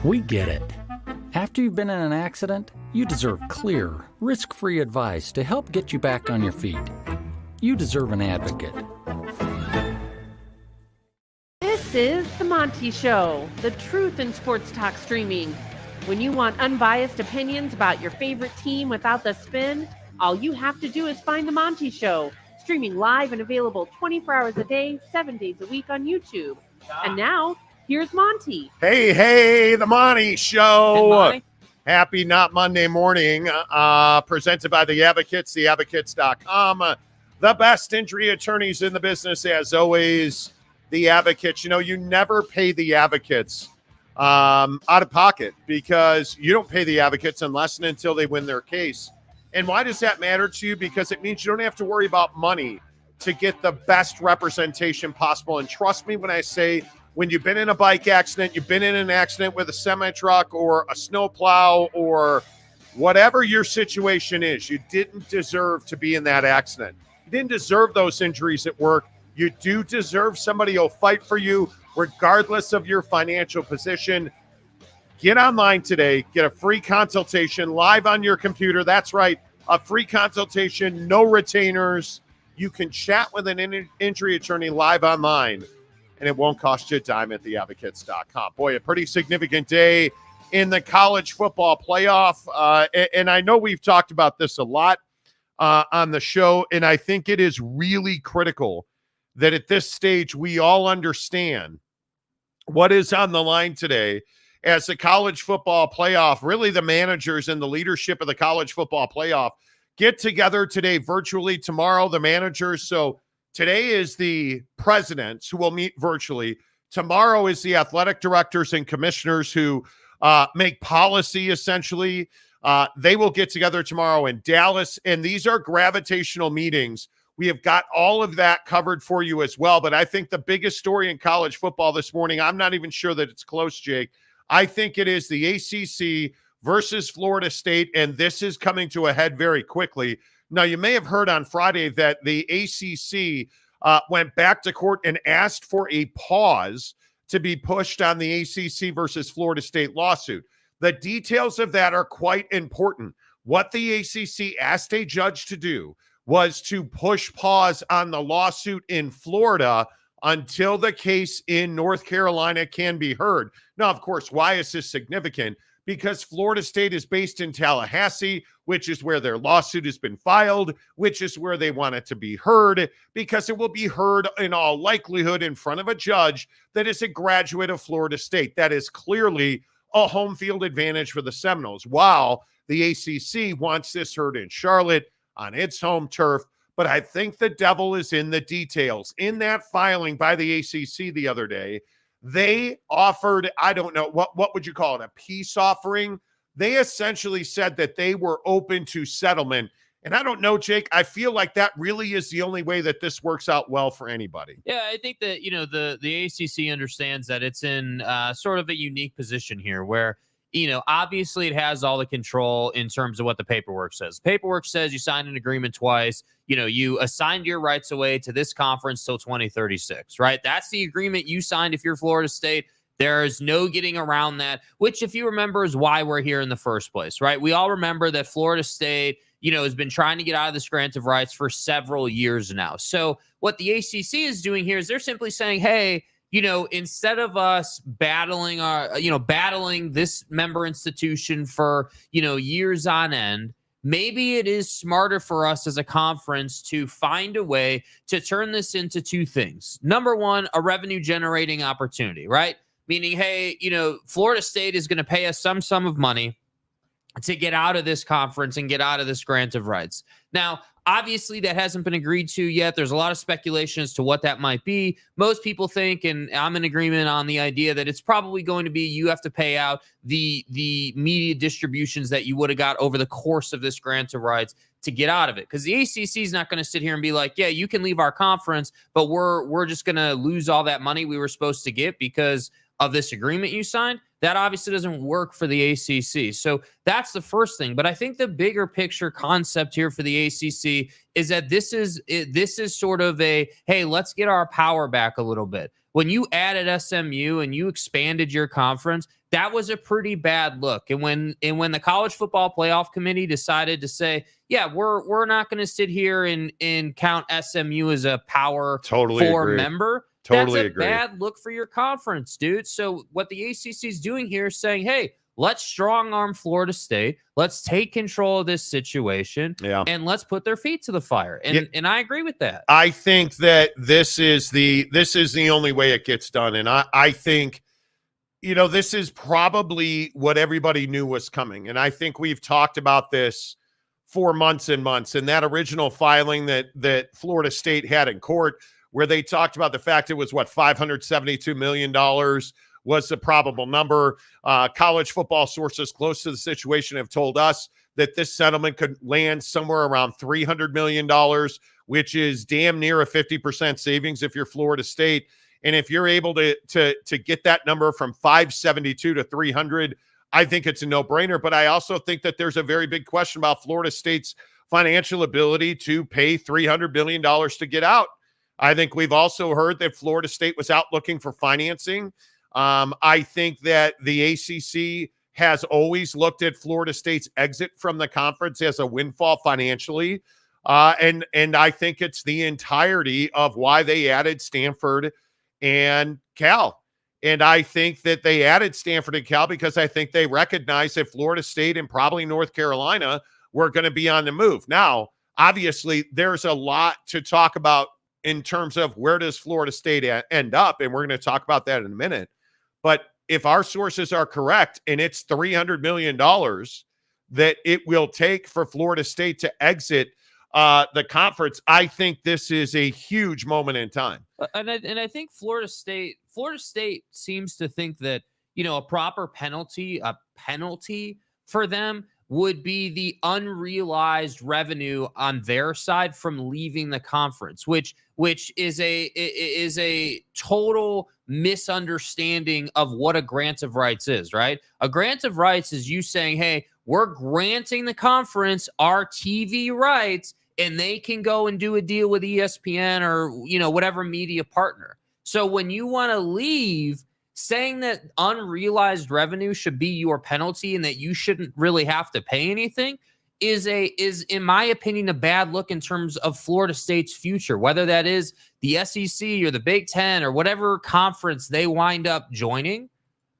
We get it. After you've been in an accident, you deserve clear, risk-free advice to help get you back on your feet. You deserve an advocate. This is the Monty Show, the truth in sports talk streaming. When you want unbiased opinions about your favorite team without the spin, all you have to do is find the Monty Show, streaming live and available 24 hours a day, 7 days a week on YouTube. And now, here's Monty. Hey, the Monty Show. Hey, Monty. Happy Not Monday morning. Presented by The Advocates, theadvocates.com. The best injury attorneys in the business, as always. The Advocates. You know, you never pay the Advocates out of pocket because you don't pay the Advocates unless and until they win their case. And why does that matter to you? Because it means you don't have to worry about money to get the best representation possible. And trust me when I say, when you've been in a bike accident, you've been in an accident with a semi-truck or a snowplow or whatever your situation is, you didn't deserve to be in that accident. You didn't deserve those injuries at work. You do deserve somebody who'll fight for you regardless of your financial position. Get online today. Get a free consultation live on your computer. That's right, a free consultation, no retainers. You can chat with an injury attorney live online, and it won't cost you a dime at theadvocates.com. Boy, a pretty significant day in the college football playoff. And I know we've talked about this a lot on the show, and I think it is really critical that at this stage we all understand what is on the line today as the college football playoff, really the managers and the leadership of the college football playoff get together today virtually, tomorrow the managers. So today is the presidents who will meet virtually. Tomorrow is the athletic directors and commissioners who make policy, essentially. They will get together tomorrow in Dallas, and these are gravitational meetings. We have got all of that covered for you as well, but I think the biggest story in college football this morning, I'm not even sure that it's close, Jake. I think it is the ACC versus Florida State, and this is coming to a head very quickly. Now, you may have heard on Friday that the ACC went back to court and asked for a pause to be pushed on the ACC versus Florida State lawsuit. The details of that are quite important. What the ACC asked a judge to do was to push pause on the lawsuit in Florida until the case in North Carolina can be heard. Now, of course, why is this significant? Because Florida State is based in Tallahassee, which is where their lawsuit has been filed, which is where they want it to be heard, because it will be heard in all likelihood in front of a judge that is a graduate of Florida State. That is clearly a home field advantage for the Seminoles, while the ACC wants this heard in Charlotte on its home turf. But I think the devil is in the details. In that filing by the ACC the other day, they offered, I don't know, what would you call it, a peace offering? They essentially said that they were open to settlement. And I don't know, Jake, I feel like that really is the only way that this works out well for anybody. Yeah, I think that, the ACC understands that it's in sort of a unique position here where, obviously it has all the control in terms of what the paperwork says. Paperwork says you signed an agreement twice. You assigned your rights away to this conference till 2036, right? That's the agreement you signed if you're Florida State. There is no getting around that, which, if you remember, is why we're here in the first place, right? We all remember that Florida State, has been trying to get out of this grant of rights for several years now. So what the ACC is doing here is they're simply saying, hey, instead of us battling this member institution for, years on end, maybe it is smarter for us as a conference to find a way to turn this into two things. Number one, a revenue generating opportunity, right? Meaning, hey, Florida State is going to pay us some sum of money to get out of this conference and get out of this grant of rights. Now, obviously, that hasn't been agreed to yet. There's a lot of speculation as to what that might be. Most people think, and I'm in agreement on the idea, that it's probably going to be you have to pay out the media distributions that you would have got over the course of this grant of rights to get out of it. Because the ACC is not going to sit here and be like, yeah, you can leave our conference, but we're just going to lose all that money we were supposed to get because of this agreement you signed. That obviously doesn't work for the ACC. So that's the first thing. But I think the bigger picture concept here for the ACC is that this is sort of a, hey, let's get our power back a little bit. when you added SMU and you expanded your conference, that was a pretty bad look. And when the College Football Playoff Committee decided to say, yeah, we're not going to sit here and count SMU as a Power Four member, that's a bad look for your conference, dude. So what the ACC is doing here is saying, hey, let's strong arm Florida State. Let's take control of this situation, and let's put their feet to the fire. And I agree with that. I think that this is the only way it gets done. And I think, this is probably what everybody knew was coming. And I think we've talked about this for months and months. And that original filing that Florida State had in court, where they talked about the fact it was $572 million was the probable number. College football sources close to the situation have told us that this settlement could land somewhere around $300 million, which is damn near a 50% savings if you're Florida State. And if you're able to get that number from 572 to 300, I think it's a no-brainer. But I also think that there's a very big question about Florida State's financial ability to pay $300 billion to get out. I think we've also heard that Florida State was out looking for financing. I think that the ACC has always looked at Florida State's exit from the conference as a windfall financially. And I think it's the entirety of why they added Stanford and Cal. And I think that they added Stanford and Cal because I think they recognize that Florida State and probably North Carolina were going to be on the move. Now, obviously, there's a lot to talk about in terms of where does Florida State end up, and we're going to talk about that in a minute. But if our sources are correct, and it's $300 million that it will take for Florida State to exit the conference, I think this is a huge moment in time. And I think Florida State seems to think that, a proper penalty for them would be the unrealized revenue on their side from leaving the conference, which is a total misunderstanding of what a grant of rights is, right? A grant of rights is you saying, hey, we're granting the conference our TV rights, and they can go and do a deal with ESPN or, whatever media partner. So when you want to leave, saying that unrealized revenue should be your penalty and that you shouldn't really have to pay anything is in my opinion a bad look in terms of Florida State's future, whether that is the SEC or the Big Ten or whatever conference they wind up joining.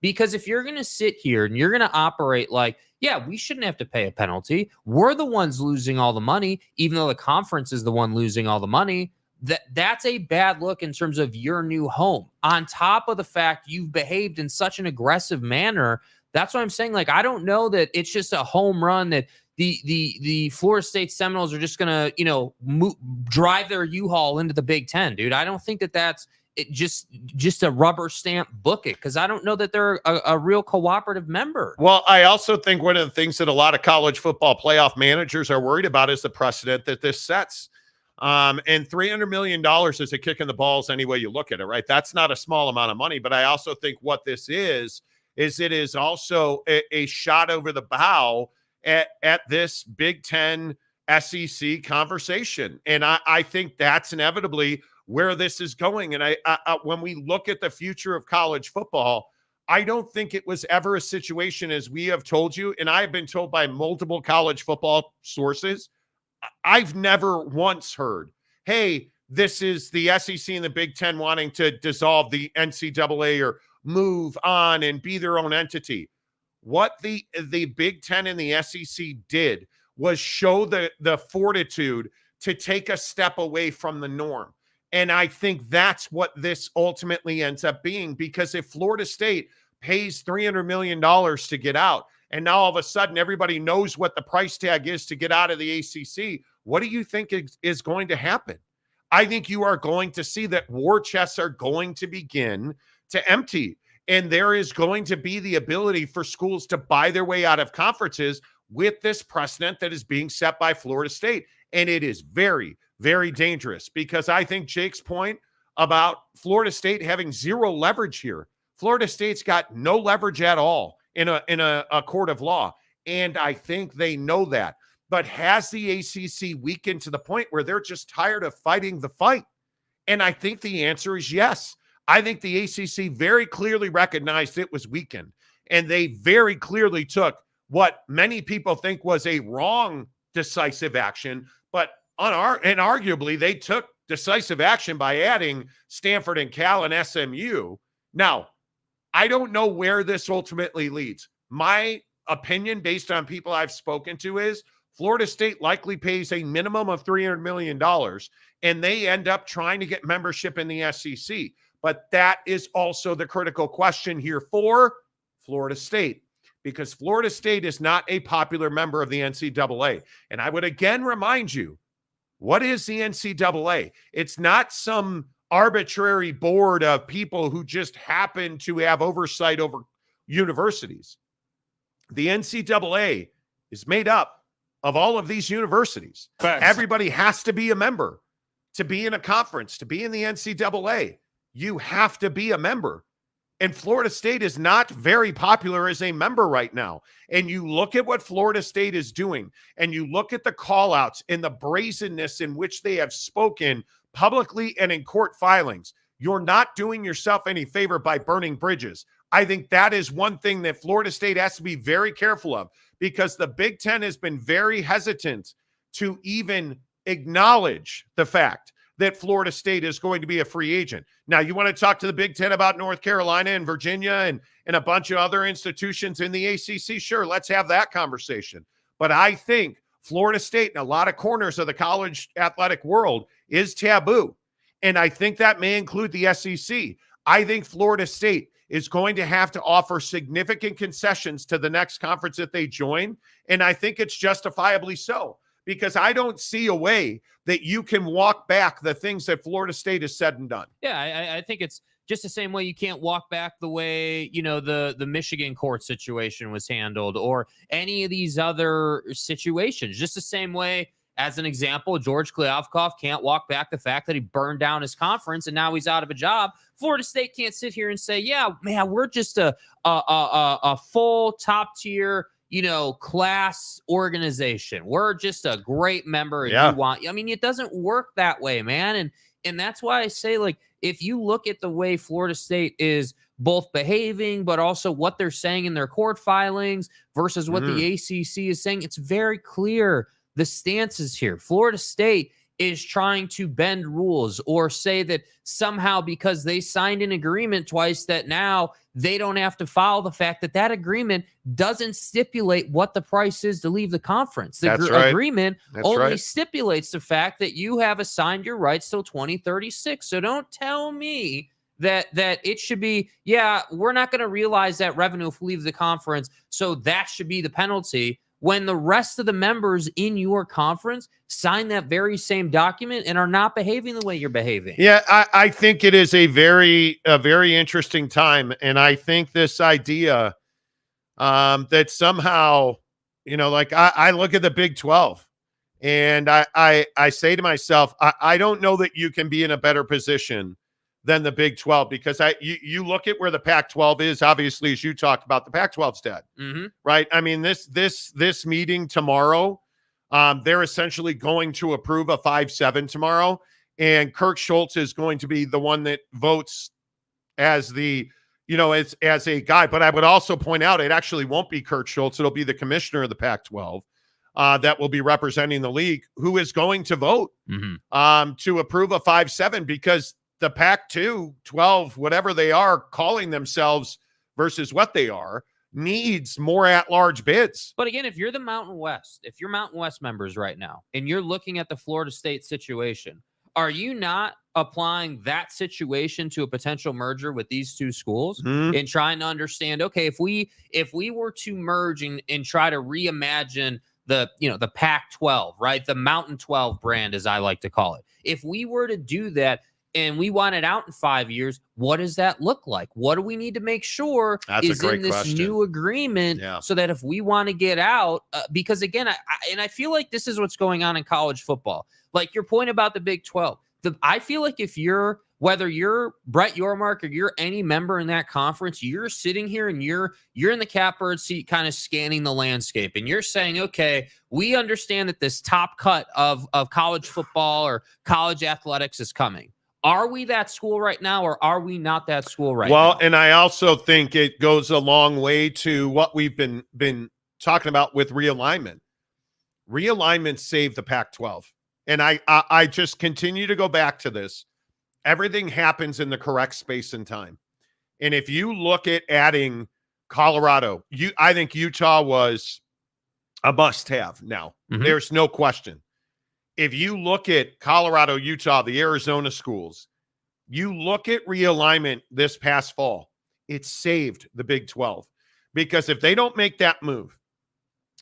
Because if you're going to sit here and you're going to operate like, yeah, we shouldn't have to pay a penalty, we're the ones losing all the money, even though the conference is the one losing all the money, that's a bad look in terms of your new home. On top of the fact you've behaved in such an aggressive manner, that's what I'm saying. Like, I don't know that it's just a home run that the Florida State Seminoles are just going to, drive their U-Haul into the Big Ten, dude. I don't think that that's just a rubber stamp book it, because I don't know that they're a real cooperative member. Well, I also think one of the things that a lot of college football playoff managers are worried about is the precedent that this sets. And $300 million is a kick in the balls any way you look at it, right? That's not a small amount of money, but I also think what this is it is also a shot over the bow at this Big Ten SEC conversation. And I think that's inevitably where this is going. And I when we look at the future of college football, I don't think it was ever a situation, as we have told you, and I have been told by multiple college football sources, I've never once heard, hey, this is the SEC and the Big Ten wanting to dissolve the NCAA or move on and be their own entity. What the Big Ten and the SEC did was show the fortitude to take a step away from the norm. And I think that's what this ultimately ends up being, because if Florida State pays $300 million to get out, and now all of a sudden everybody knows what the price tag is to get out of the ACC, what do you think is going to happen? I think you are going to see that war chests are going to begin to empty. And there is going to be the ability for schools to buy their way out of conferences with this precedent that is being set by Florida State. And it is very, very dangerous, because I think Jake's point about Florida State having zero leverage here, Florida State's got no leverage at all in a court of law. And I think they know that. But has the ACC weakened to the point where they're just tired of fighting the fight? And I think the answer is yes. I think the ACC very clearly recognized it was weakened, and they very clearly took what many people think was a wrong decisive action, but arguably they took decisive action by adding Stanford and Cal and SMU. Now, I don't know where this ultimately leads. My opinion, based on people I've spoken to, is Florida State likely pays a minimum of $300 million, and they end up trying to get membership in the SEC. But that is also the critical question here for Florida State, because Florida State is not a popular member of the NCAA. And I would again remind you, what is the NCAA? It's not some arbitrary board of people who just happen to have oversight over universities. The NCAA is made up of all of these universities. Facts. Everybody has to be a member to be in a conference, to be in the NCAA. You have to be a member. And Florida State is not very popular as a member right now. And you look at what Florida State is doing, and you look at the call-outs and the brazenness in which they have spoken publicly and in court filings. You're not doing yourself any favor by burning bridges. I think that is one thing that Florida State has to be very careful of, because the Big Ten has been very hesitant to even acknowledge the fact that Florida State is going to be a free agent. Now, you want to talk to the Big Ten about North Carolina and Virginia and a bunch of other institutions in the ACC? Sure, let's have that conversation. But I think Florida State in a lot of corners of the college athletic world is taboo. And I think that may include the SEC. I think Florida State is going to have to offer significant concessions to the next conference that they join. And I think it's justifiably so, because I don't see a way that you can walk back the things that Florida State has said and done. Yeah, I think it's just the same way you can't walk back the way, the Michigan court situation was handled, or any of these other situations. Just the same way, as an example, George Kliavkoff can't walk back the fact that he burned down his conference and now he's out of a job. Florida State can't sit here and say, yeah, man, we're just a full top tier, class organization. We're just a great member. And it doesn't work that way, man. And that's why I say, like, if you look at the way Florida State is both behaving, but also what they're saying in their court filings versus what the ACC is saying, it's very clear the stances here. Florida State is trying to bend rules, or say that somehow because they signed an agreement twice that now they don't have to follow the fact that that agreement doesn't stipulate what the price is to leave the conference. The agreement only stipulates the fact that you have assigned your rights till 2036. So don't tell me that it should be, we're not going to realize that revenue if we leave the conference, so that should be the penalty, when the rest of the members in your conference sign that very same document and are not behaving the way you're behaving. Yeah, I think it is a very interesting time. And I think this idea that somehow, I look at the Big 12 and I say to myself, I don't know that you can be in a better position than the Big 12, because you look at where the Pac-12 is, obviously, as you talked about, the Pac-12's dead, right? I mean, this meeting tomorrow, they're essentially going to approve a 5-7 tomorrow, and Kirk Schultz is going to be the one that votes as the, as a guy. But I would also point out, it actually won't be Kirk Schultz. It'll be the commissioner of the Pac-12 that will be representing the league, who is going to vote to approve a 5-7, because the Pac-2, 12, whatever they are calling themselves versus what they are, needs more at-large bids. But again, if you're the Mountain West, if you're Mountain West members right now, and you're looking at the Florida State situation, are you not applying that situation to a potential merger with these two schools and trying to understand, okay, if we were to merge and try to reimagine the Pac-12, right? The Mountain 12 brand, as I like to call it. If we were to do that, and we want it out in 5 years, what does that look like? What do we need to make sure is in this new agreement so that if we want to get out, because again, I feel like this is what's going on in college football. Like your point about the Big 12, I feel like whether you're Brett Yormark or you're any member in that conference, you're sitting here and you're in the catbird seat kind of scanning the landscape, and you're saying, okay, we understand that this top cut of college football or college athletics is coming. Are we that school right now, or are we not that school right now? Well, and I also think it goes a long way to what we've been talking about with realignment. Realignment saved the Pac-12. And I just continue to go back to this. Everything happens in the correct space and time. And if you look at adding Colorado, I think Utah was a must-have now. Mhm. There's no question. If you look at Colorado, Utah, the Arizona schools, you look at realignment this past fall, it saved the Big 12. Because if they don't make that move,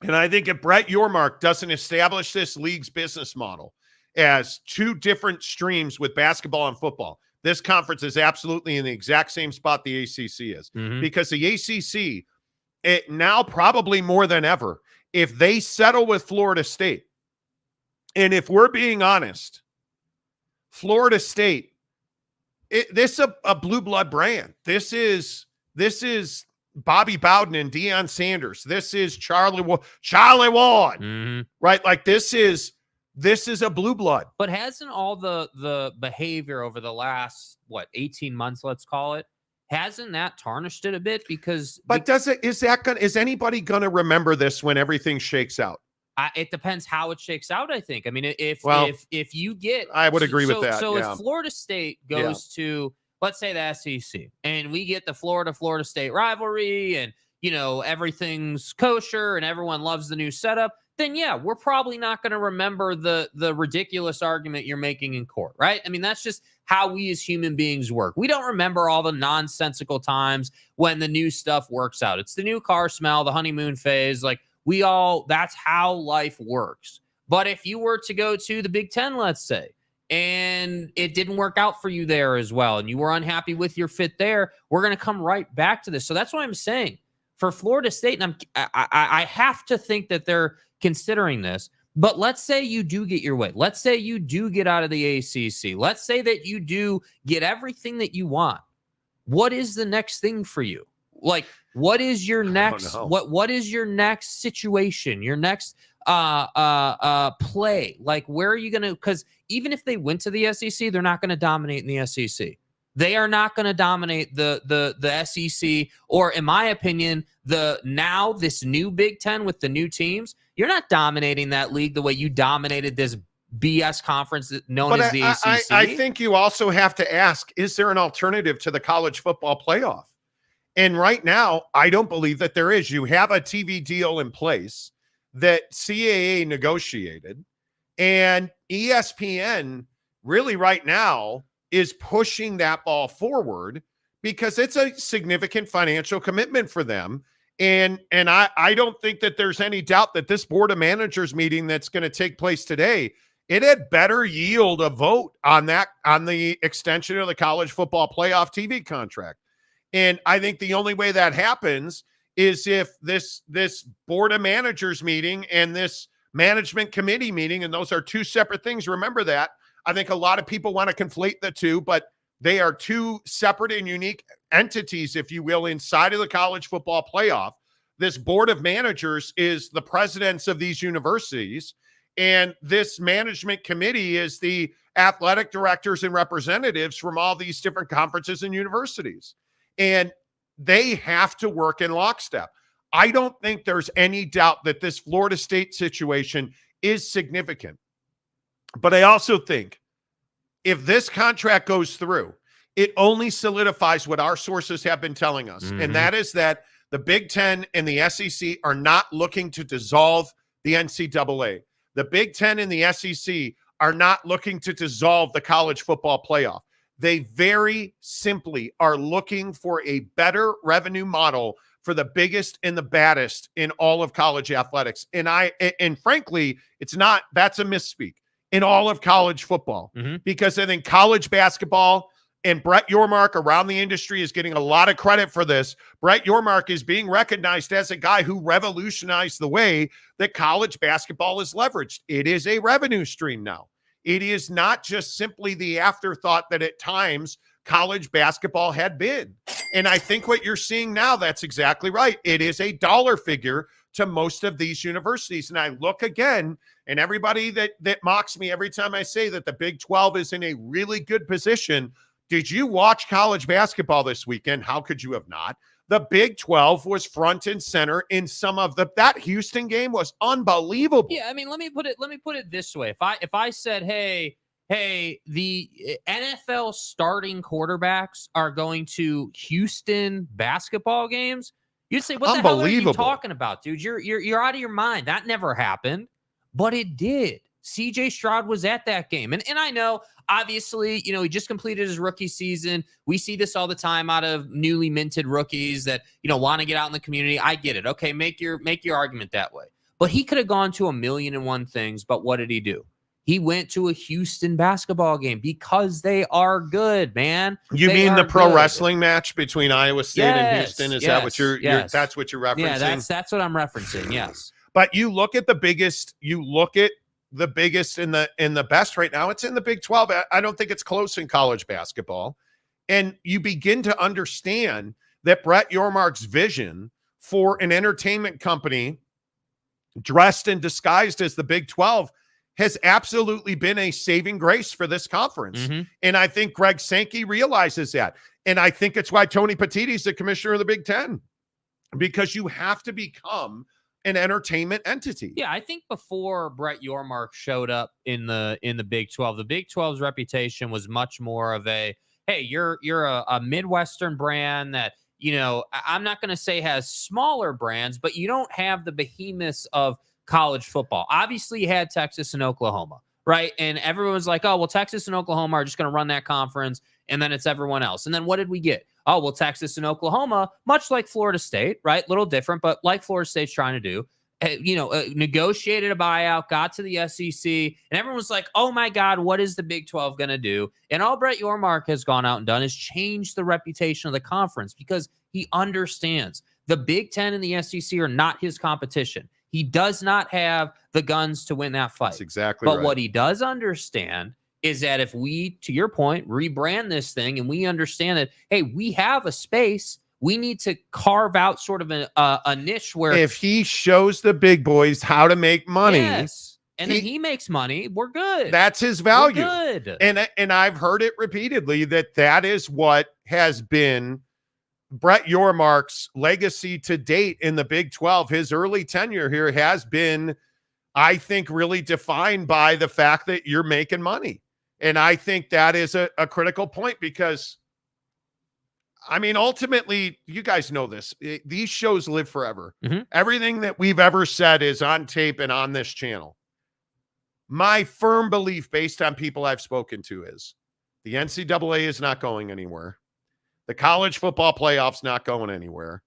and I think if Brett Yormark doesn't establish this league's business model as two different streams with basketball and football, this conference is absolutely in the exact same spot the ACC is. Mhm. Because the ACC, it now probably more than ever, if they settle with Florida State, and if we're being honest, Florida State, this is a blue blood brand. This is Bobby Bowden and Deion Sanders. This is Charlie Ward, Mhm. right? Like this is a blue blood. But hasn't all the behavior over the last 18 months, let's call it, hasn't that tarnished it a bit? Because But is anybody gonna remember this when everything shakes out? it depends how it shakes out. I think. I mean, if you get, I would agree with that. So yeah. if Florida State goes to, let's say, the SEC, and we get the Florida State rivalry, and everything's kosher and everyone loves the new setup, then yeah, we're probably not going to remember the ridiculous argument you're making in court, right? I mean, that's just how we as human beings work. We don't remember all the nonsensical times when the new stuff works out. It's the new car smell, the honeymoon phase. Like that's how life works. But if you were to go to the Big Ten, let's say, and it didn't work out for you there as well, and you were unhappy with your fit there, we're going to come right back to this. So that's what I'm saying. For Florida State, and I have to think that they're considering this, but let's say you do get your way. Let's say you do get out of the ACC. Let's say that you do get everything that you want. What is the next thing for you? Like, what is your next, what is your next situation? Your next play? Like, where are you going to, because even if they went to the SEC, they're not going to dominate in the SEC. They are not going to dominate the SEC, or in my opinion, this new Big Ten with the new teams. You're not dominating that league the way you dominated this BS conference known as the ACC. I think you also have to ask, is there an alternative to the college football playoff? And right now, I don't believe that there is. You have a TV deal in place that CAA negotiated, and ESPN really right now is pushing that ball forward because it's a significant financial commitment for them. And I don't think that there's any doubt that this board of managers meeting that's going to take place today, it had better yield a vote on the extension of the college football playoff TV contract. And I think the only way that happens is if this board of managers meeting and this management committee meeting, and those are two separate things. Remember that. I think a lot of people want to conflate the two, but they are two separate and unique entities, if you will, inside of the college football playoff. This board of managers is the presidents of these universities, and this management committee is the athletic directors and representatives from all these different conferences and universities. And they have to work in lockstep. I don't think there's any doubt that this Florida State situation is significant. But I also think if this contract goes through, it only solidifies what our sources have been telling us. Mm-hmm. And that is that the Big Ten and the SEC are not looking to dissolve the NCAA. The Big Ten and the SEC are not looking to dissolve the college football playoff. They very simply are looking for a better revenue model for the biggest and the baddest in all of college athletics. And frankly, that's a misspeak, in all of college football. Mm-hmm. Because I think college basketball, and Brett Yormark around the industry is getting a lot of credit for this. Brett Yormark is being recognized as a guy who revolutionized the way that college basketball is leveraged. It is a revenue stream now. It is not just simply the afterthought that at times college basketball had been. And I think what you're seeing now, that's exactly right. It is a dollar figure to most of these universities. And I look again, and everybody that mocks me every time I say that the Big 12 is in a really good position. Did you watch college basketball this weekend? How could you have not? The Big 12 was front and center in some of that Houston game was unbelievable. Yeah, I mean, let me put it this way. If I said, hey, the NFL starting quarterbacks are going to Houston basketball games, you'd say, what the hell are you talking about, dude? You're out of your mind. That never happened, but it did. CJ Stroud was at that game. And I know, obviously, he just completed his rookie season. We see this all the time out of newly minted rookies that, want to get out in the community. I get it. Okay, make your argument that way. But he could have gone to 1,000,001 things, but what did he do? He went to a Houston basketball game because they are good, man. You mean the pro wrestling match between Iowa State and Houston? Is that what that's what you're referencing? Yeah, that's what I'm referencing. Yes. But you look at the biggest, and the best right now, it's in the Big 12. I don't think it's close in college basketball. And you begin to understand that Brett Yormark's vision for an entertainment company dressed and disguised as the Big 12 has absolutely been a saving grace for this conference. Mm-hmm. And I think Greg Sankey realizes that. And I think it's why Tony Petitti's the commissioner of the Big 10, because you have to become an entertainment entity. Yeah, I think before Brett Yormark showed up in the Big 12, the Big 12's reputation was much more of a, hey, you're a Midwestern brand that, I'm not going to say has smaller brands, but you don't have the behemoths of college football. Obviously, you had Texas and Oklahoma, right? And everyone's like, oh, well, Texas and Oklahoma are just going to run that conference, and then it's everyone else. And then what did we get? Oh, well, Texas and Oklahoma, much like Florida State, right? Little different, but like Florida State's trying to do, negotiated a buyout, got to the SEC, and everyone's like, oh my God, what is the Big 12 going to do? And all Brett Yormark has gone out and done is change the reputation of the conference because he understands the Big 10 and the SEC are not his competition. He does not have the guns to win that fight. That's exactly right. But what he does understand is that if we, to your point, rebrand this thing and we understand that, hey, we have a space, we need to carve out sort of a niche where if he shows the big boys how to make money, yes, and then he makes money, we're good. That's his value. We're good. And I've heard it repeatedly that is what has been Brett Yormark's legacy to date in the Big 12. His early tenure here has been, I think, really defined by the fact that you're making money. And I think that is a critical point because, I mean, ultimately, you guys know this. These shows live forever. Mm-hmm. Everything that we've ever said is on tape and on this channel. My firm belief, based on people I've spoken to, is the NCAA is not going anywhere. The college football playoff's not going anywhere.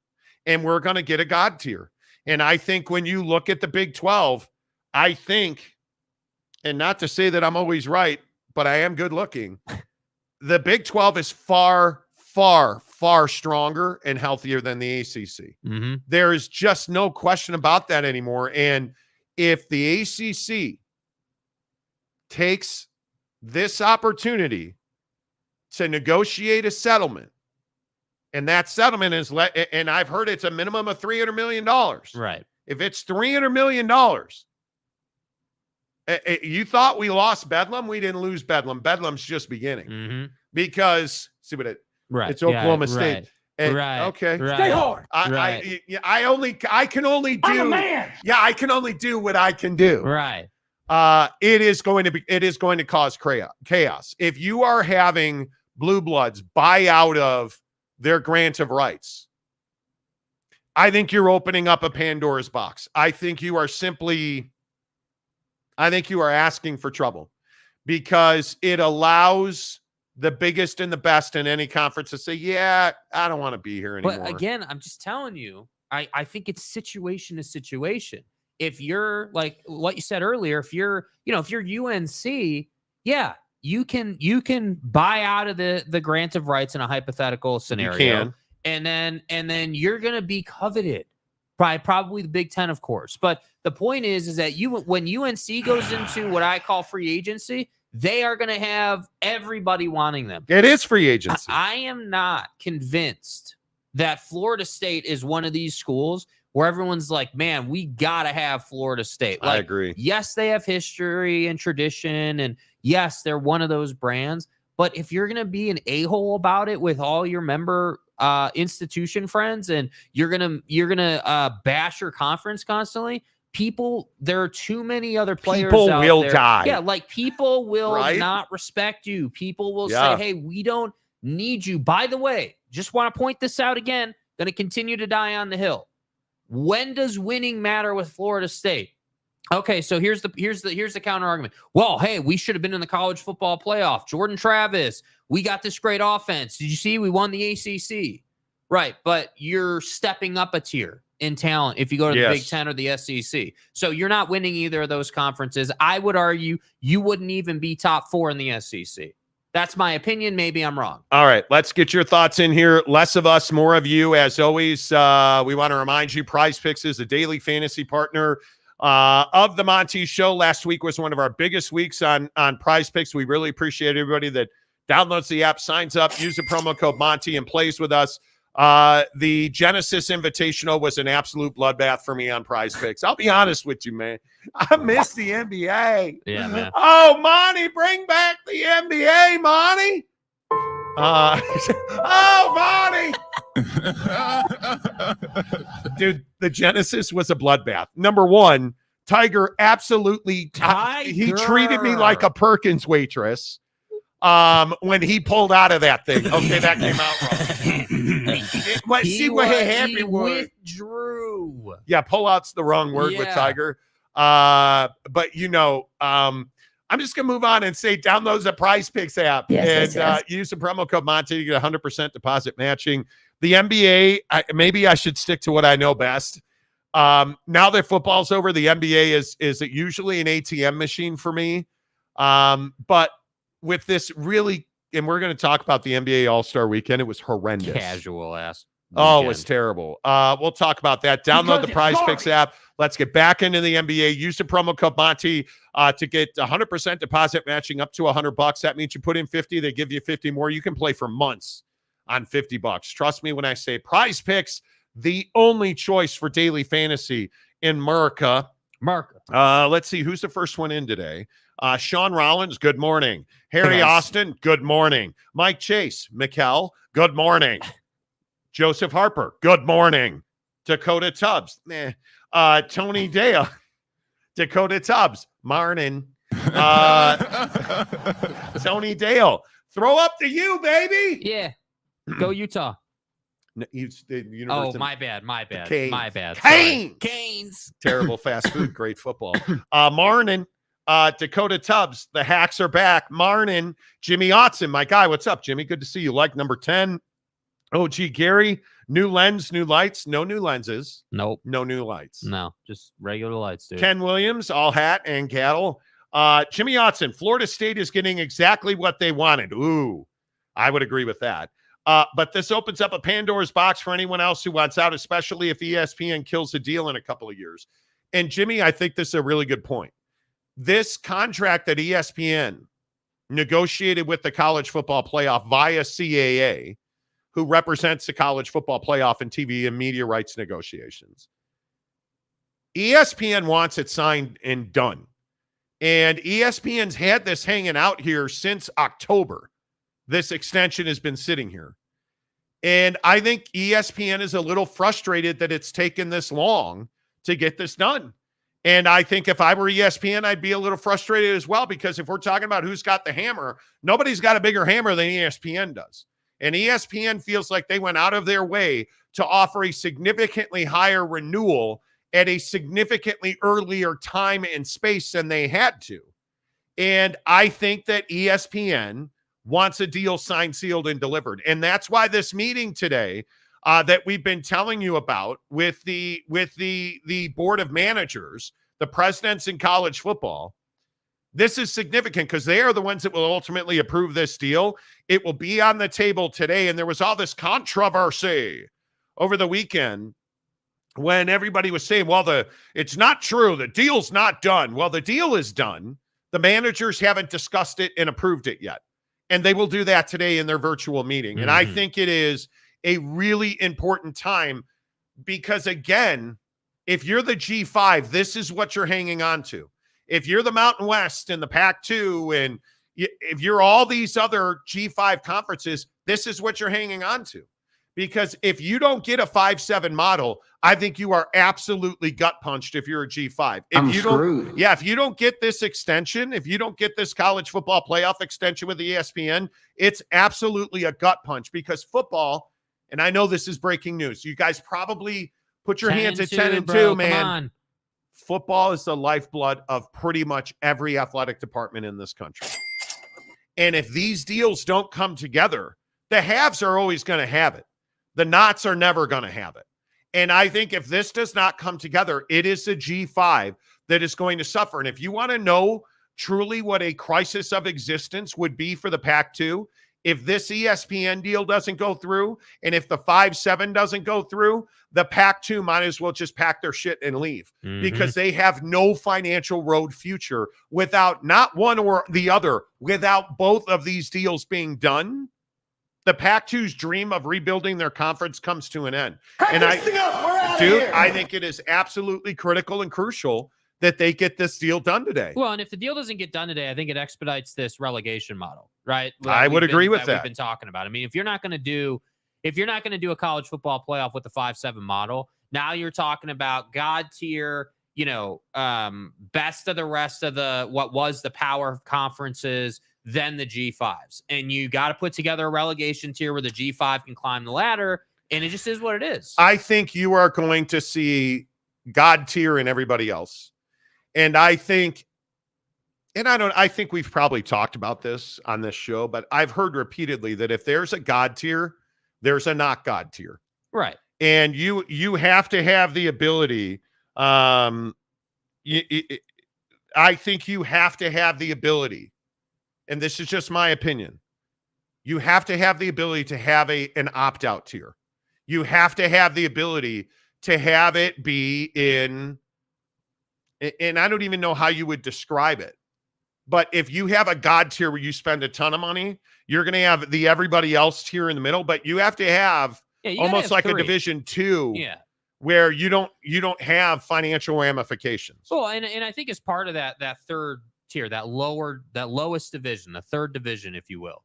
And we're going to get a God tier. And I think when you look at the Big 12, I think, and not to say that I'm always right, but I am good looking, the Big 12 is far, far, far stronger and healthier than the ACC. Mm-hmm. There is just no question about that anymore. And if the ACC takes this opportunity to negotiate a settlement, and that settlement is, and I've heard it's a minimum of $300 million. Right. If it's $300 million, you thought we lost Bedlam? We didn't lose Bedlam. Bedlam's just beginning. Mm-hmm. Because, see what right. It's Oklahoma State. Right. And, right. Okay. Right. Stay hard. I can only do. I'm a man. Yeah, I can only do what I can do. Right. It is going to cause chaos. If you are having blue bloods buy out of their grant of rights, I think you're opening up a Pandora's box. I think you are asking for trouble because it allows the biggest and the best in any conference to say, yeah, I don't want to be here anymore. But again, I'm just telling you, I think it's situation to situation. If you're like what you said earlier, if you're UNC, yeah, you can buy out of the grant of rights in a hypothetical scenario. You can. And then you're going to be coveted by probably the Big Ten, of course. But the point is that when UNC goes into what I call free agency, they are going to have everybody wanting them. It is free agency. I am not convinced that Florida State is one of these schools where everyone's like, man, we got to have Florida State. I agree. Yes, they have history and tradition, and yes, they're one of those brands. But if you're going to be an a-hole about it with all your member institution friends, and you're gonna bash your conference constantly, there are too many other players People out will there. die. Yeah, like people will Right? not respect you. People will Yeah. say, hey, we don't need you. By the way, just want to point this out again, going to continue to die on the Hill. When does winning matter with Florida State? Okay, so here's the counter argument. Well, hey, we should have been in the college football playoff. Jordan Travis, we got this great offense. Did you see we won the ACC? Right, but you're stepping up a tier in talent if you go to the Big Ten or the SEC. So you're not winning either of those conferences. I would argue you wouldn't even be top 4 in the SEC. That's my opinion. Maybe I'm wrong. All right, let's get your thoughts in here. Less of us, more of you. As always, we want to remind you, Prize Picks is a daily fantasy partner of the Monty Show. Last week was one of our biggest weeks on Prize Picks. We really appreciate everybody that downloads the app, signs up, use the promo code Monty, and plays with us. The Genesis Invitational was an absolute bloodbath for me on Prize Picks. I'll be honest with you, man. I miss the NBA. Yeah, man. Oh, Monty, bring back the NBA, Monty. Oh, Monty. Dude, the Genesis was a bloodbath. Number one, Tiger absolutely, he treated me like a Perkins waitress when he pulled out of that thing. Okay, that came out wrong. See what happened? He withdrew. Yeah, pull out's the wrong word with Tiger. But I'm just going to move on and say download the Prize Picks app and use the promo code Monty to get 100% deposit matching. The NBA, maybe I should stick to what I know best. Now that football's over, the NBA is usually an ATM machine for me. But with this really, and we're going to talk about the NBA All-Star Weekend, it was horrendous. Casual ass. Oh, it was terrible. We'll talk about that. Download the Prize Picks app. Let's get back into the NBA. Use the promo code Monty to get 100% deposit matching up to $100. That means you put in 50, they give you 50 more. You can play for months on $50. Trust me when I say Prize Picks, the only choice for daily fantasy in America. Let's see who's the first one in today. Sean Rollins, good morning. Harry Austin, good morning. Mike Chase, Mikkel, good morning. Joseph Harper, good morning. Dakota Tubbs, Tony Dale, Dakota Tubbs, Marnin. Tony Dale, throw up to you, baby. Yeah, go Utah. Oh, my bad. Canes. My bad. Canes. Terrible fast food, great football. Marnin, Dakota Tubbs, the Hacks are back. Marnin, Jimmy Otson, my guy. What's up, Jimmy? Good to see you. Like number 10. OG Gary, new lens, new lights. No new lenses. Nope. No new lights. No, just regular lights, dude. Ken Williams, all hat and cattle. Jimmy Otson, Florida State is getting exactly what they wanted. Ooh, I would agree with that. But this opens up a Pandora's box for anyone else who wants out, especially if ESPN kills the deal in a couple of years. And Jimmy, I think this is a really good point. This contract that ESPN negotiated with the college football playoff via CAA, who represents the college football playoff in TV and media rights negotiations. ESPN wants it signed and done. And ESPN's had this hanging out here since October. This extension has been sitting here. And I think ESPN is a little frustrated that it's taken this long to get this done. And I think if I were ESPN, I'd be a little frustrated as well, because if we're talking about who's got the hammer, nobody's got a bigger hammer than ESPN does. And ESPN feels like they went out of their way to offer a significantly higher renewal at a significantly earlier time and space than they had to. And I think that ESPN wants a deal signed, sealed, and delivered. And that's why this meeting today that we've been telling you about with the board of managers, the presidents in college football, this is significant because they are the ones that will ultimately approve this deal. It will be on the table today. And there was all this controversy over the weekend when everybody was saying, well, it's not true. The deal's not done. Well, the deal is done. The managers haven't discussed it and approved it yet. And they will do that today in their virtual meeting. And I think it is a really important time because, again, If you're the G5, this is what you're hanging on to. If you're the Mountain West and the Pac-2, and if you're all these other G5 conferences, this is what you're hanging on to. Because if you don't get a 5-7 model, I think you are absolutely gut punched if you're a G5. If you don't get this extension, if you don't get this college football playoff extension with the ESPN, it's absolutely a gut punch, because football, and I know this is breaking news, you guys probably put your hands at 10-2, man. Football is the lifeblood of pretty much every athletic department in this country. And if these deals don't come together, the haves are always going to have it. The nots are never going to have it. And I think if this does not come together, it is the G5 that is going to suffer. And if you want to know truly what a crisis of existence would be for the Pac-2, if this ESPN deal doesn't go through, and if the 5-7 doesn't go through, the Pac-2 might as well just pack their shit and leave, because they have no financial road future without not one or the other, without both of these deals being done. The Pac-2's dream of rebuilding their conference comes to an end. And I think it is absolutely critical and crucial that they get this deal done today. Well, and if the deal doesn't get done today, I think it expedites this relegation model, right? I would agree with that. We've been talking about. I mean, if you're not going to do a college football playoff with the 5-7 model, now you're talking about God tier, best of the rest of what was the power conferences, then the G5s. And you got to put together a relegation tier where the G5 can climb the ladder, and it just is what it is. I think you are going to see God tier and everybody else. And I think we've probably talked about this on this show, but I've heard repeatedly that if there's a God tier, there's a not God tier. Right. And you have to have the ability. I think you have to have the ability, and this is just my opinion, you have to have the ability to have an opt-out tier. You have to have the ability to have it be in, and I don't even know how you would describe it, but if you have a God tier where you spend a ton of money, you're going to have the everybody else tier in the middle, but you have to have almost like a Division II, where you don't have financial ramifications. Well, and I think as part of that third tier, that lowest division, the third division, if you will,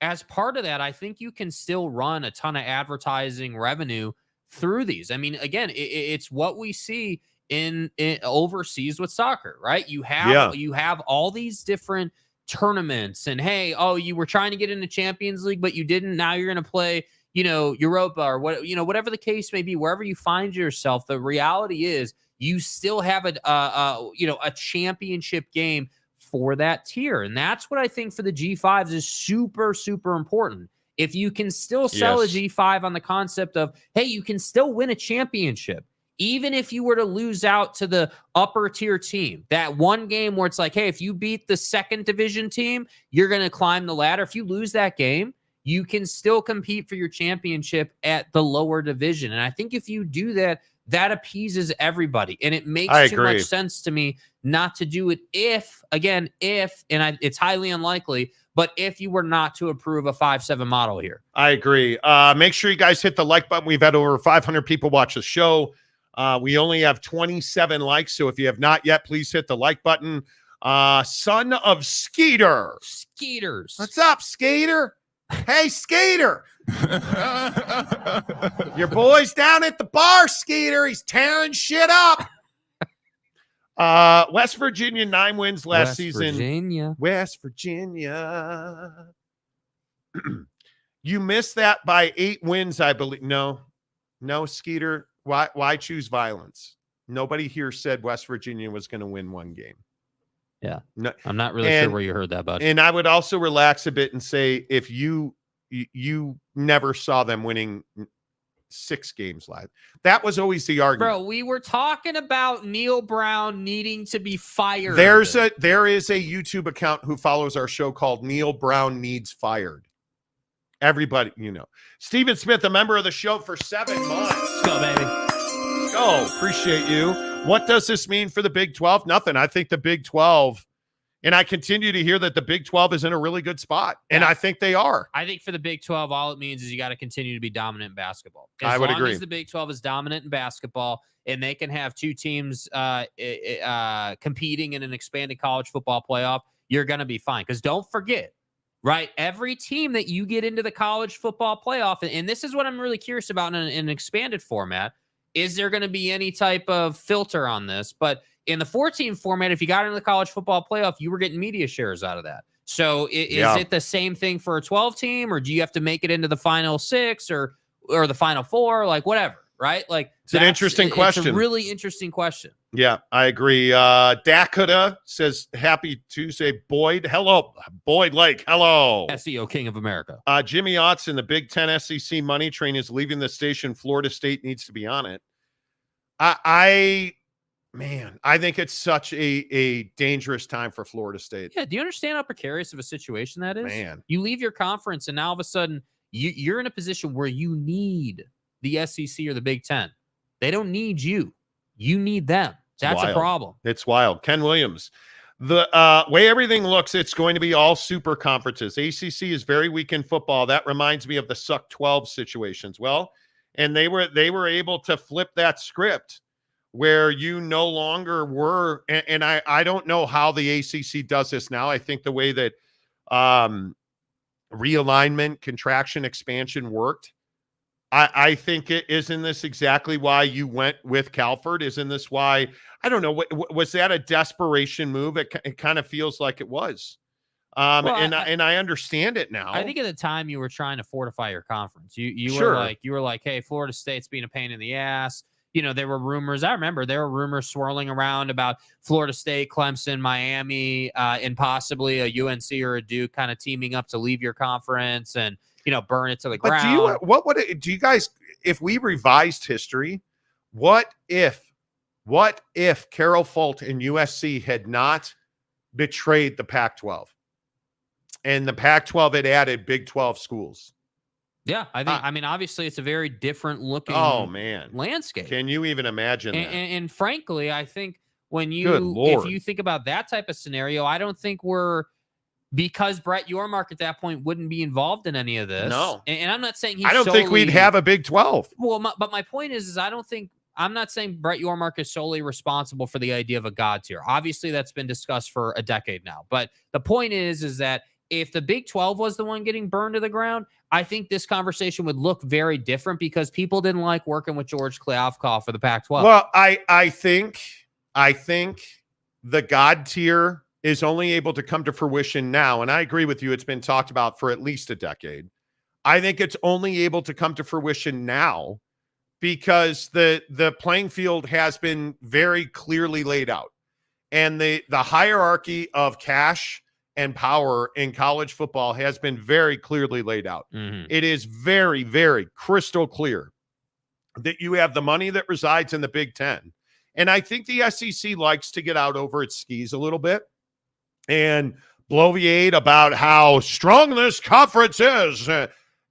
as part of that, I think you can still run a ton of advertising revenue through these. I mean, again, it's what we see in overseas with soccer, right? You have all these different tournaments, and hey, you were trying to get into Champions League, but you didn't. Now you're going to play, Europa or whatever the case may be, wherever you find yourself. The reality is you still have a championship game for that tier. And that's what I think for the G5s is super, super important. If you can still sell a G5 on the concept of, hey, you can still win a championship, even if you were to lose out to the upper tier team, that one game where it's like, hey, if you beat the second division team, you're going to climb the ladder. If you lose that game, you can still compete for your championship at the lower division. And I think if you do that, that appeases everybody. And it makes too much sense to me not to do it it's highly unlikely, but if you were not to approve a 5-7 model here. I agree. Make sure you guys hit the like button. We've had over 500 people watch the show. We only have 27 likes. So if you have not yet, please hit the like button. Son of Skeeter. Skeeters. What's up, Skater? Hey, Skater. Your boy's down at the bar, Skater. He's tearing shit up. West Virginia, 9 wins last season. West Virginia. You missed that by 8 wins, I believe. No, Skeeter. Why choose violence? Nobody here said West Virginia was going to win one game. Yeah. No, I'm not really sure where you heard that, bud. And I would also relax a bit and say, if you never saw them winning 6 games live, that was always the argument. Bro, we were talking about Neil Brown needing to be fired. There is a YouTube account who follows our show called Neil Brown Needs Fired. Everybody, Stephen Smith, a member of the show for 7 months. Let's go, baby. Oh, appreciate you. What does this mean for the Big 12? Nothing. I think the Big 12 And I continue to hear that the Big 12 is in a really good spot. And Yeah. I think they are. I think for the Big 12, all it means is you got to continue to be dominant in basketball. I would agree. As the Big 12 is dominant in basketball and they can have two teams competing in an expanded college football playoff, you're going to be fine. Because don't forget, right, every team that you get into the college football playoff, and this is what I'm really curious about in an expanded format, is there going to be any type of filter on this? But in the 14 format, if you got into the college football playoff, you were getting media shares out of that. So is it the same thing for a 12 team, or do you have to make it into the final 6 or the final 4, like whatever, right? Like it's an interesting question. It's a really interesting question. Yeah, I agree. Dakota says, happy Tuesday, Boyd. Hello, Boyd Lake. Hello. SEO King of America. Jimmy Otts in the Big Ten SEC money train is leaving the station. Florida State needs to be on it. I think it's such a dangerous time for Florida State. Yeah, do you understand how precarious of a situation that is? Man. You leave your conference, and now all of a sudden, you're in a position where you need the SEC or the Big Ten. They don't need you. You need them. That's a problem. It's wild. Ken Williams. The way everything looks, it's going to be all super conferences. ACC is very weak in football. That reminds me of the Suck 12 situations. Well, and they were able to flip that script where you no longer were, and I don't know how the ACC does this now. I think the way that realignment, contraction, expansion worked, I think isn't this exactly why you went with Calford? Isn't this why, I don't know, was that a desperation move? It kind of feels like it was. And I understand it now. I think at the time you were trying to fortify your conference. You Sure. were like, hey, Florida State's being a pain in the ass. You know, there were rumors. I remember there were rumors swirling around about Florida State, Clemson, Miami, and possibly a UNC or a Duke kind of teaming up to leave your conference and, burn it to the ground. Do you guys, if we revised history, what if Carol Folt and USC had not betrayed the Pac-12 and the Pac-12 had added Big 12 schools? Yeah, I mean, obviously it's a very different looking landscape. Can you even imagine that? And frankly, I think if you think about that type of scenario, I don't think because Brett Yormark at that point wouldn't be involved in any of this. No. And I'm not saying I don't think we'd have a Big 12. Well, but my point is I'm not saying Brett Yormark is solely responsible for the idea of a God tier. Obviously, that's been discussed for a decade now. But the point is that if the Big 12 was the one getting burned to the ground, I think this conversation would look very different because people didn't like working with George Kliavkoff for the Pac-12. Well, I think the God tier is only able to come to fruition now, and I agree with you. It's been talked about for at least a decade. I think it's only able to come to fruition now because the playing field has been very clearly laid out, and the hierarchy of cash and power in college football has been very clearly laid out. Mm-hmm. It is very, very crystal clear that you have the money that resides in the Big Ten. And I think the SEC likes to get out over its skis a little bit and bloviate about how strong this conference is.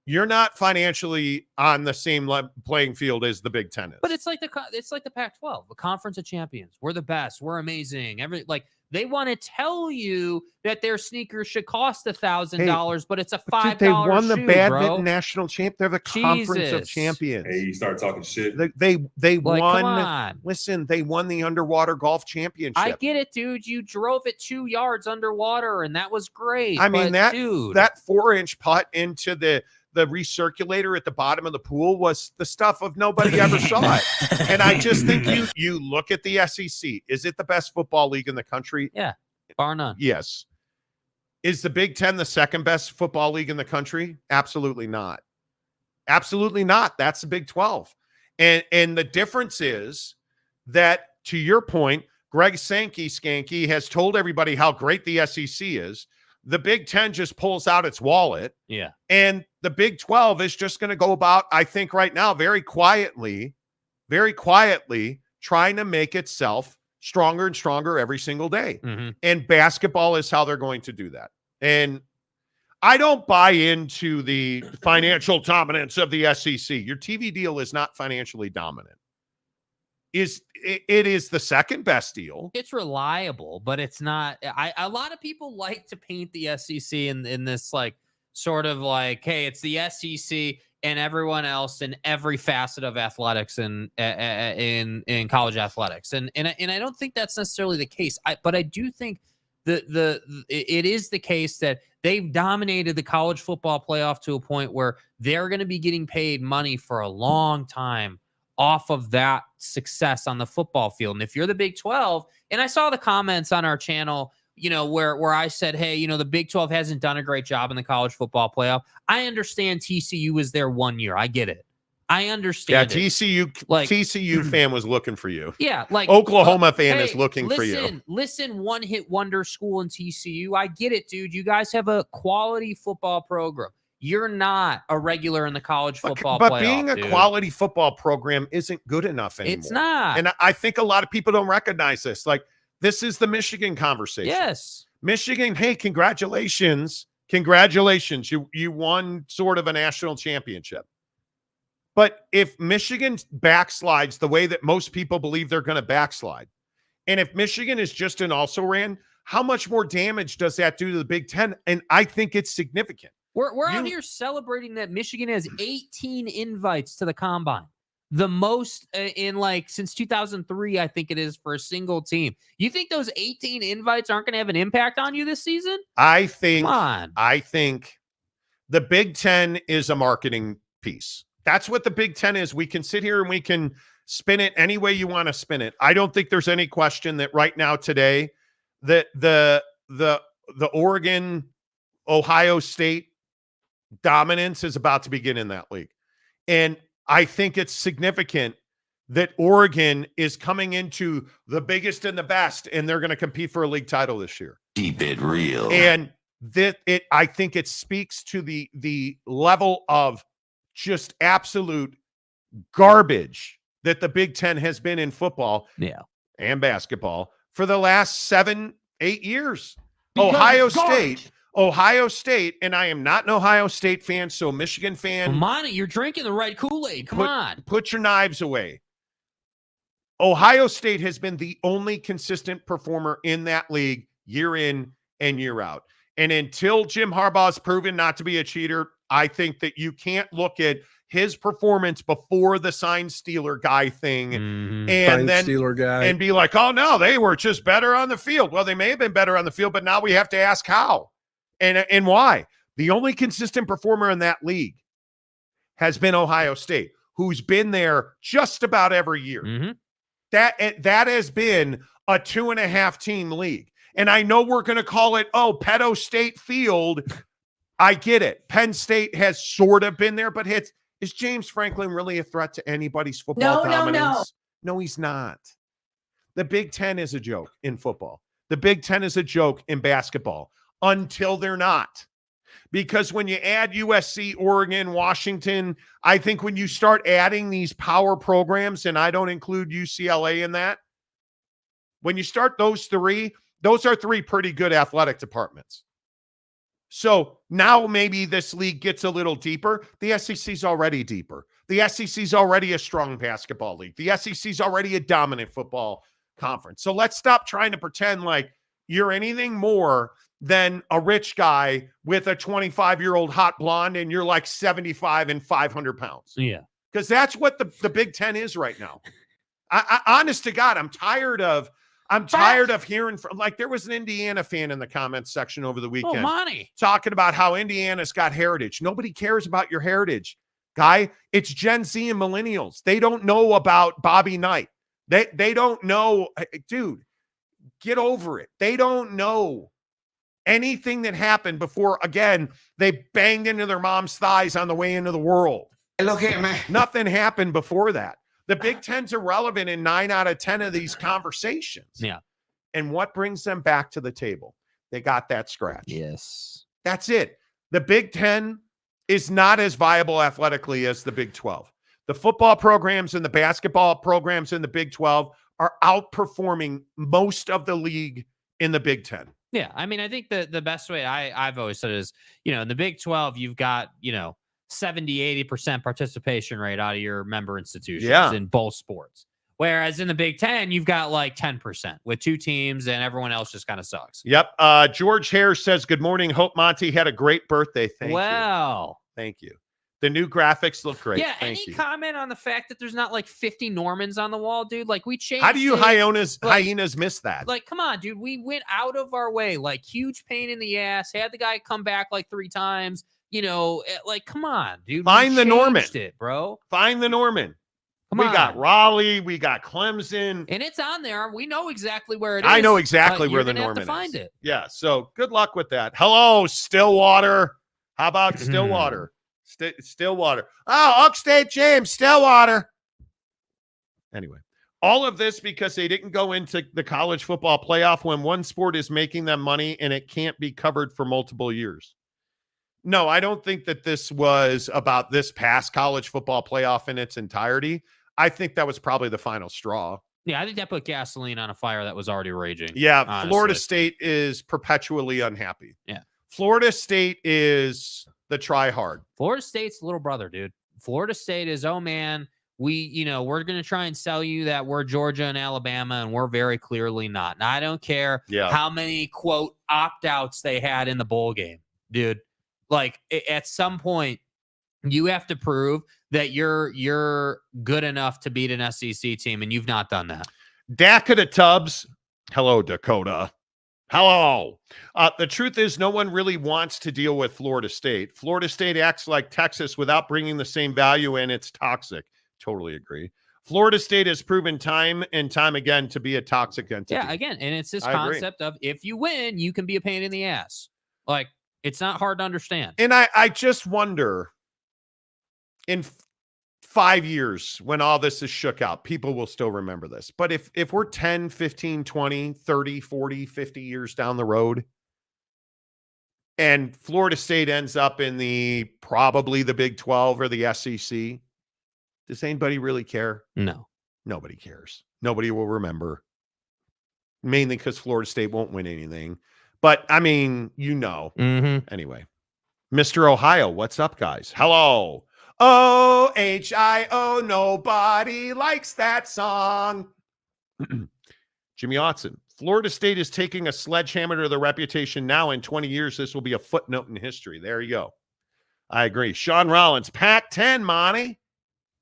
You're not financially on the same playing field as the Big Ten is. But it's like the Pac-12, the Conference of Champions. We're the best. We're amazing. They want to tell you that their sneakers should cost $1,000, but it's a $5 They won the shoe, badminton national champ. They're the Conference of Champions. Hey, you start talking shit. They won. Come on. Listen, they won the underwater golf championship. I get it, dude. You drove it 2 yards underwater, and that was great. I mean, that 4-inch putt into the recirculator at the bottom of the pool was the stuff of nobody ever saw it. And I just think you look at the SEC. Is it the best football league in the country? Yeah, bar none. Yes. Is the Big Ten the second best football league in the country? Absolutely not. Absolutely not. That's the Big 12. And the difference is that, to your point, Greg Skanky has told everybody how great the SEC is. The Big Ten just pulls out its wallet. Yeah. And the Big 12 is just going to go about, I think right now, very quietly, trying to make itself stronger and stronger every single day. Mm-hmm. And basketball is how they're going to do that. And I don't buy into the financial dominance of the SEC. Your TV deal is not financially dominant. it is the second best deal. It's reliable, but it's not. A lot of people like to paint the SEC in this like sort of like, hey, it's the SEC and everyone else in every facet of athletics and in college athletics, and I don't think that's necessarily the case. But I do think it is the case that they've dominated the college football playoff to a point where they're going to be getting paid money for a long time off of that success on the football field. And if you're the Big 12, and I saw the comments on our channel, where I said, hey, the Big 12 hasn't done a great job in the college football playoff. I understand TCU was there 1 year. I get it. I understand. Yeah, TCU fan was looking for you. Yeah, like Oklahoma fan is looking for you. Listen, one-hit wonder school in TCU. I get it, dude. You guys have a quality football program. You're not a regular in the college football playoff. But being a quality football program isn't good enough anymore. It's not. And I think a lot of people don't recognize this. Like, this is the Michigan conversation. Yes. Michigan, hey, congratulations. Congratulations. You won sort of a national championship. But if Michigan backslides the way that most people believe they're going to backslide, and if Michigan is just an also-ran, how much more damage does that do to the Big Ten? And I think it's significant. We're out here celebrating that Michigan has 18 invites to the combine. The most since 2003, I think it is, for a single team. You think those 18 invites aren't going to have an impact on you this season? I think the Big Ten is a marketing piece. That's what the Big Ten is. We can sit here and we can spin it any way you want to spin it. I don't think there's any question that right now today that the Oregon, Ohio State dominance is about to begin in that league. And I think it's significant that Oregon is coming into the biggest and the best, and they're going to compete for a league title this year. Keep it real. And I think it speaks to the level of just absolute garbage that the Big Ten has been in football and basketball for the last 7-8 years. Ohio State, and I am not an Ohio State fan, so Michigan fan. Monty, you're drinking the right Kool-Aid. Come on. Put your knives away. Ohio State has been the only consistent performer in that league year in and year out. And until Jim Harbaugh's proven not to be a cheater, I think that you can't look at his performance before the sign stealer guy thing and be like, oh, no, they were just better on the field. Well, they may have been better on the field, but now we have to ask how. And why? The only consistent performer in that league has been Ohio State, who's been there just about every year. Mm-hmm. That has been a 2.5 team league. And I know we're going to call it, Pedo State Field. I get it. Penn State has sort of been there, but is James Franklin really a threat to anybody's football dominance? No, he's not. The Big Ten is a joke in football. The Big Ten is a joke in basketball. Until they're not. Because when you add USC, Oregon, Washington, I think when you start adding these power programs, and I don't include UCLA in that, when you start those are three pretty good athletic departments. So now maybe this league gets a little deeper. The SEC's already deeper. The SEC's already a strong basketball league. The SEC's already a dominant football conference. So let's stop trying to pretend like you're anything more than a rich guy with a 25-year-old hot blonde and you're like 75 and 500 pounds. Yeah. Because that's what the Big Ten is right now. I honest to God, I'm tired of hearing from, like, there was an Indiana fan in the comments section over the weekend talking about how Indiana's got heritage. Nobody cares about your heritage, guy. It's Gen Z and millennials. They don't know about Bobby Knight. They don't know, dude, get over it. They don't know anything that happened before, again, they banged into their mom's thighs on the way into the world. Look at me. Nothing happened before that. The Big Ten's irrelevant in 9 out of 10 of these conversations. Yeah. And what brings them back to the table? They got that scratch. Yes. That's it. The Big Ten is not as viable athletically as the Big 12. The football programs and the basketball programs in the Big 12 are outperforming most of the league in the Big Ten. Yeah, I mean, I think the best way I've always said is, in the Big 12, you've got, 70, 80% participation rate out of your member institutions in both sports. Whereas in the Big Ten, you've got like 10% with 2 teams and everyone else just kind of sucks. Yep. George Hare says, good morning. Hope Monty had a great birthday. Thank you. Thank you. The new graphics look great. Yeah. Thank Any you. comment on the fact that there's not like 50 Normans on the wall, dude? Like we changed. How do you it, hyenas miss that? Like, come on, dude. We went out of our way, like huge pain in the ass, had the guy come back like 3 times, like, come on, dude. Find the Norman. It, bro. Find the Norman. We got Raleigh, we got Clemson. And it's on there. We know exactly where it is. I know exactly where the Norman is. Find it. Yeah, so good luck with that. Hello, Stillwater. How about Stillwater? Stillwater. Oh, Upstate James, Stillwater. Anyway, all of this because they didn't go into the college football playoff when one sport is making them money and it can't be covered for multiple years. No, I don't think that this was about this past college football playoff in its entirety. I think that was probably the final straw. Yeah, I think that put gasoline on a fire that was already raging. Yeah, honestly. Florida State is perpetually unhappy. Yeah. Florida State is the try hard. Florida State's little brother, dude. Florida State is, oh man, we're going to try and sell you that we're Georgia and Alabama, and we're very clearly not. And I don't care how many, quote, opt-outs they had in the bowl game, dude. Like, at some point, you have to prove that you're good enough to beat an SEC team, and you've not done that. Dakota Tubbs. Hello, Dakota. Hello. The truth is no one really wants to deal with Florida State. Florida State acts like Texas without bringing the same value, and it's toxic. Totally agree. Florida State has proven time and time again to be a toxic entity. Yeah, again, and it's this concept of if you win, you can be a pain in the ass. Like, it's not hard to understand. And I just wonder, in 5 years, when all this is shook out, people will still remember this. But if we're 10, 15, 20, 30, 40, 50 years down the road, and Florida State ends up in probably the Big 12 or the SEC, does anybody really care? No. Nobody cares. Nobody will remember. Mainly because Florida State won't win anything. But, I mean, Anyway. Mr. Ohio, what's up, guys? Hello. OHIO, nobody likes that song. Jimmy Otson. Florida State is taking a sledgehammer to their reputation now. In 20 years, this will be a footnote in history. There you go. I agree. Sean Rollins, Pac-10, Monty.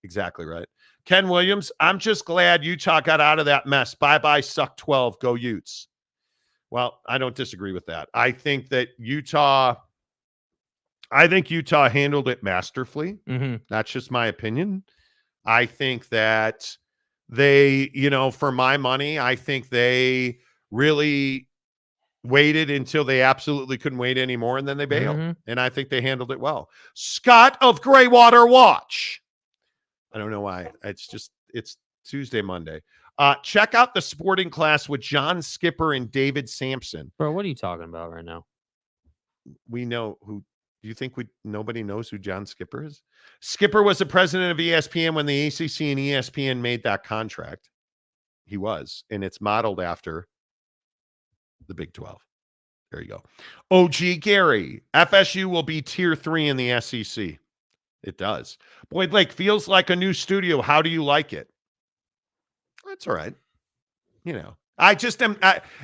Exactly right. Ken Williams, I'm just glad Utah got out of that mess. Bye-bye, suck 12. Go Utes. Well, I don't disagree with that. I think Utah handled it masterfully. Mm-hmm. That's just my opinion. I think that they, for my money, I think they really waited until they absolutely couldn't wait anymore, and then they bailed. Mm-hmm. And I think they handled it well. Scott of Graywater Watch. I don't know why. It's Tuesday, Monday. Check out the sporting class with John Skipper and David Sampson. Bro, what are you talking about right now? We know who. Do you think nobody knows who John Skipper is? Skipper was the president of ESPN when the ACC and ESPN made that contract. He was, and it's modeled after the Big 12. There you go. OG Gary, FSU will be tier 3 in the SEC. It does. Boyd Lake feels like a new studio. How do you like it? That's all right. I just am.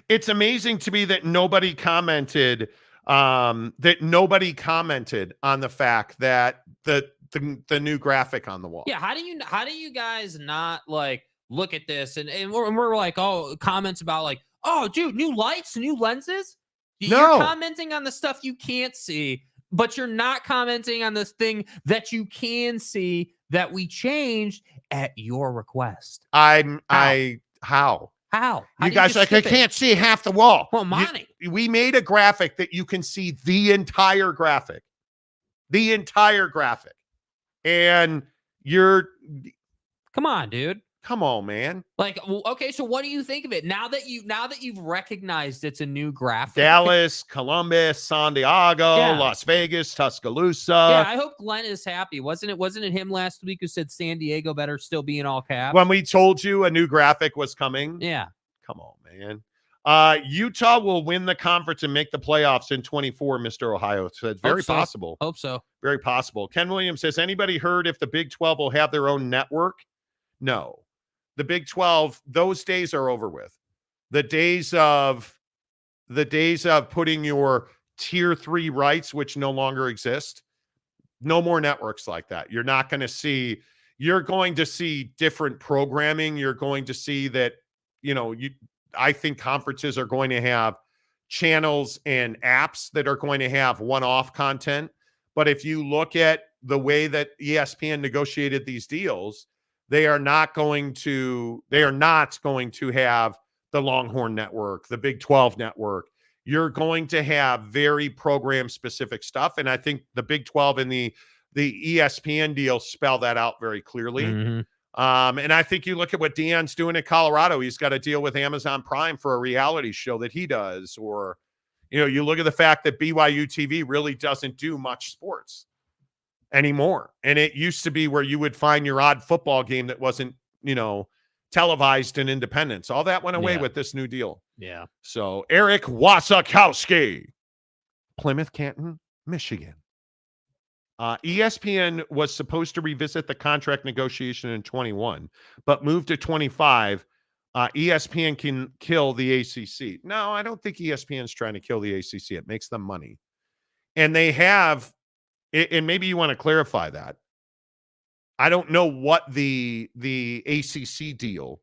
It's amazing to me that nobody commented. That nobody commented on the fact that the new graphic on the wall. Yeah. How do you guys not like look at this and we're like, oh, comments about like, oh, dude, new lights, new lenses. You're commenting on the stuff you can't see, but you're not commenting on this thing that you can see that we changed at your request. How? You guys like, I can't see half the wall. Well, Monty. We made a graphic that you can see the entire graphic. And you're. Come on, dude. Come on, man. Like, okay, so what do you think of it now that you've recognized it's a new graphic? Dallas, Columbus, San Diego, Las Vegas, Tuscaloosa. Yeah, I hope Glenn is happy. Wasn't it him last week who said San Diego better still be in all caps? When we told you a new graphic was coming? Yeah. Come on, man. Utah will win the conference and make the playoffs in 24, Mr. Ohio. So it's very possible. Hope so. Very possible. Ken Williams says, anybody heard if the Big 12 will have their own network? No. the Big 12, those days are over with. The days of putting your tier 3 rights, which no longer exist, no more networks like that. You're going to see different programming. You're going to see that, I think conferences are going to have channels and apps that are going to have one-off content. But if you look at the way that ESPN negotiated these deals, they are not going to have the Longhorn Network, the Big 12 Network. You're going to have very program-specific stuff. And I think the Big 12 and the ESPN deal spell that out very clearly. Mm-hmm. And I think you look at what Deion's doing at Colorado. He's got to deal with Amazon Prime for a reality show that he does. Or, you look at the fact that BYU TV really doesn't do much sports anymore. And it used to be where you would find your odd football game that wasn't, televised in Independence. All that went away with this new deal. Yeah. So Eric Wasakowski, Plymouth Canton, Michigan. ESPN was supposed to revisit the contract negotiation in 21, but moved to 25. ESPN can kill the ACC. No, I don't think ESPN's trying to kill the ACC. It makes them money. And they have, and maybe you want to clarify that. I don't know what the ACC deal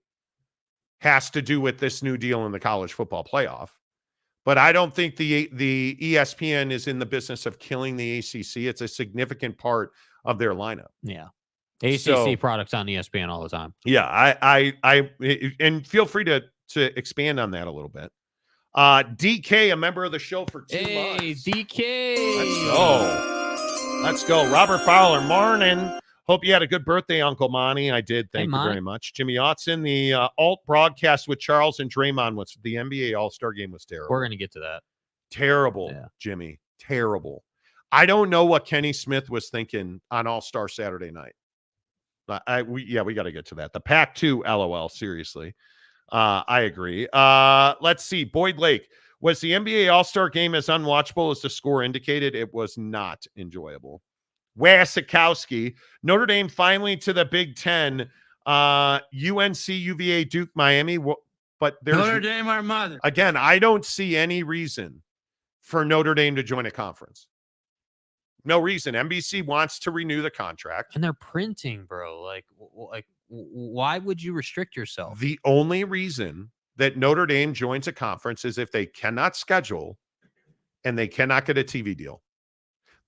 has to do with this new deal in the college football playoff. But I don't think the ESPN is in the business of killing the ACC. It's a significant part of their lineup. Yeah. ACC products on ESPN all the time. Yeah, I and feel free to expand on that a little bit. DK, a member of the show for 2 months. Hey, DK. Let's go. Robert Fowler, morning. Hope you had a good birthday, Uncle Monty. I did. Thank you very much. Jimmy Otson, the alt broadcast with Charles and Draymond was the NBA All-Star game was terrible. We're going to get to that. Terrible, yeah. Jimmy. Terrible. I don't know what Kenny Smith was thinking on All-Star Saturday night. We got to get to that. The Pac-2, LOL, seriously. I agree. Let's see. Boyd Lake. Was the NBA All-Star game as unwatchable as the score indicated? It was not enjoyable. Wasikowski, Notre Dame finally to the Big Ten. UNC, UVA, Duke, Miami. But there's Notre Dame, our mother. Again, I don't see any reason for Notre Dame to join a conference. No reason. NBC wants to renew the contract. And they're printing, bro. Like, why would you restrict yourself? The only reason that Notre Dame joins a conference is if they cannot schedule and they cannot get a TV deal.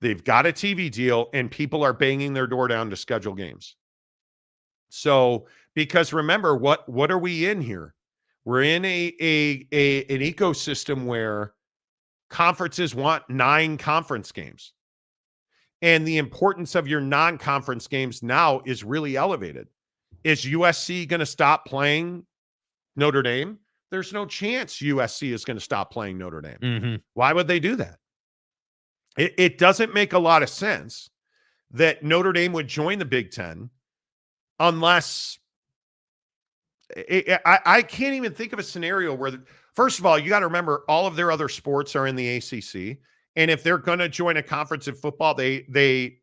They've got a TV deal and people are banging their door down to schedule games. So, because remember, what are we in here? We're in an ecosystem where conferences want 9 conference games. And the importance of your non-conference games now is really elevated. Is USC going to stop playing Notre Dame? There's no chance USC is going to stop playing Notre Dame. Mm-hmm. Why would they do that? It doesn't make a lot of sense that Notre Dame would join the Big Ten unless I can't even think of a scenario where, first of all, you got to remember all of their other sports are in the ACC. And if they're going to join a conference in football, they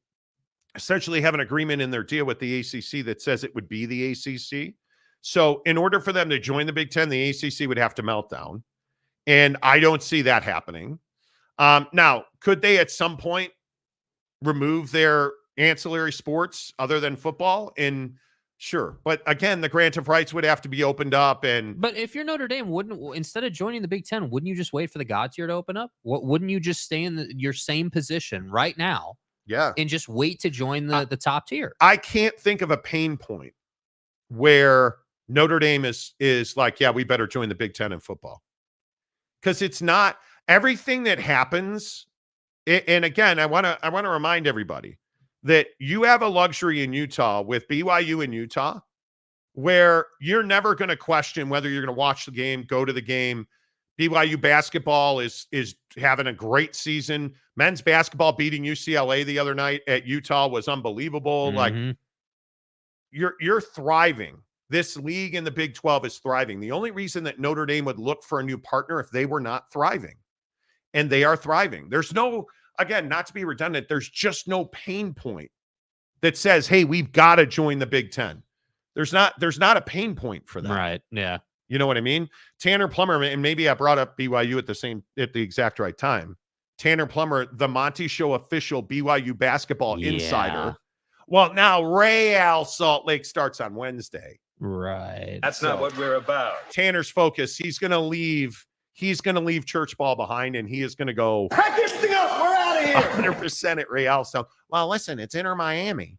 essentially have an agreement in their deal with the ACC that says it would be the ACC. So in order for them to join the Big Ten, the ACC would have to melt down. And I don't see that happening. Now, could they at some point remove their ancillary sports other than football? And sure. But again, the grant of rights would have to be opened up. But if you're Notre Dame, instead of joining the Big Ten, wouldn't you just wait for the God tier to open up? Wouldn't you just stay in your same position right now? Yeah. And just wait to join the top tier? I can't think of a pain point where Notre Dame is like, yeah, we better join the Big Ten in football. Because it's not everything that happens. And again, I want to remind everybody that you have a luxury in Utah with BYU in Utah where you're never going to question whether you're going to watch the game, go to the game. BYU basketball is having a great season. Men's basketball beating UCLA the other night at Utah was unbelievable. Mm-hmm. Like you're thriving. This league in the Big 12 is thriving. The only reason that Notre Dame would look for a new partner if they were not thriving. And they are thriving. There's no, again, not to be redundant, there's just no pain point that says, hey, we've got to join the Big Ten. There's not a pain point for that. Right. Yeah. You know what I mean? Tanner Plummer, and maybe I brought up BYU at the exact right time. Tanner Plummer, the Monty Show official BYU basketball insider. Well, now Real Salt Lake starts on Wednesday. Right. That's not what we're about. Tanner's focus. He's going to leave church ball behind, and he is going to go Pack this thing up. We're out of here. 100% at Real. So, well, listen, it's Inter Miami.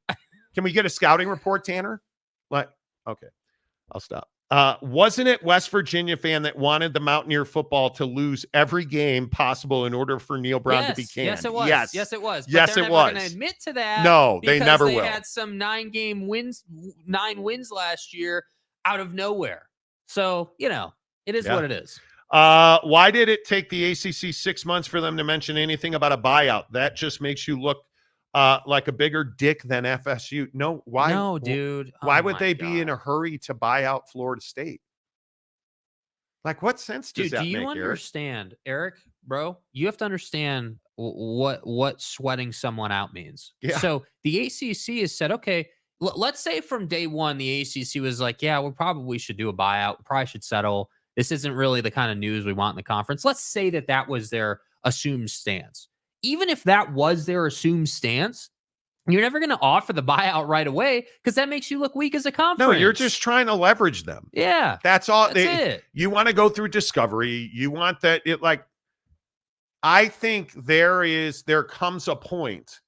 Can we get a scouting report, Tanner? Okay, I'll stop. Wasn't it West Virginia fan that wanted the Mountaineer football to lose every game possible in order for Neil Brown to be canned? Yes, it was. Yes, it was. But yes, they're it never was. going to admit to that. No, they never will. They had some 9 wins last year out of nowhere. So, it is what it is. Why did it take the ACC 6 months for them to mention anything about a buyout? That just makes you look like a bigger dick than FSU. No, why? No, dude. Why would they be in a hurry to buy out Florida State? Like, what sense does that make, do you understand, Eric, bro? You have to understand what sweating someone out means. Yeah. So the ACC has said, okay, let's say from day one, the ACC was like, yeah, we probably should do a buyout. We probably should settle. This isn't really the kind of news we want in the conference. Let's say that was their assumed stance. Even if that was their assumed stance, you're never going to offer the buyout right away because that makes you look weak as a conference. No, you're just trying to leverage them. Yeah. That's all. That's it. You want to go through discovery. You want that. I think there comes a point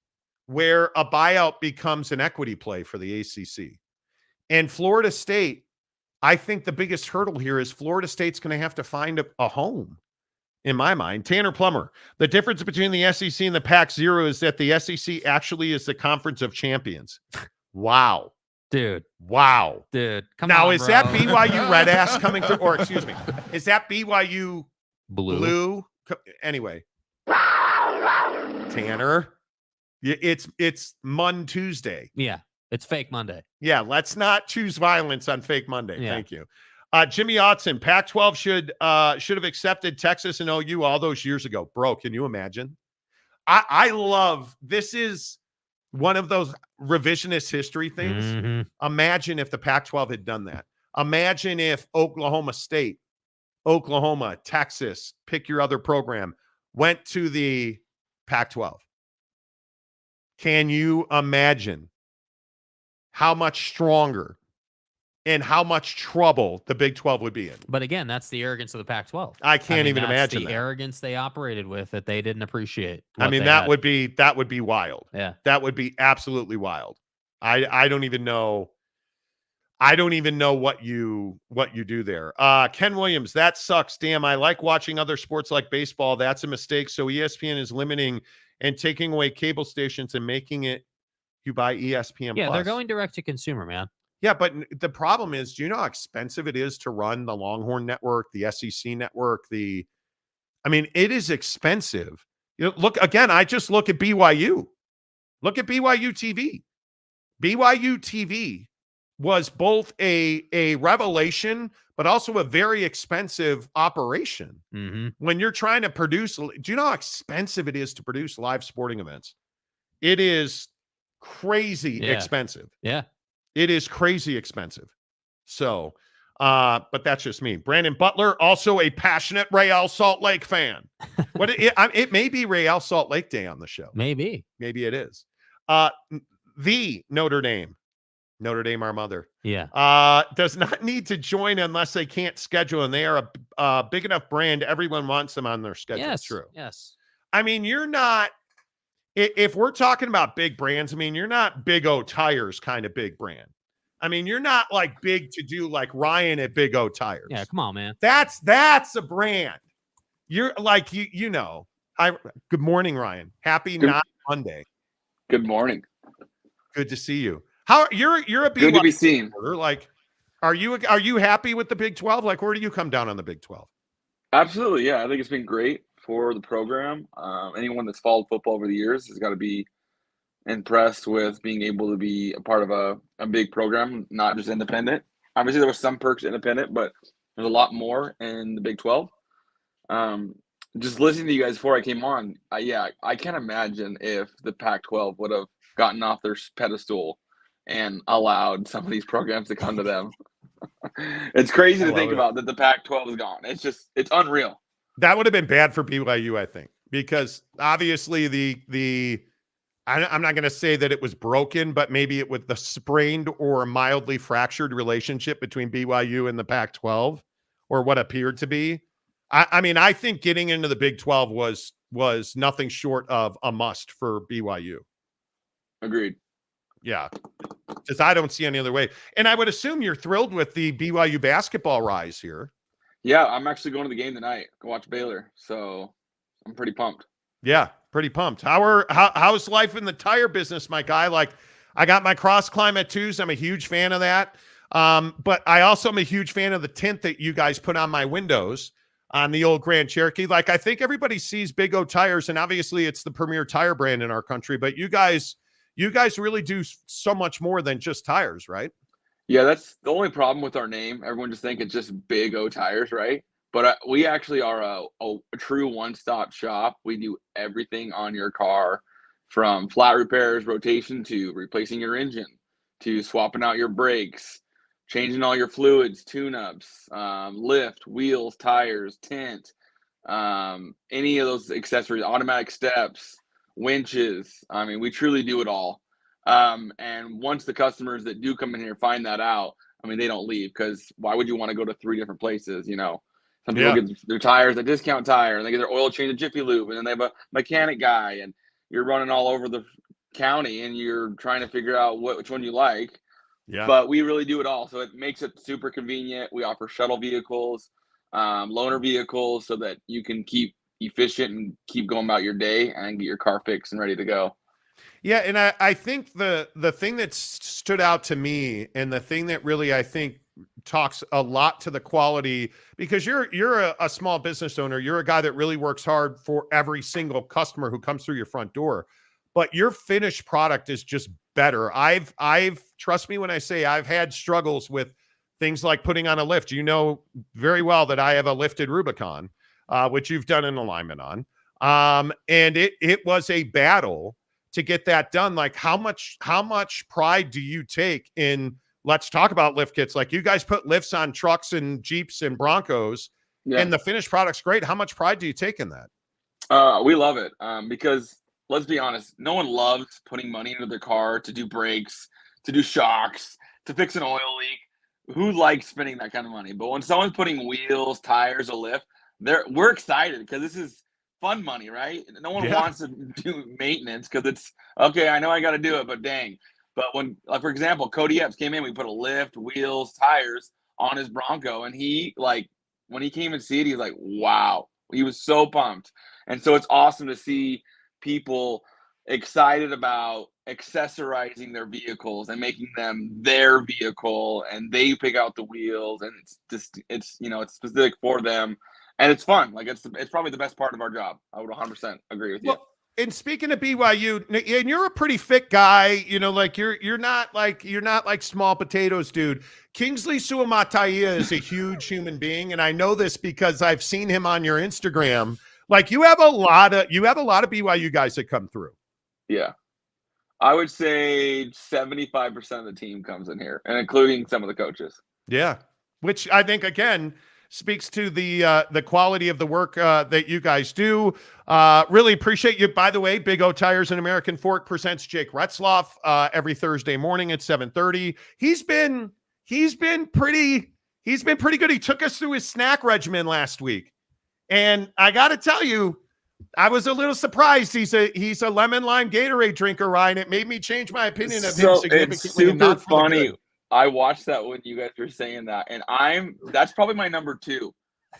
where a buyout becomes an equity play for the ACC. And Florida State, I think the biggest hurdle here is Florida State's going to have to find a home. In my mind, Tanner Plummer, the difference between the SEC and the Pac-0 is that the SEC actually is the conference of champions. Wow. Dude. Wow. Dude. Come now, on, is bro. that BYU red ass coming through? Or, excuse me, is that BYU blue? Anyway. Tanner, it's Mon Tuesday. Yeah. It's fake Monday. Yeah. Let's not choose violence on fake Monday. Yeah. Thank you. Jimmy Otson, Pac-12 should have accepted Texas and OU all those years ago. Bro, can you imagine? I love, this is one of those revisionist history things. Mm-hmm. Imagine if the Pac-12 had done that. Imagine if Oklahoma State, Oklahoma, Texas, pick your other program, went to the Pac-12. Can you imagine how much stronger and how much trouble the Big 12 would be in? But again, that's the arrogance of the Pac-12. I can't even imagine the that. arrogance they operated with that they didn't appreciate. That would be wild. Yeah. That would be absolutely wild. I don't even know. I don't even know what you do there. Ken Williams, that sucks. Damn, I like watching other sports like baseball. That's a mistake. So ESPN is limiting and taking away cable stations and making it you buy ESPN Yeah, Plus. they're going direct to consumer, man. Yeah, but the problem is, do you know how expensive it is to run the Longhorn Network, the SEC Network? It is expensive. Look, again, I just look at BYU. Look at BYU TV. BYU TV was both a revelation, but also a very expensive operation. Mm-hmm. When you're trying to produce, do you know how expensive it is to produce live sporting events? It is crazy expensive. Yeah. It is crazy expensive. So, but that's just me. Brandon Butler, also a passionate Real Salt Lake fan. It may be Real Salt Lake Day on the show. Maybe it is. The Notre Dame, our mother. Yeah. Does not need to join unless they can't schedule, and they are a big enough brand. Everyone wants them on their schedule. Yes. True. Yes. You're not. If we're talking about big brands, you're not Big O Tires kind of big brand. You're not like big to do like Ryan at Big O Tires. Yeah, come on, man. That's a brand. You're like, you know. Good morning, Ryan. Happy not Monday. Good morning. Good to see you. You're a big good to be seen. Supporter. Like, are you happy with the Big 12? Like, where do you come down on the Big 12? Absolutely, yeah. I think it's been great for the program. Anyone that's followed football over the years has got to be impressed with being able to be a part of a big program, not just independent. Obviously, there were some perks independent, but there's a lot more in the Big 12. Just listening to you guys before I came on, I can't imagine if the Pac-12 would have gotten off their pedestal and allowed some of these programs to come to them. It's crazy to think about that the Pac-12 is gone. It's unreal. That would have been bad for BYU, I think, because obviously I'm not going to say that it was broken, but maybe it was the sprained or mildly fractured relationship between BYU and the Pac-12, or what appeared to be. I mean, I think getting into the Big 12 was nothing short of a must for BYU. Agreed. Yeah, because I don't see any other way. And I would assume you're thrilled with the BYU basketball rise here. Yeah, I'm actually going to the game tonight. Go watch Baylor. So I'm pretty pumped. Yeah, pretty pumped. How's life in the tire business, my guy? Like, I got my Cross Climate 2s. I'm a huge fan of that. But I also am a huge fan of the tint that you guys put on my windows on the old Grand Cherokee. Like, I think everybody sees Big O Tires, and obviously it's the premier tire brand in our country, but you guys really do so much more than just tires, right? Yeah, that's the only problem with our name. Everyone just think it's just Big O Tires, right? But we actually are a true one-stop shop. We do everything on your car, from flat repairs, rotation, to replacing your engine, to swapping out your brakes, changing all your fluids, tune-ups, lift, wheels, tires, tint, any of those accessories, automatic steps, winches. I mean, we truly do it all. And once the customers that do come in here find that out, I mean, they don't leave, because why would you want to go to 3 different places? You know, some people get their tires at Discount Tire, and they get their oil change at Jiffy Lube, and then they have a mechanic guy, and you're running all over the county, and you're trying to figure out which one you like. Yeah. But we really do it all, so it makes it super convenient. We offer shuttle vehicles, loaner vehicles, so that you can keep efficient and keep going about your day and get your car fixed and ready to go. Yeah, and I think the thing that stood out to me, and the thing that really I think talks a lot to the quality, because you're a small business owner, you're a guy that really works hard for every single customer who comes through your front door, but your finished product is just better. I've trust me when I say I've had struggles with things like putting on a lift. You know very well that I have a lifted Rubicon, which you've done an alignment on, and it was a battle to get that done. Like, how much pride do you take in, let's talk about lift kits? Like, you guys put lifts on trucks and Jeeps and Broncos, and the finished product's great. How much pride do you take in that? We love it, because let's be honest, no one loves putting money into their car to do brakes, to do shocks, to fix an oil leak. Who likes spending that kind of money? But when someone's putting wheels, tires, a lift, we're excited, because this is fun money, right? No one wants to do maintenance, because it's okay, I know I got to do it, but dang. But when, like, for example, Cody Epps came in, we put a lift, wheels, tires on his Bronco, and he, like, when he came and see it, he's like, wow. He was so pumped. And so it's awesome to see people excited about accessorizing their vehicles and making them their vehicle, and they pick out the wheels, and it's specific for them. And it's fun. Like, it's probably the best part of our job. I would 100% agree with you. Well, and speaking of BYU, and you're a pretty fit guy, you know, like you're not like small potatoes, dude. Kingsley Suamataia is a huge human being, and I know this because I've seen him on your Instagram. Like, you have a lot of BYU guys that come through. Yeah, I would say 75% of the team comes in here, and including some of the coaches. Yeah, which I think, again, speaks to the quality of the work that you guys do. Really appreciate you. By the way, Big O Tires and American Fork presents Jake Retzloff every Thursday morning at 7:30. He's been pretty good. He took us through his snack regimen last week, and I got to tell you, I was a little surprised. He's a lemon lime Gatorade drinker, Ryan. It made me change my opinion of him significantly. It's super funny. I watched that when you guys were saying that, and that's probably my number 2.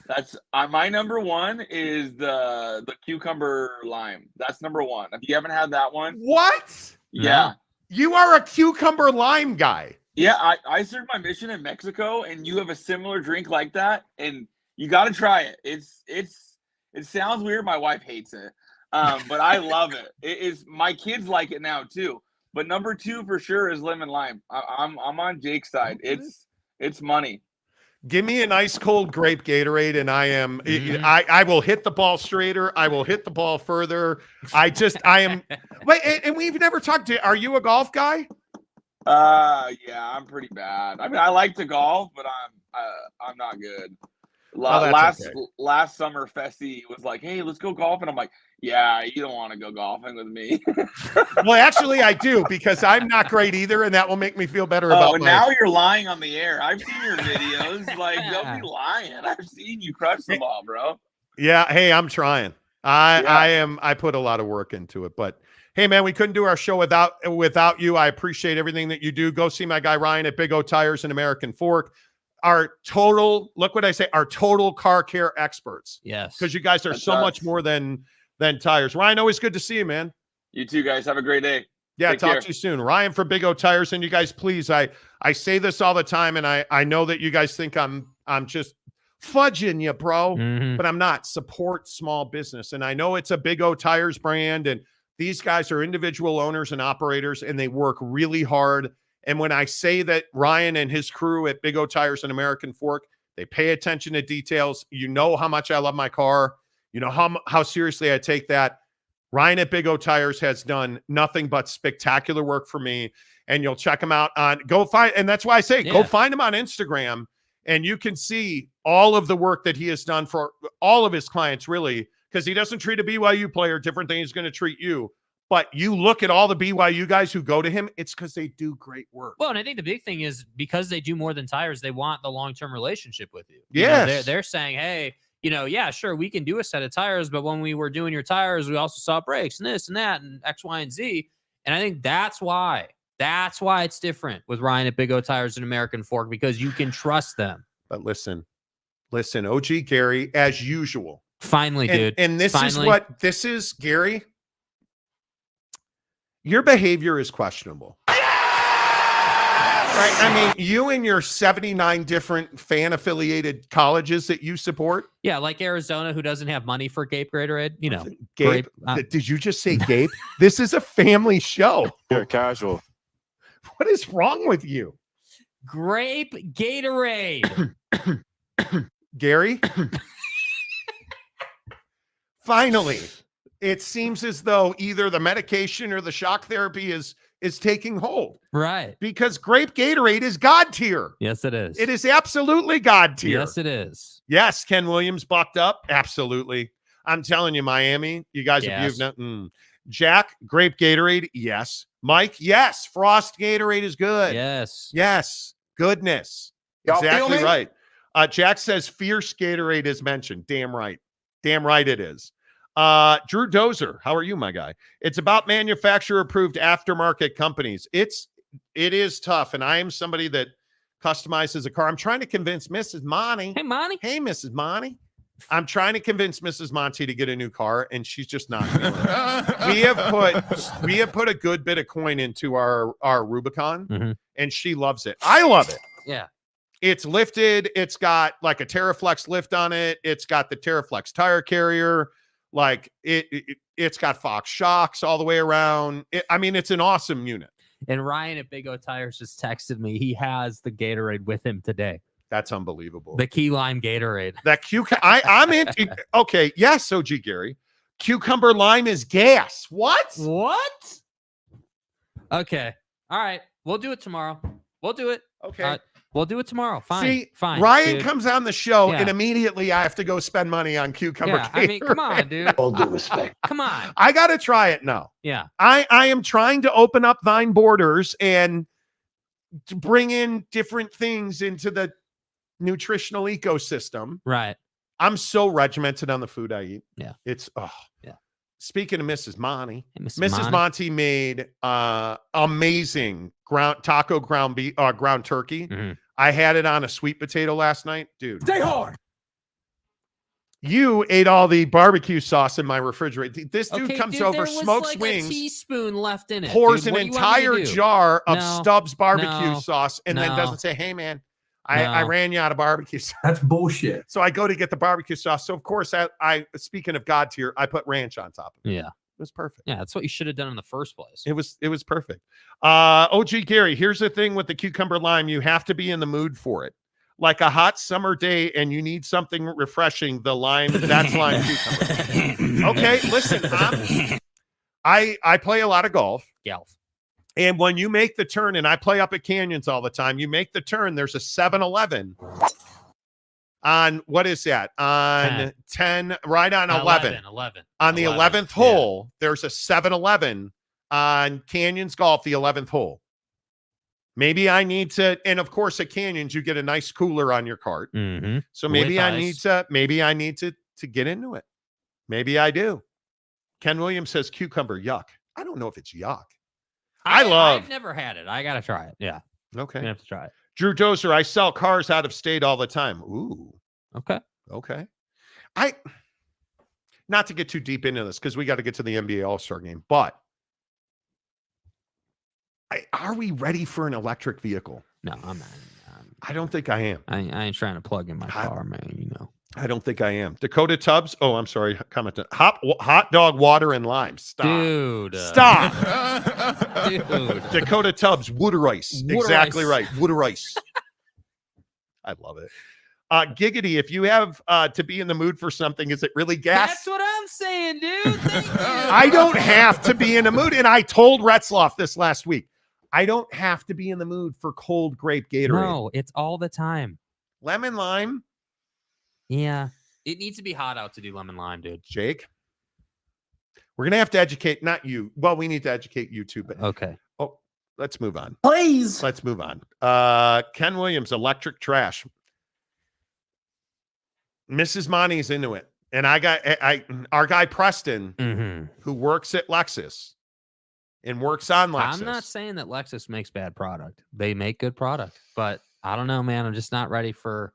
That's my number 1 is the cucumber lime. That's number 1. If you haven't had that one, what? Yeah, you are a cucumber lime guy. Yeah, I served my mission in Mexico, and you have a similar drink like that, and you got to try it. It sounds weird. My wife hates it, but I love it. It is. My kids like it now too. But number 2 for sure is lemon lime. I'm on Jake's side. It's money. Give me an ice cold grape Gatorade, and I will hit the ball straighter. I will hit the ball further. I am. Wait, and we've never talked to. Are you a golf guy? Yeah, I'm pretty bad. I mean, I like to golf, but I'm not good. Last summer, Fessy was like, "Hey, let's go golf," and I'm like, "Yeah, you don't want to go golfing with me." Well, actually, I do, because I'm not great either, and that will make me feel better about. Now you're lying on the air. I've seen your videos. Like, don't be lying. I've seen you crush the ball, bro. Yeah. Hey, I'm trying. I put a lot of work into it, but hey, man, we couldn't do our show without you. I appreciate everything that you do. Go see my guy Ryan at Big O Tires and American Fork. Our total car care experts. Yes. Because you guys are so much more than tires. Ryan, always good to see you, man. You too, guys. Have a great day. Yeah, Take talk care. to you soon. Ryan from Big O Tires. And you guys, please, I say this all the time, and I know that you guys think I'm just fudging you, bro, but I'm not. Support small business. And I know it's a Big O Tires brand, and these guys are individual owners and operators, and they work really hard. And when I say that Ryan and his crew at Big O Tires and American Fork, they pay attention to details. You know how much I love my car. You know how seriously I take that. Ryan at Big O Tires has done nothing but spectacular work for me. And you'll check him out on go find that's why I say go find him on Instagram, and you can see all of the work that he has done for all of his clients, really, because he doesn't treat a BYU player different than he's going to treat you. But you look at all the BYU guys who go to him, it's because they do great work. Well, and I think the big thing is because they do more than tires, they want the long-term relationship with you. Yes. They're saying, hey, yeah, sure, we can do a set of tires, but when we were doing your tires, we also saw brakes and this and that and X, Y, and Z. And I think that's why it's different with Ryan at Big O Tires and American Fork, because you can trust them. But listen, OG Gary, as usual. Finally, dude. And this is, Gary. Your behavior is questionable. Right? I mean, you and your 79 different fan-affiliated colleges that you support. Yeah, like Arizona, who doesn't have money for Gape Gatorade. Gape. Did you just say Gape? This is a family show. You're casual. What is wrong with you? Grape Gatorade. Gary? Finally. It seems as though either the medication or the shock therapy is taking hold. Right. Because grape Gatorade is God tier. Yes, it is. It is absolutely God tier. Yes, it is. Yes, Ken Williams bucked up. Absolutely. I'm telling you, Miami, you guys have nothing. Jack, grape Gatorade, yes. Mike, yes. Frost Gatorade is good. Yes. Yes. Goodness. Y'all exactly feel me? right. Jack says fierce Gatorade is mentioned. Damn right. Damn right it is. Drew Dozer, how are you, my guy? It's about manufacturer approved aftermarket companies. It is tough, and I am somebody that customizes a car. I'm trying to convince Mrs. Monty. Hey, Monty. Hey, Mrs. Monty. I'm trying to convince Mrs. Monty to get a new car, and she's just not feeling it. We have put a good bit of coin into our Rubicon, and she loves it. I love it. Yeah. It's lifted. It's got like a TerraFlex lift on it. It's got the TerraFlex tire carrier. Like it's got Fox shocks all the way around. It's an awesome unit. And Ryan at Big O Tires just texted me. He has the Gatorade with him today. That's unbelievable. The key lime Gatorade. That I'm into. Okay, yes, OG Gary. Cucumber lime is gas. What? Okay. All right. We'll do it tomorrow. We'll do it. Okay. We'll do it tomorrow. Fine. See, fine. Ryan dude. comes on the show and immediately I have to go spend money on cucumber. Yeah, I mean, come on, dude. All due respect. Come on. I got to try it now. Yeah. I am trying to open up Vine borders and to bring in different things into the nutritional ecosystem. Right. I'm so regimented on the food I eat. Yeah. It's yeah. Speaking of Mrs. Monty, hey, Mrs. Monty made amazing ground turkey. Mm-hmm. I had it on a sweet potato last night, dude. Stay hard. You ate all the barbecue sauce in my refrigerator. This dude comes over, there was smokes like wings, a teaspoon left in it. pours dude. an entire jar of Stubbs barbecue sauce, and then No. doesn't say, "Hey, man, I ran you out of barbecue sauce." That's bullshit. So I go to get the barbecue sauce. So of course, I speaking of God tier, I put ranch on top of it. Yeah. It was perfect. Yeah, that's what you should have done in the first place. It was perfect. OG Gary, here's the thing with the cucumber lime. You have to be in the mood for it. Like a hot summer day and you need something refreshing, that's lime cucumber. Okay, listen, I play a lot of golf. And when you make the turn, and I play up at Canyons all the time, you make the turn, there's a 7-Eleven on, what is that? On 10 right on 11. 11. On the 11th hole, there's a 7-Eleven on Canyons Golf, the 11th hole. Maybe I need to, and of course at Canyons, you get a nice cooler on your cart. Mm-hmm. So maybe I need to get into it. Maybe I do. Ken Williams says cucumber, yuck. I don't know if it's yuck. I've never had it. I gotta try it. Yeah. Okay. You have to try it. Drew Dozer, I sell cars out of state all the time. Ooh. Okay. Not to get too deep into this because we got to get to the NBA All-Star game, but are we ready for an electric vehicle? No, I'm not. I don't think I am. I ain't trying to plug in my car, man. You know. I don't think I am. Dakota Tubbs. Oh, I'm sorry. Comment. Hot dog, water, and lime. Stop. Dude. Stop. Dude. Dakota Tubbs, water ice. Exactly right. Water ice. I love it. Giggity, if you have to be in the mood for something, is it really gas? That's what I'm saying, dude. Thank you. I don't have to be in a mood. And I told Retzloff this last week. I don't have to be in the mood for cold grape Gatorade. No, it's all the time. Lemon lime. Yeah. It needs to be hot out to do lemon lime, dude. Jake, we're going to have to educate, not you. Well, we need to educate you too. But okay. Oh, let's move on. Please. Let's move on. Ken Williams, electric trash. Mrs. Monty's into it. And our guy Preston, who works at Lexus and works on Lexus. I'm not saying that Lexus makes bad product. They make good product. But I don't know, man. I'm just not ready for...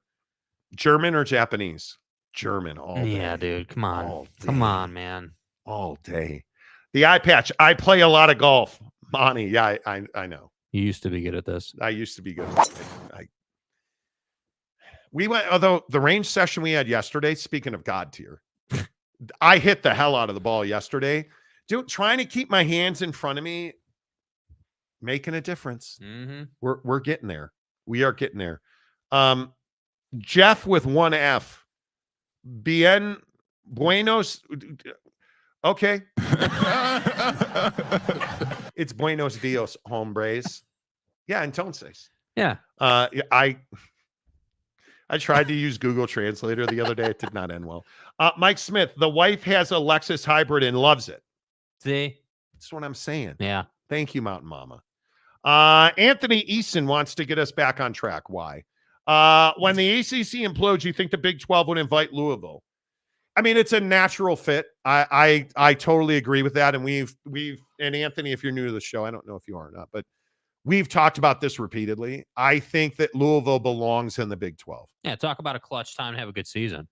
German or Japanese? German all day. Yeah, dude. Come on. Come on, man. All day. The eye patch. I play a lot of golf. Monty, yeah, I know. You used to be good at this. I used to be good at it. We went, although the range session we had yesterday, speaking of God tier, I hit the hell out of the ball yesterday. Dude, trying to keep my hands in front of me, making a difference. Mm-hmm. We're getting there. We are getting there. Jeff with one F. Bien Buenos. Okay. It's Buenos Dios, hombres. Yeah, entonces. Yeah. I tried to use Google Translator the other day. It did not end well. Mike Smith, the wife has a Lexus hybrid and loves it. See? That's what I'm saying. Yeah. Thank you, Mountain Mama. Anthony Easton wants to get us back on track. Why? When the ACC implodes, you think the Big 12 would invite Louisville? I mean, it's a natural fit. I totally agree with that. And we've and Anthony, if you're new to the show, I don't know if you are or not, but we've talked about this repeatedly. I think that Louisville belongs in the Big 12. Yeah, talk about a clutch time to have a good season.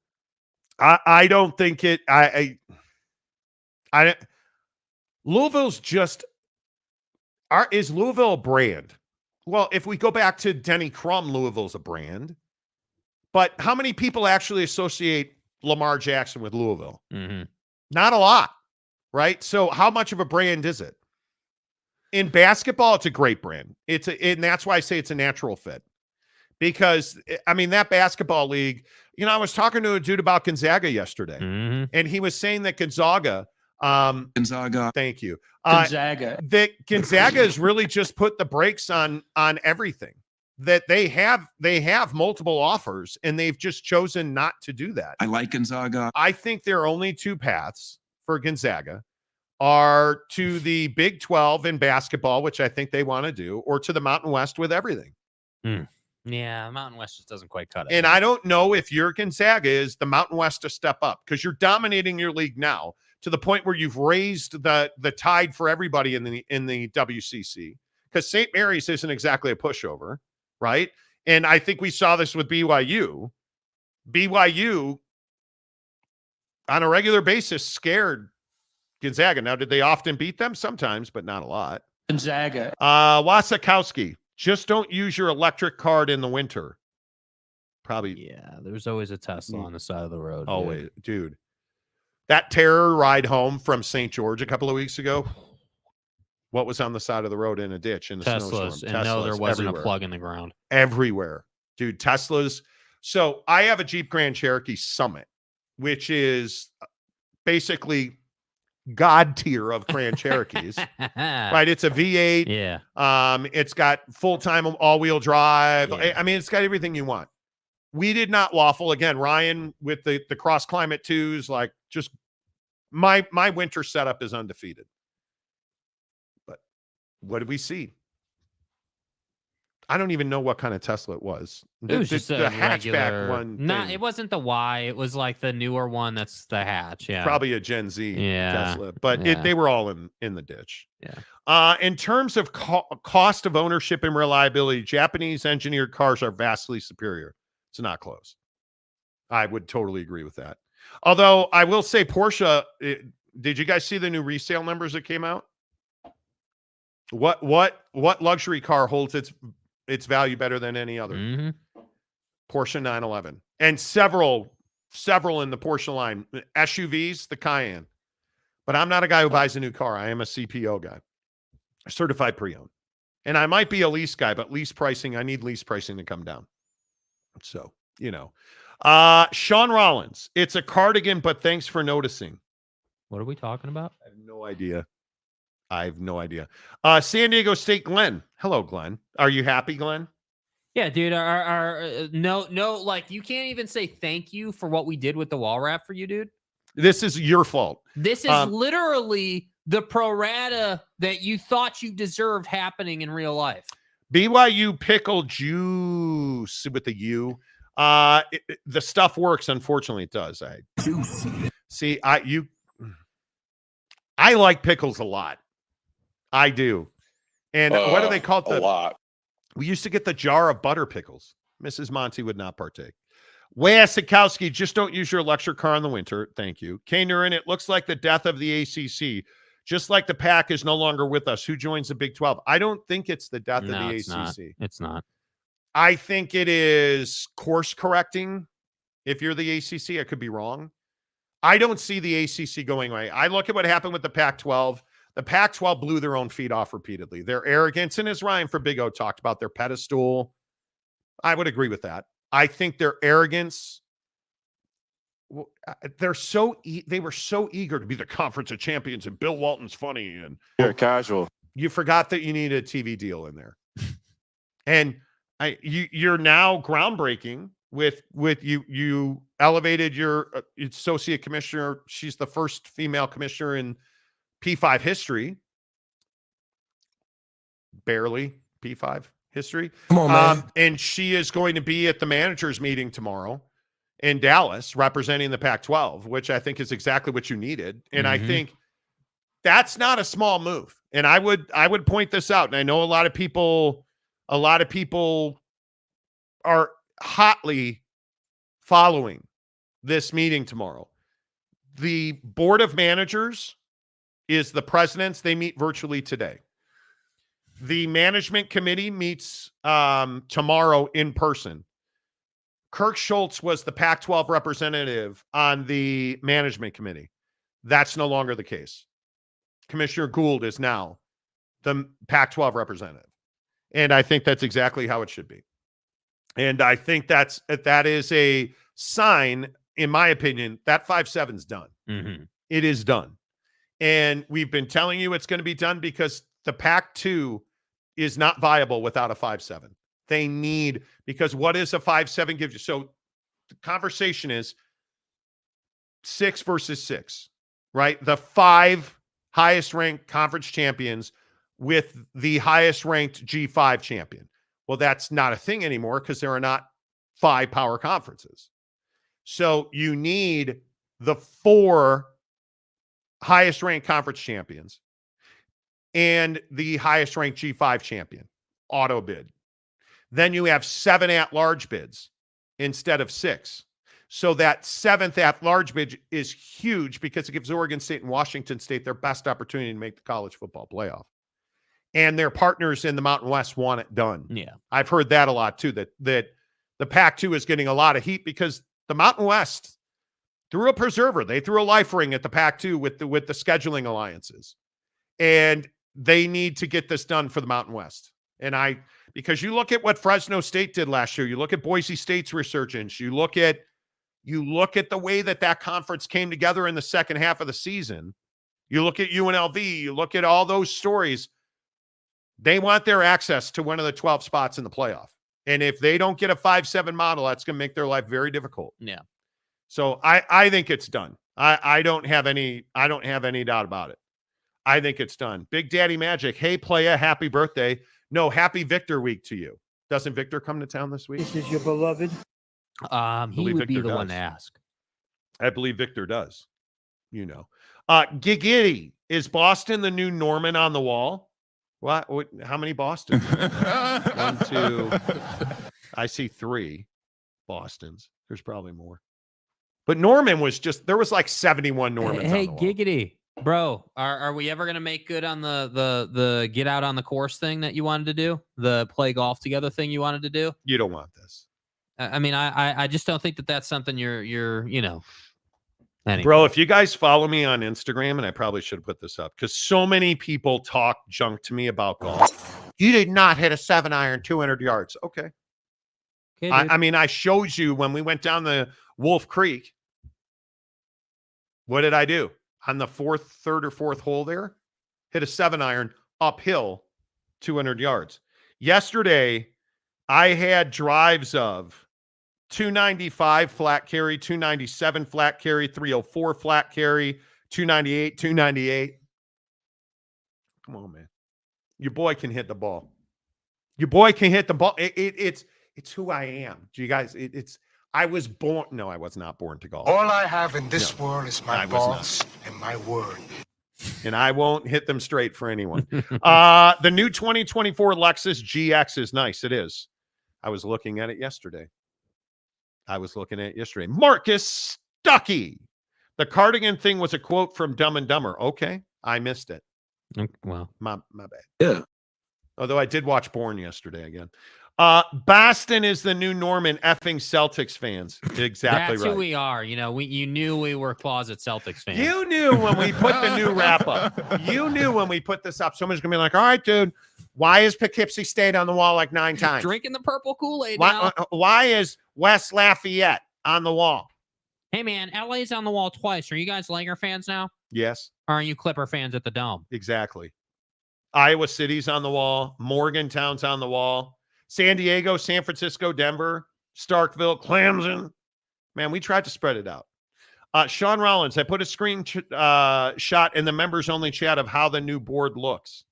I don't think it. Louisville's just. Is Louisville a brand? Well, if we go back to Denny Crum, Louisville's a brand. But how many people actually associate Lamar Jackson with Louisville? Mm-hmm. Not a lot, right? So how much of a brand is it? In basketball, it's a great brand. And that's why I say it's a natural fit. Because, I mean, that basketball league, I was talking to a dude about Gonzaga yesterday. Mm-hmm. And he was saying that Gonzaga. Thank you. Gonzaga. That Gonzaga has really just put the brakes on everything. That they have multiple offers, and they've just chosen not to do that. I like Gonzaga. I think there are only two paths for Gonzaga, are to the Big 12 in basketball, which I think they want to do, or to the Mountain West with everything. Yeah, Mountain West just doesn't quite cut it. And I don't know if your Gonzaga is the Mountain West to step up, because you're dominating your league now to the point where you've raised the tide for everybody in the WCC, because St. Mary's isn't exactly a pushover, right? And I think we saw this with BYU. BYU on a regular basis scared Gonzaga. Now, did they often beat them? Sometimes, but not a lot. Gonzaga. Wasakowski, just don't use your electric card in the winter. Probably. Yeah, there's always a Tesla on the side of the road. Always, dude. That terror ride home from St. George a couple of weeks ago. What was on the side of the road in a ditch in a snowstorm? Teslas. And no, there wasn't a plug in the ground. Everywhere. Dude, Teslas. So I have a Jeep Grand Cherokee Summit, which is basically god tier of Grand Cherokees. Right? It's a V8. Yeah. It's got full-time all-wheel drive. Yeah. I mean, it's got everything you want. We did not waffle. Again, Ryan with the cross climate 2s, like just my winter setup is undefeated. But what did we see? I don't even know what kind of Tesla it was. It was just the a hatchback regular one. Not, it wasn't the Y. It was like the newer one. That's the hatch. Yeah. Probably a Gen Z Tesla, but Yeah. they were all in the ditch. Yeah. In terms of cost of ownership and reliability, Japanese engineered cars are vastly superior. It's not close. I would totally agree with that. Although I will say Porsche, did you guys see the new resale numbers that came out? What luxury car holds its value better than any other? Mm-hmm. Porsche 911 and several in the Porsche line. SUVs, the Cayenne. But I'm not a guy who buys a new car. I am a CPO guy, certified pre-owned. And I might be a lease guy, but I need lease pricing to come down. So, Sean Rollins, it's a cardigan, but thanks for noticing. What are we talking about? I have no idea. San Diego State, Glenn. Hello, Glenn. Are you happy, Glenn? Yeah, dude. No, like you can't even say thank you for what we did with the wall wrap for you, dude. This is your fault. This is literally the pro rata that you thought you deserved happening in real life. BYU pickle juice with the U. The stuff works. Unfortunately, it does. I like pickles a lot. I do. And what do they call it? A lot. We used to get the jar of butter pickles. Mrs. Monty would not partake. Wes Sikowski, just don't use your lecture car in the winter. Thank you. K. Nurin, it looks like the death of the ACC. Just like the Pac is no longer with us. Who joins the Big 12? I don't think it's the death of the ACC. It's not. I think it is course correcting. If you're the ACC, I could be wrong. I don't see the ACC going away. I look at what happened with the Pac-12. The Pac-12 blew their own feet off repeatedly. Their arrogance, and as Ryan for Big O talked about, their pedestal. I would agree with that. I think their arrogance, they were so eager to be the conference of champions and Bill Walton's funny. And you're casual. You forgot that you need a TV deal in there. And you're now groundbreaking with you elevated your associate commissioner. She's the first female commissioner in P5 history. Barely P5 history. Come on, man. And she is going to be at the managers meeting tomorrow in Dallas representing the Pac-12, which I think is exactly what you needed. And I think that's not a small move. And I would point this out. And I know a lot of people are hotly following this meeting tomorrow. The board of managers is the presidents. They meet virtually today. The management committee meets tomorrow in person. Kirk Schultz was the Pac-12 representative on the management committee. That's no longer the case. Commissioner Gould is now the Pac-12 representative. And I think that's exactly how it should be. And I think that is a sign, in my opinion, that 5-7's done. Mm-hmm. It is done. And we've been telling you it's going to be done because the Pac-2 is not viable without a 5-7. They need, because what is a 5-7 gives you? So the conversation is 6 versus 6, right? The 5 highest ranked conference champions with the highest ranked G5 champion. Well, that's not a thing anymore because there are not 5 power conferences. So you need the 4 highest ranked conference champions and the highest ranked G5 champion, auto bid. Then you have 7 at-large bids instead of 6. So that 7th at-large bid is huge because it gives Oregon State and Washington State their best opportunity to make the college football playoff. And their partners in the Mountain West want it done. Yeah. I've heard that a lot too, that the Pac-2 is getting a lot of heat because the Mountain West threw a preserver. They threw a life ring at the Pac-2 with the scheduling alliances. And they need to get this done for the Mountain West. And because you look at what Fresno State did last year, you look at Boise State's resurgence, you look at the way that conference came together in the second half of the season. You look at UNLV, you look at all those stories. They want their access to one of the 12 spots in the playoff. And if they don't get a 5-7 model, that's going to make their life very difficult. Yeah. So I think it's done. I don't have any doubt about it. I think it's done. Big Daddy Magic. Hey, playa, happy birthday. No, happy Victor week to you. Doesn't Victor come to town this week? This is your beloved. He would be the one to ask. I believe Victor does. You know. Giggity. Is Boston the new Norman on the wall? What? How many Bostons? 1, 2. I see 3 Bostons. There's probably more. But Norman was there was like 71 Normans on the wall. Giggity. Bro, are we ever going to make good on the get out on the course thing that you wanted to do? The play golf together thing you wanted to do? You don't want this. I mean, I just don't think that that's something you're anyway. Bro, if you guys follow me on Instagram, and I probably should have put this up because so many people talk junk to me about golf. You did not hit a 7-iron 200 yards. Okay. I mean, I showed you when we went down the Wolf Creek. What did I do? On the third or fourth hole there, hit a 7-iron uphill 200 yards. Yesterday, I had drives of 295 flat carry, 297 flat carry, 304 flat carry, 298, 298. Come on, man. Your boy can hit the ball. Your boy can hit the ball. It's who I am. Do you guys, I was born. No, I was not born to golf. All I have in this world is my balls and my word. And I won't hit them straight for anyone. The new 2024 Lexus GX is nice. It is. I was looking at it yesterday. Marcus Stuckey. The cardigan thing was a quote from Dumb and Dumber. Okay. I missed it. Well, my bad. Yeah. Although I did watch Bourne yesterday again. Boston is the new Norman, effing Celtics fans. Exactly that's right. who we are. You knew we were closet Celtics fans. You knew when we put the new wrap up. You knew when we put this up. Someone's going to be like, all right, dude, why is Poughkeepsie State on the wall like 9 times? Drinking the purple Kool-Aid why is West Lafayette on the wall? Hey, man, LA's on the wall twice. Are you guys Laker fans now? Yes. Or are you Clipper fans at the Dome? Exactly. Iowa City's on the wall. Morgantown's on the wall. San Diego, San Francisco, Denver, Starkville, Clemson. Man, we tried to spread it out. Sean Rollins, I put a screen shot in the members-only chat of how the new board looks.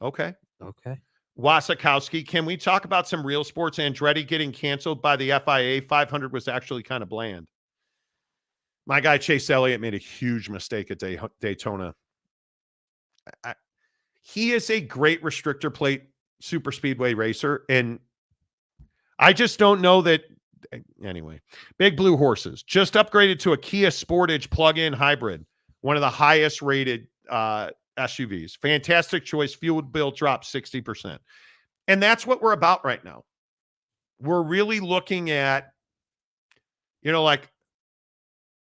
Okay. Wasikowski, can we talk about some real sports? Andretti getting canceled by the FIA. 500 was actually kind of bland. My guy Chase Elliott made a huge mistake at Daytona. He is a great restrictor plate super speedway racer, and I just don't know that. Anyway, Big Blue Horses just upgraded to a Kia Sportage plug-in hybrid, one of the highest rated SUVs. Fantastic choice. Fuel bill dropped 60%. And that's what we're about right now. We're really looking at, like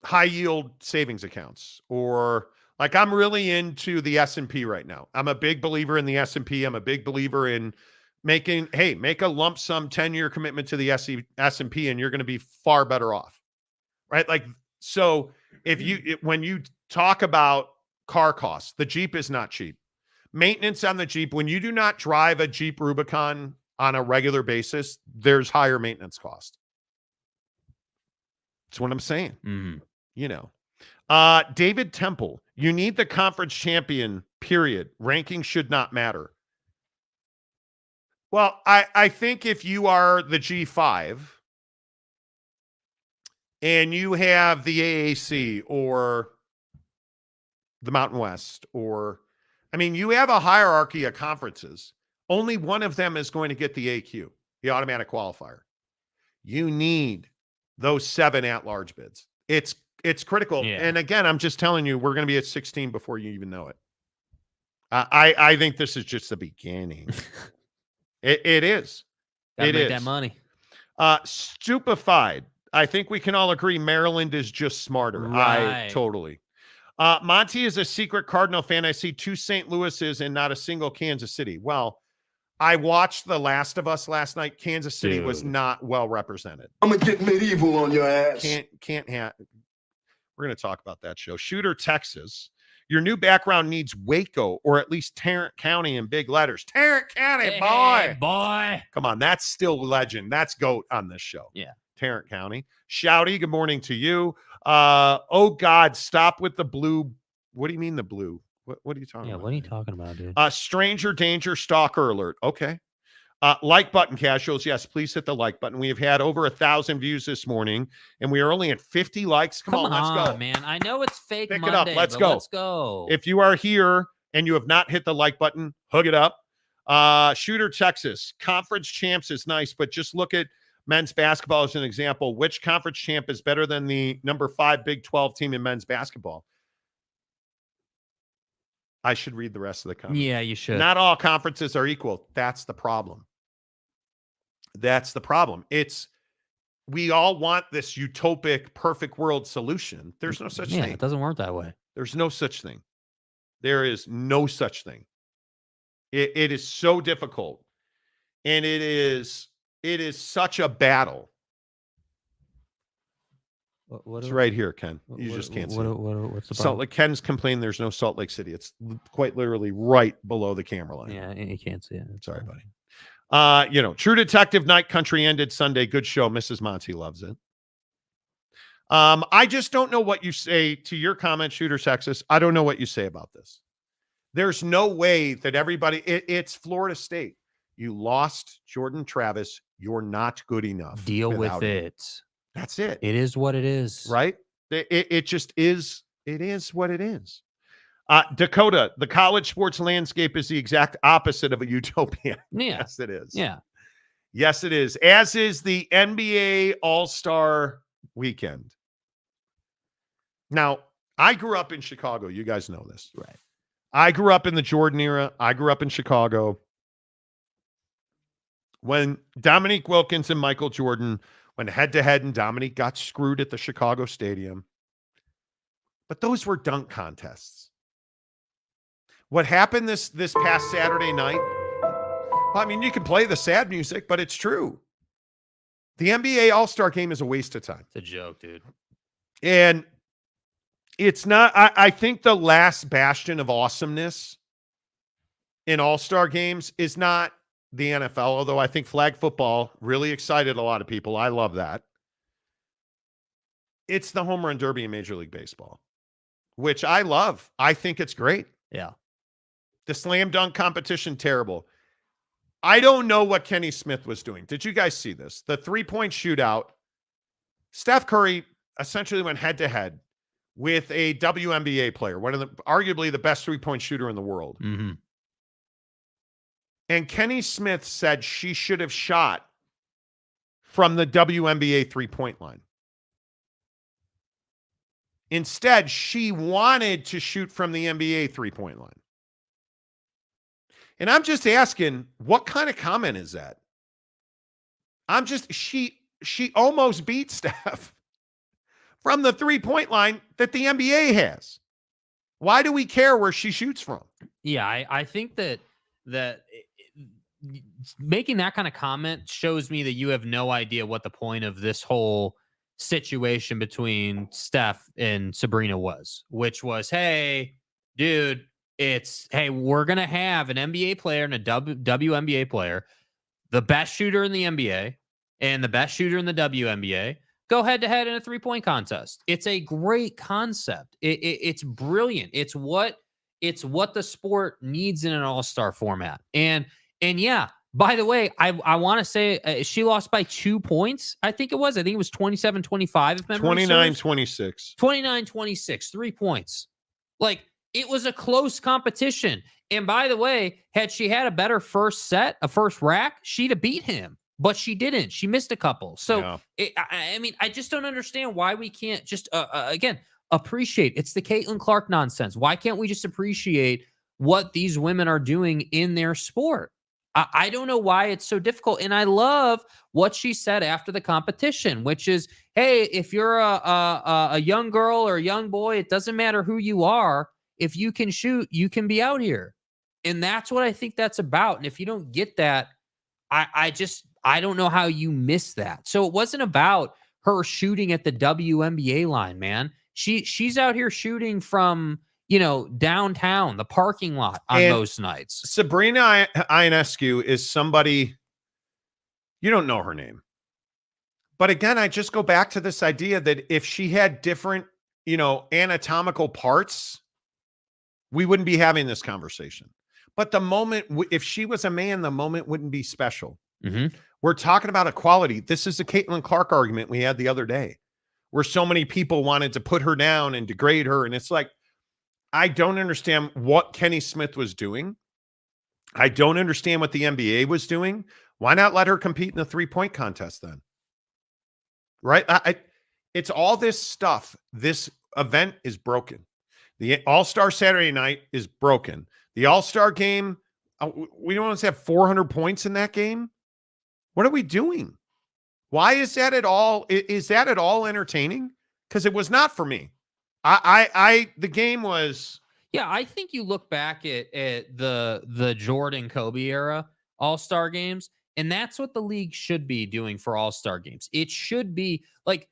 high yield savings accounts, or like I'm really into the S&P right now. I'm a big believer in the S&P. I'm a big believer in make a lump sum 10-year commitment to the S&P and you're going to be far better off. Right? Like, so when you talk about car costs, the Jeep is not cheap. Maintenance on the Jeep, when you do not drive a Jeep Rubicon on a regular basis, there's higher maintenance cost. That's what I'm saying. Mm-hmm. David Temple, you need the conference champion, period. Ranking should not matter. Well, I think if you are the G5 and you have the AAC or the Mountain West, you have a hierarchy of conferences. Only one of them is going to get the AQ, the automatic qualifier. You need those 7 at-large bids. It's critical. Yeah. And again, I'm just telling you, we're going to be at 16 before you even know it. I think this is just the beginning. It is. Gotta make that money. Stupefied. I think we can all agree Maryland is just smarter. Right. Totally. Monty is a secret Cardinal fan. I see 2 St. Louis's and not a single Kansas City. Well, I watched The Last of Us last night. Kansas City was not well represented. I'm gonna get medieval on your ass. Can't have. We're going to talk about that show. Shooter Texas. Your new background needs Waco or at least Tarrant County in big letters. Tarrant County, boy. Hey, boy. Come on, that's still legend. That's GOAT on this show. Yeah. Tarrant County. Shouty, good morning to you. Oh, God, stop with the blue. What do you mean the blue? What are you talking about? What are you talking about, dude? Stranger danger, stalker alert. Okay. Like button casuals. Yes, please hit the like button. We have had over 1,000 views this morning, and we are only at 50 likes. Come on, let's go. Man. I know it's fake Pick Monday, it up. Let's but go. Let's go. If you are here and you have not hit the like button, hook it up. Shooter Texas. Conference champs is nice, but just look at men's basketball as an example. Which conference champ is better than the number 5 Big 12 team in men's basketball? I should read the rest of the comments. Yeah, you should. Not all conferences are equal. That's the problem. That's the problem. We all want this utopic, perfect world solution. There's no such thing. It doesn't work that way. There's no such thing. There is no such thing. It is so difficult. And it is such a battle. It's right here, Ken. You just can't see it. What's the Salt problem? Lake. Ken's complaining there's no Salt Lake City. It's quite literally right below the camera line. Yeah, you can't see it. Sorry, buddy. True Detective Night Country ended Sunday. Good show. Mrs. Monty loves it. I just don't know what you say to your comment, Shooter Texas. I don't know what you say about this. There's no way that everybody, it's Florida State. You lost Jordan Travis. You're not good enough. Deal with without him. it. That's it. It is what it is. Right? It just is. It is what it is. Dakota, the college sports landscape is the exact opposite of a utopia. Yeah. Yes, it is. Yeah. Yes, it is. As is the NBA All-Star Weekend. Now, I grew up in Chicago. You guys know this. Right. I grew up in the Jordan era. I grew up in Chicago. When Dominique Wilkins and Michael Jordan went head-to-head and Dominique got screwed at the Chicago Stadium. But those were dunk contests. What happened this past Saturday night? I mean, you can play the sad music, but it's true. The NBA All-Star Game is a waste of time. It's a joke, dude. And it's not, I think the last bastion of awesomeness in All-Star games is not the NFL, although I think flag football really excited a lot of people. I love that. It's the home run derby in Major League Baseball, which I love. I think it's great. Yeah. The slam dunk competition, terrible. I don't know what Kenny Smith was doing. Did you guys see this? The 3-point shootout. Steph Curry essentially went head-to-head with a WNBA player, one of the arguably the best 3-point shooter in the world. Mm-hmm. And Kenny Smith said she should have shot from the WNBA 3-point line. Instead, she wanted to shoot from the NBA 3-point line. And I'm just asking, what kind of comment is that? She almost beat Steph from the 3-point line that the NBA has. Why do we care where she shoots from? Yeah, I think that making that kind of comment shows me that you have no idea what the point of this whole situation between Steph and Sabrina was, which was, hey, dude, hey, we're going to have an NBA player and a WNBA player, the best shooter in the NBA and the best shooter in the WNBA, go head-to-head in a 3-point contest. It's a great concept. It's brilliant. It's what the sport needs in an all-star format. And yeah, by the way, I want to say she lost by 2 points. I think it was 27-25. If memory serves. 29-26. 29-26, 3 points. Like, it was a close competition. And by the way, had she had a better first set, a first rack, she'd have beat him. But she didn't. She missed a couple. So, yeah. I mean, I just don't understand why we can't just, again, appreciate. It's the Caitlin Clark nonsense. Why can't we just appreciate what these women are doing in their sport? I don't know why it's so difficult. And I love what she said after the competition, which is, hey, if you're a young girl or a young boy, it doesn't matter who you are. If you can shoot, you can be out here. And that's what I think that's about. And if you don't get that, I don't know how you miss that. So it wasn't about her shooting at the WNBA line, man. She's out here shooting from, downtown, the parking lot on most nights. Sabrina Ionescu is somebody, you don't know her name. But again, I just go back to this idea that if she had different, anatomical parts, we wouldn't be having this conversation. But the moment, if she was a man, the moment wouldn't be special. Mm-hmm. We're talking about equality. This is the Caitlin Clark argument we had the other day, where so many people wanted to put her down and degrade her. And it's like, I don't understand what Kenny Smith was doing. I don't understand what the NBA was doing. Why not let her compete in the 3-point contest then? Right? It's all this stuff. This event is broken. The All-Star Saturday night is broken. The All-Star game, we don't want to have 400 points in that game. What are we doing? Why is that at all? Is that at all entertaining? Because it was not for me. The game was. Yeah, I think you look back at the Jordan Kobe era All-Star games, and that's what the league should be doing for All-Star games. It should be like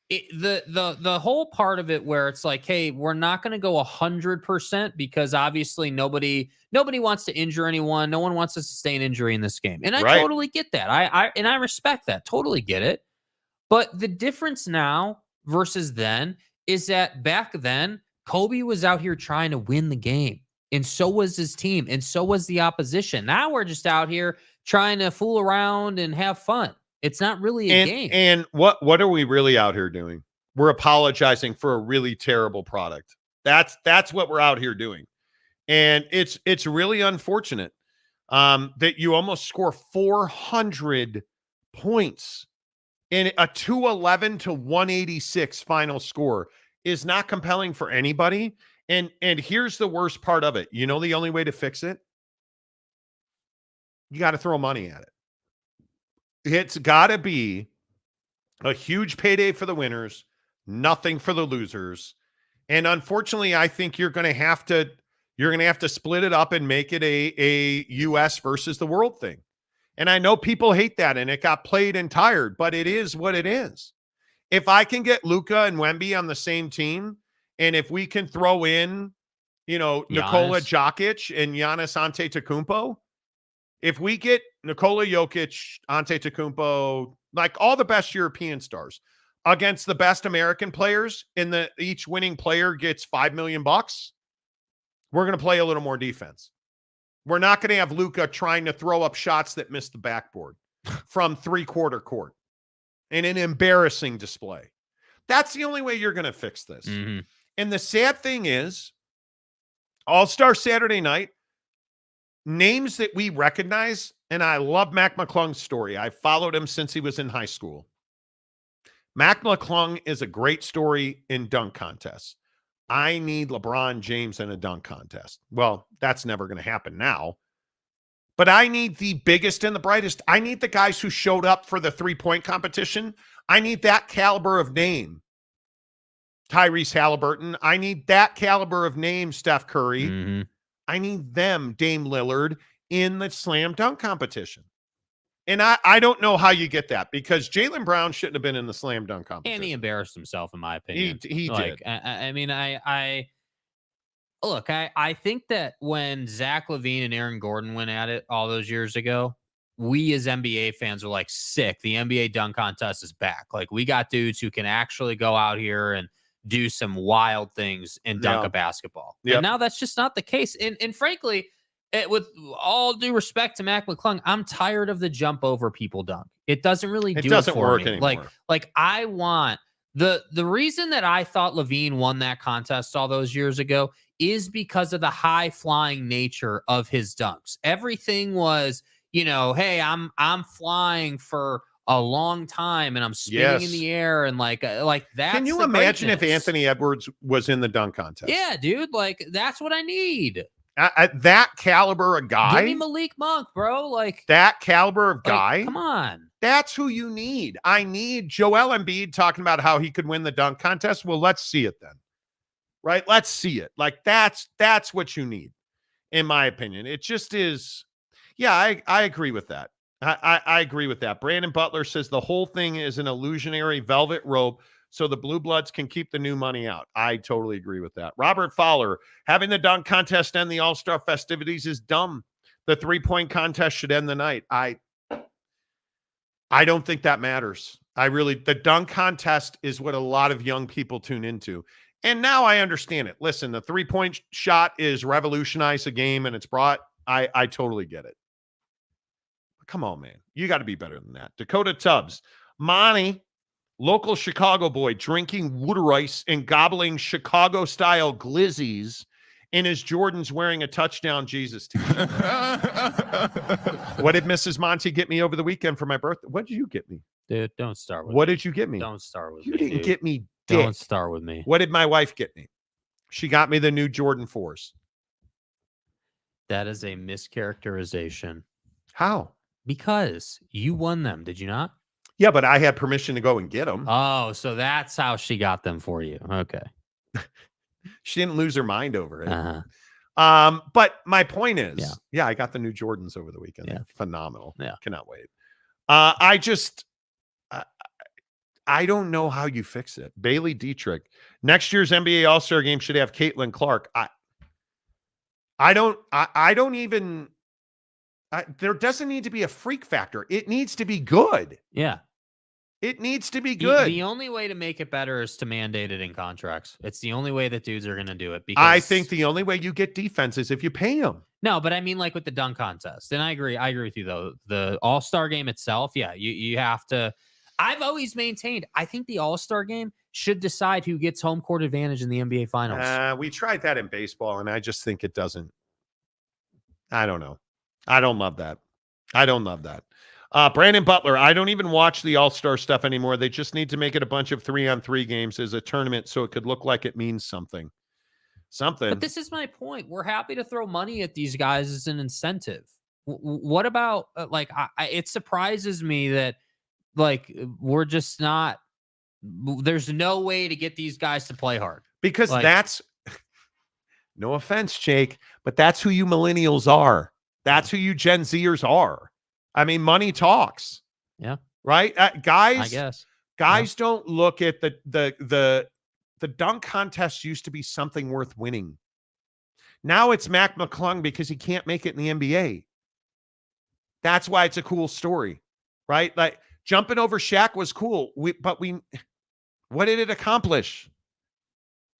the whole part of it where it's like, hey, we're not going to go 100% because obviously nobody wants to injure anyone. No one wants to sustain injury in this game. And I totally get that. I respect that. Totally get it. But the difference now versus then is that back then, Kobe was out here trying to win the game. And so was his team. And so was the opposition. Now we're just out here trying to fool around and have fun. It's not really a game. And what are we really out here doing? We're apologizing for a really terrible product. That's what we're out here doing. And it's really unfortunate that you almost score 400 points in a 211 to 186 final score is not compelling for anybody. And here's the worst part of it. You know the only way to fix it? You got to throw money at it. It's got to be a huge payday for the winners, nothing for the losers. And unfortunately, I think you're going to have to split it up and make it a US versus the world thing. And I know people hate that and it got played and tired, but it is what it is. If I can get Luka and Wemby on the same team, and if we can throw in, Nikola Jokic and Giannis Antetokounmpo, if we get Nikola Jokic, Antetokounmpo, like all the best European stars against the best American players, and each winning player gets $5 million, we're going to play a little more defense. We're not going to have Luka trying to throw up shots that miss the backboard from 3/4 court in an embarrassing display. That's the only way you're going to fix this. Mm-hmm. And the sad thing is, All-Star Saturday night, names that we recognize, and I love Mac McClung's story. I followed him since he was in high school. Mac McClung is a great story in dunk contests. I need LeBron James in a dunk contest. Well, that's never going to happen now. But I need the biggest and the brightest. I need the guys who showed up for the 3-point competition. I need that caliber of name. Tyrese Halliburton. I need that caliber of name, Steph Curry. Mm-hmm. I need them, Dame Lillard, in the slam dunk competition. And I don't know how you get that, because Jaylen Brown shouldn't have been in the slam dunk competition. And he embarrassed himself, in my opinion. He did. I mean, look, I think that when Zach LaVine and Aaron Gordon went at it all those years ago, we as NBA fans were like, sick. The NBA dunk contest is back. Like, we got dudes who can actually go out here and do some wild things and dunk a basketball. Yep. And now that's just not the case. And frankly, with all due respect to Mac McClung, I'm tired of the jump over people dunk. It doesn't really do it for work me. anymore. Like I want the reason that I thought LaVine won that contest all those years ago is because of the high flying nature of his dunks. Everything was, hey, I'm flying for a long time and I'm spinning in the air and like that. Can you imagine if Anthony Edwards was in the dunk contest? Yeah, dude. Like, that's what I need. That caliber of guy. Give me Malik Monk, bro. Like, that caliber of guy. Come on. That's who you need. I need Joel Embiid talking about how he could win the dunk contest. Well, let's see it then. Right? Let's see it. Like, that's what you need, in my opinion. It just is. Yeah, I agree with that. I agree with that. Brandon Butler says the whole thing is an illusionary velvet rope so the blue bloods can keep the new money out. I totally agree with that. Robert Fowler, having the dunk contest end the All-Star festivities is dumb. The 3-point contest should end the night. I don't think that matters. The dunk contest is what a lot of young people tune into. And now I understand it. Listen, the 3-point shot is revolutionized the game, and it's brought. I totally get it. Come on, man. You got to be better than that. Dakota Tubbs, Monty, local Chicago boy, drinking water ice and gobbling Chicago-style glizzies in his Jordans wearing a touchdown Jesus t-shirt. What did Mrs. Monty get me over the weekend for my birthday? What did you get me? Dude, don't start with What me. did you get me? Don't start with You me. didn't dude. get me dick. Don't start with me. What did my wife get me? She got me the new Jordan 4s. That is a mischaracterization. How? Because you won them, did you not? Yeah, but I had permission to go and get them. Oh, so that's how she got them for you. Okay. She didn't lose her mind over it. Uh-huh. But my point is, I got the new Jordans over the weekend. Yeah. Phenomenal. Yeah. Cannot wait. I don't know how you fix it. Bailey Dietrich. Next year's NBA All-Star game should have Caitlin Clark. There doesn't need to be a freak factor. It needs to be good. Yeah. It needs to be good. The only way to make it better is to mandate it in contracts. It's the only way that dudes are going to do it. Because I think the only way you get defense is if you pay them. No, but I mean, like with the dunk contest, and I agree with you though. The All-Star game itself, you have to. I've always maintained. I think the All-Star game should decide who gets home court advantage in the NBA Finals. We tried that in baseball, and I just think it doesn't. I don't know. I don't love that. Brandon Butler, I don't even watch the All-Star stuff anymore. They just need to make it a bunch of 3-on-3 games as a tournament so it could look like it means something. But this is my point. We're happy to throw money at these guys as an incentive. What about, it surprises me that, we're just not, there's no way to get these guys to play hard. Because that's, no offense, Jake, but that's who you millennials are. That's who you Gen Zers are. I mean, money talks. Yeah. Right? Guys, I guess. Guys don't look at the dunk contest used to be something worth winning. Now it's Mac McClung because he can't make it in the NBA. That's why it's a cool story, right? Like jumping over Shaq was cool, but what did it accomplish?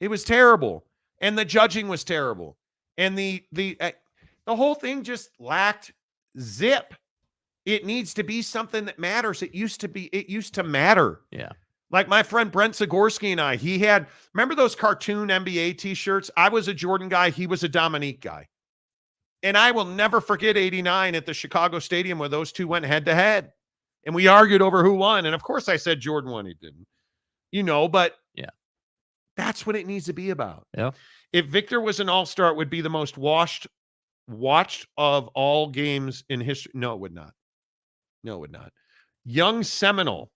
It was terrible, and the judging was terrible, and the whole thing just lacked zip. It needs to be something that matters. It used to matter. Yeah. Like my friend Brent Zagorski and I, remember those cartoon NBA t-shirts? I was a Jordan guy. He was a Dominique guy. And I will never forget 89 at the Chicago Stadium where those two went head to head. And we argued over who won. And of course I said Jordan won. He didn't. But yeah, that's what it needs to be about. Yeah. If Victor was an all-star, it would be the most watched of all games in history. No, it would not. Young Seminole,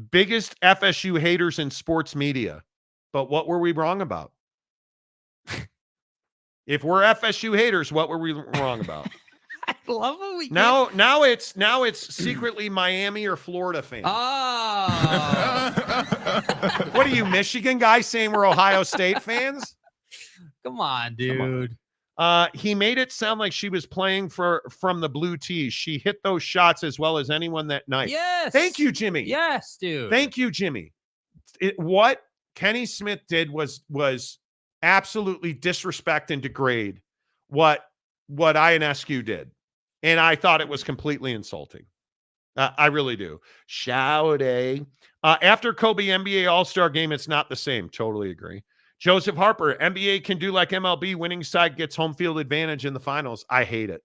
biggest FSU haters in sports media. But what were we wrong about? If we're FSU haters, what were we wrong about? I love when we now it's secretly Miami or Florida fans. Oh. What are you, Michigan guys saying we're Ohio State fans? Come on, dude. He made it sound like she was playing from the Blue Tees. She hit those shots as well as anyone that night. Yes. Thank you, Jimmy. Yes, dude. Thank you, Jimmy. What Kenny Smith did was absolutely disrespect and degrade what INSQ did. And I thought it was completely insulting. I really do. Shoutout. After Kobe NBA All-Star game, it's not the same. Totally agree. Joseph Harper, NBA can do like MLB, winning side gets home field advantage in the finals. I hate it.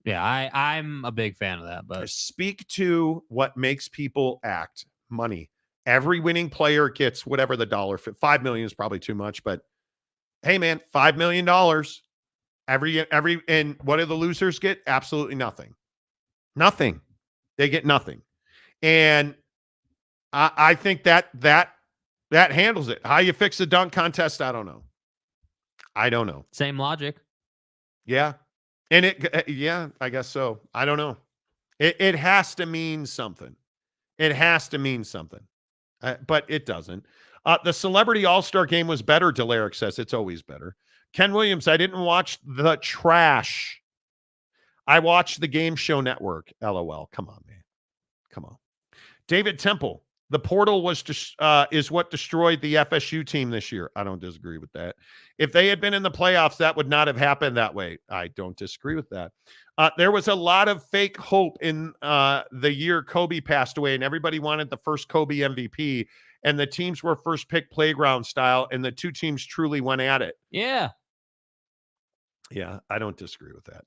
Yeah, I'm a big fan of that. But speak to what makes people act. Money. Every winning player gets whatever the dollar. $5 million is probably too much, but hey, man, $5 million. And what do the losers get? Absolutely nothing. Nothing. They get nothing. And I think that handles it. How you fix the dunk contest, I don't know. Same logic. Yeah. And I guess so. I don't know. It has to mean something. But it doesn't. The Celebrity All-Star game was better, Delaric says. It's always better. Ken Williams, I didn't watch the trash. I watched the Game Show Network. LOL. Come on, man. Come on. David Temple, the portal is what destroyed the FSU team this year. I don't disagree with that. If they had been in the playoffs, that would not have happened that way. I don't disagree with that. There was a lot of fake hope in the year Kobe passed away, and everybody wanted the first Kobe MVP, and the teams were first pick playground style, and the two teams truly went at it. Yeah. Yeah, I don't disagree with that.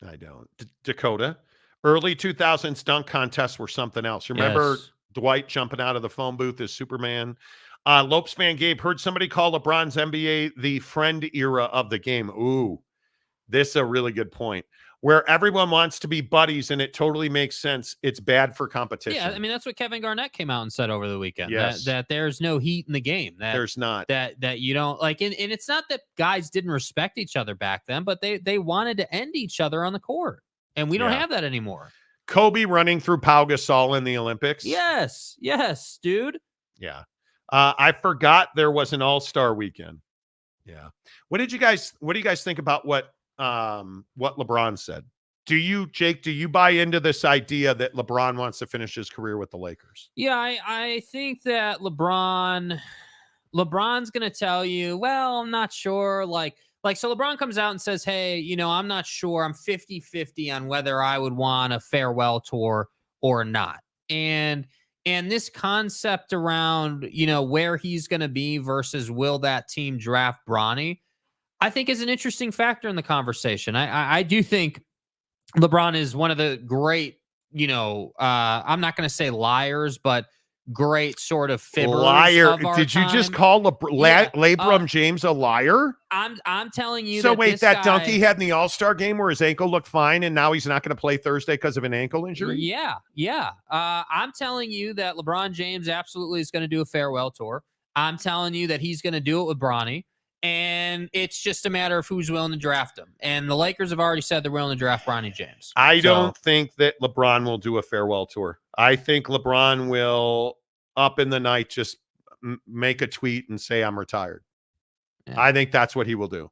I don't. Dakota, early 2000s dunk contests were something else. Remember Dwight jumping out of the phone booth as Superman? Lopes fan Gabe, heard somebody call LeBron's NBA the friend era of the game. Ooh, this is a really good point. Where everyone wants to be buddies, and it totally makes sense. It's bad for competition. Yeah, I mean, that's what Kevin Garnett came out and said over the weekend. Yes. That there's no heat in the game. There's not. That you don't like, and it's not that guys didn't respect each other back then, but they wanted to end each other on the court, and we don't have that anymore. Kobe running through Pau Gasol in the Olympics. Yes, dude. Yeah. I forgot there was an All-Star weekend. Yeah. What do you guys think about what LeBron said? Jake, do you buy into this idea that LeBron wants to finish his career with the Lakers? Yeah, I think that LeBron's going to tell you, well, I'm not sure. So LeBron comes out and says, hey, I'm not sure. I'm 50-50 on whether I would want a farewell tour or not. And this concept around, where he's going to be versus will that team draft Bronny, I think is an interesting factor in the conversation. I do think LeBron is one of the great, I'm not going to say liars, but great sort of fibbers. Liar. Of our Did you time. just call LeBron James a liar? I'm telling you. So that wait, this that guy, dunk he had in the All-Star game where his ankle looked fine and now he's not going to play Thursday because of an ankle injury? Yeah. I'm telling you that LeBron James absolutely is going to do a farewell tour. I'm telling you that he's going to do it with Bronny. And it's just a matter of who's willing to draft him. And the Lakers have already said they're willing to draft Bronny James. I don't think that LeBron will do a farewell tour. I think LeBron will, up in the night, just make a tweet and say, I'm retired. Yeah. I think that's what he will do.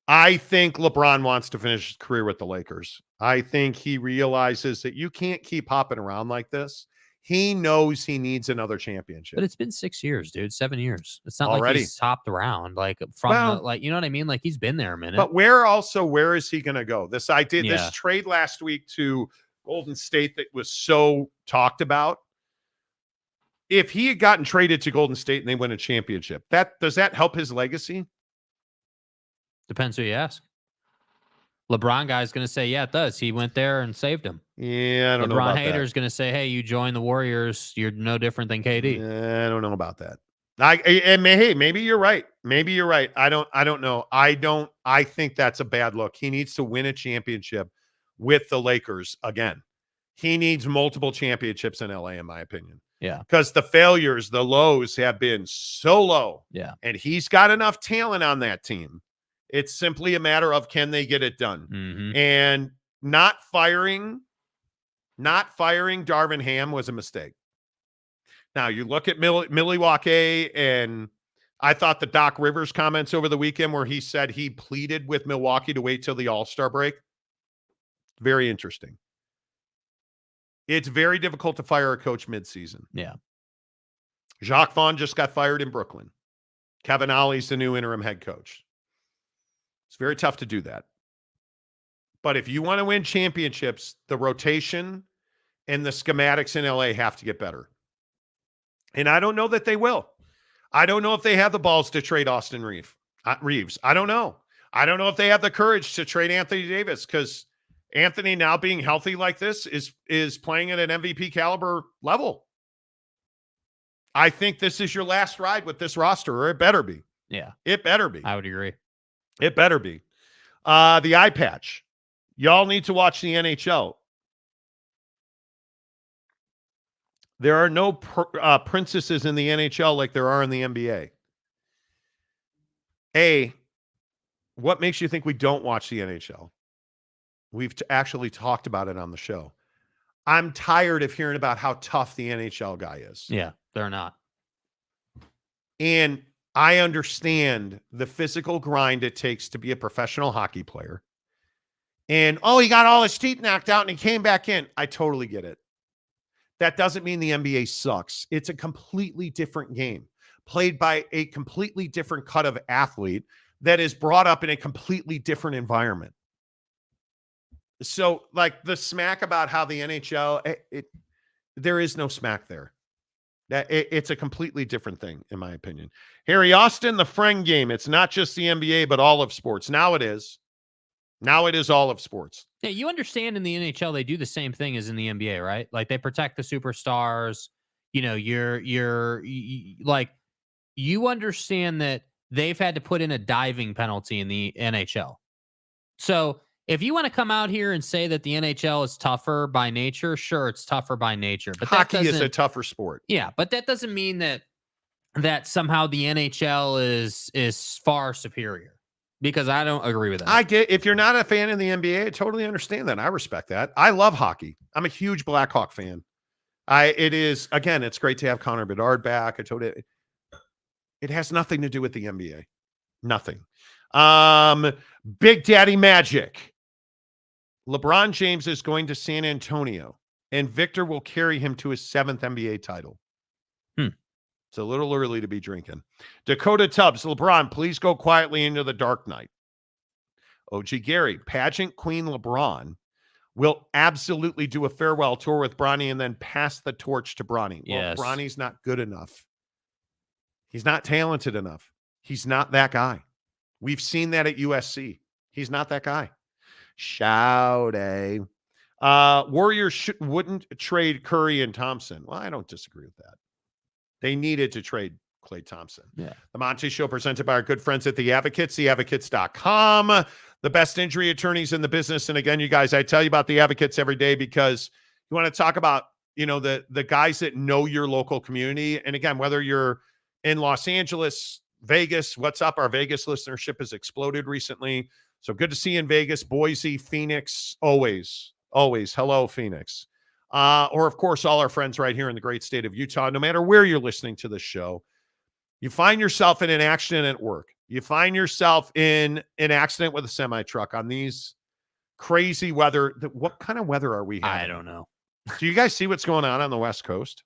I think LeBron wants to finish his career with the Lakers. I think he realizes that you can't keep hopping around like this. He knows he needs another championship. But it's been 6 years, dude. 7 years. It's not already. Like he's hopped around, you know what I mean? Like he's been there a minute. But where is he going to go? This trade last week to Golden State that was so talked about. If he had gotten traded to Golden State and they win a championship, does that help his legacy? Depends who you ask. LeBron guy's going to say, yeah, it does. He went there and saved him. Yeah, I don't know about that. LeBron hater's going to say, hey, you joined the Warriors. You're no different than KD. I don't know about that. Maybe you're right. Maybe you're right. I don't know. I think that's a bad look. He needs to win a championship with the Lakers again. He needs multiple championships in LA, in my opinion. Yeah. Because the failures, the lows have been so low. Yeah. And he's got enough talent on that team. It's simply a matter of, can they get it done? Mm-hmm. And not firing Darvin Ham was a mistake. Now you look at Milwaukee, and I thought the Doc Rivers comments over the weekend where he said he pleaded with Milwaukee to wait till the All-Star break. Very interesting. It's very difficult to fire a coach midseason. Yeah. Jacques Vaughn just got fired in Brooklyn. Kevin Ollie's the new interim head coach. It's very tough to do that. But if you want to win championships, the rotation and the schematics in LA have to get better. And I don't know that they will. I don't know if they have the balls to trade Austin Reeves. I don't know. I don't know if they have the courage to trade Anthony Davis, because Anthony, now being healthy like this, is playing at an MVP caliber level. I think this is your last ride with this roster, or it better be. Yeah. It better be. I would agree. It better be. The eye patch. Y'all need to watch the NHL. There are no princesses in the NHL like there are in the NBA. What makes you think we don't watch the NHL? We've actually talked about it on the show. I'm tired of hearing about how tough the NHL guy is. Yeah, they're not. And I understand the physical grind it takes to be a professional hockey player. And, he got all his teeth knocked out and he came back in. I totally get it. That doesn't mean the NBA sucks. It's a completely different game played by a completely different cut of athlete that is brought up in a completely different environment. So, like the smack about how the NHL, there is no smack there. It's a completely different thing, in my opinion. Harry Austin, the friend game. It's not just the NBA, but all of sports. Now it is. Now it is all of sports. Yeah, you understand in the NHL they do the same thing as in the NBA, right? Like they protect the superstars. You know, you understand that they've had to put in a diving penalty in the NHL. So if you want to come out here and say that the NHL is tougher by nature, sure, it's tougher by nature. But hockey is a tougher sport. Yeah, but that doesn't mean that somehow the NHL is far superior. Because I don't agree with that. I get, if you're not a fan of the NBA, I totally understand that. I respect that. I love hockey. I'm a huge Blackhawk fan. It's great to have Connor Bedard back. I told you, it has nothing to do with the NBA. Nothing. Big Daddy Magic. LeBron James is going to San Antonio, and Victor will carry him to his 7th NBA title. It's a little early to be drinking. Dakota Tubbs, LeBron, please go quietly into the dark night. OG Gary, pageant queen LeBron will absolutely do a farewell tour with Bronny and then pass the torch to Bronny. Yes. Well, Bronny's not good enough. He's not talented enough. He's not that guy. We've seen that at USC. He's not that guy. Shoutout. Warriors wouldn't trade Curry and Thompson. Well, I don't disagree with that. They needed to trade Klay Thompson. Yeah. The Monty Show presented by our good friends at The Advocates, theadvocates.com, the best injury attorneys in the business. And again, you guys, I tell you about The Advocates every day because you want to talk about, the guys that know your local community. And again, whether you're in Los Angeles, Vegas, what's up? Our Vegas listenership has exploded recently. So good to see you in Vegas, Boise, Phoenix, always. Hello, Phoenix. Or, of course, all our friends right here in the great state of Utah. No matter where you're listening to this show, you find yourself in an accident at work. You find yourself in an accident with a semi-truck on these crazy weather. What kind of weather are we having? I don't know. Do you guys see what's going on the West Coast?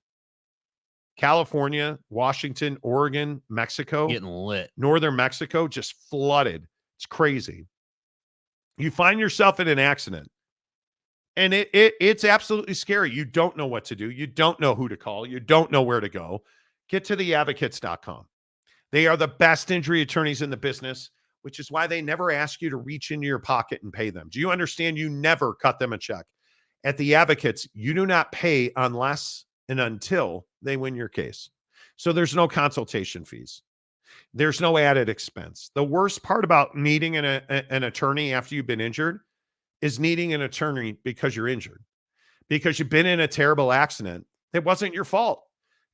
California, Washington, Oregon, Mexico. Getting lit. Northern Mexico just flooded. It's crazy. You find yourself in an accident. And it's absolutely scary. You don't know what to do. You don't know who to call. You don't know where to go. Get to theadvocates.com. They are the best injury attorneys in the business, which is why they never ask you to reach into your pocket and pay them. Do you understand? You never cut them a check. At The Advocates, you do not pay unless and until they win your case. So there's no consultation fees. There's no added expense. The worst part about needing an attorney after you've been injured is needing an attorney because you're injured, because you've been in a terrible accident. It wasn't your fault.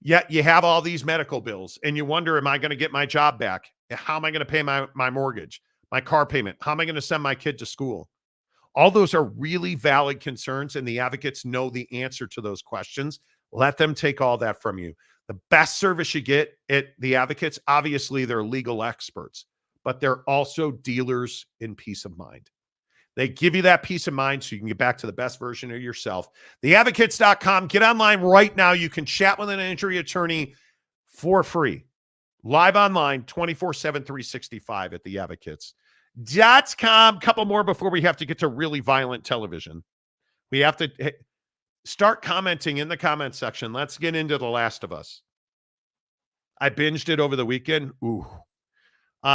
Yet you have all these medical bills and you wonder, am I going to get my job back? How am I going to pay my mortgage, my car payment? How am I going to send my kid to school? All those are really valid concerns, and the advocates know the answer to those questions. Let them take all that from you. The best service you get at the advocates, obviously they're legal experts, but they're also dealers in peace of mind. They give you that peace of mind so you can get back to the best version of yourself. Theadvocates.com. Get online right now. You can chat with an injury attorney for free. Live online, 24/7, 365 at theadvocates.com. Couple more before we have to get to really violent television. We have to start commenting in the comment section. Let's get into The Last of Us. I binged it over the weekend. Ooh.